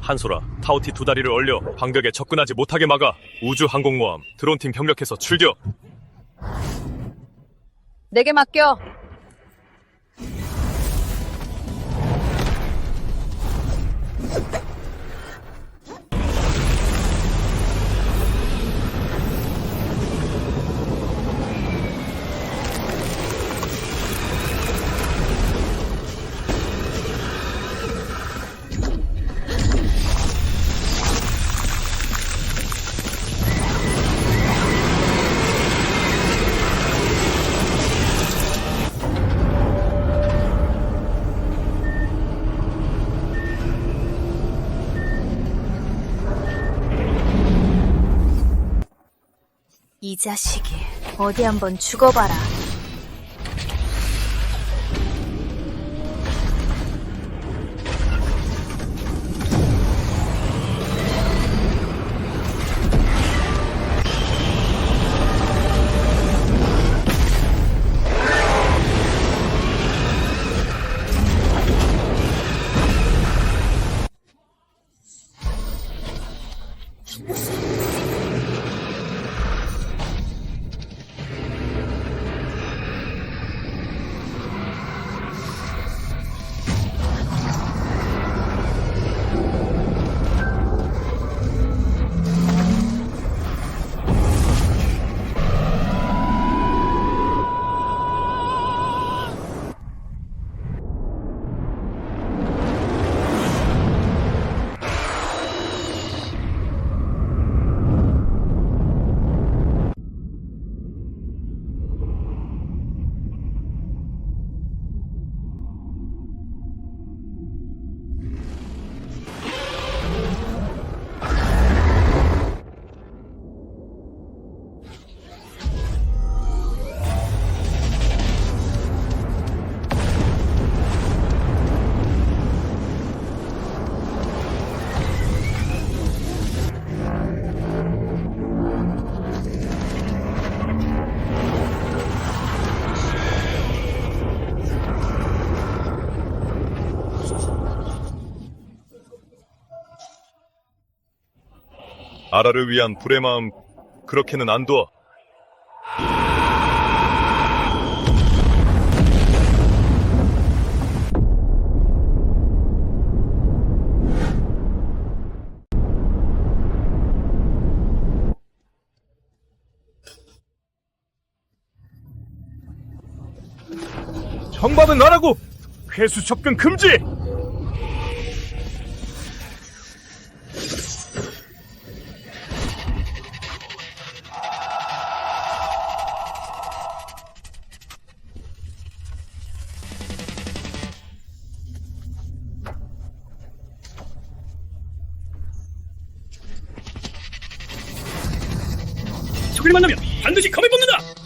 한소라, 타오티 두 다리를 얼려 방벽에 접근하지 못하게 막아. 우주항공모함, 드론팀 협력해서 출격. 내게 맡겨. 이 자식이 어디 한번 죽어봐라. 아라를 위한 불의 마음, 그렇게는 안 둬. 정답은 나라고! 회수 접근 금지! 적을 만나면 반드시 검을 뽑는다!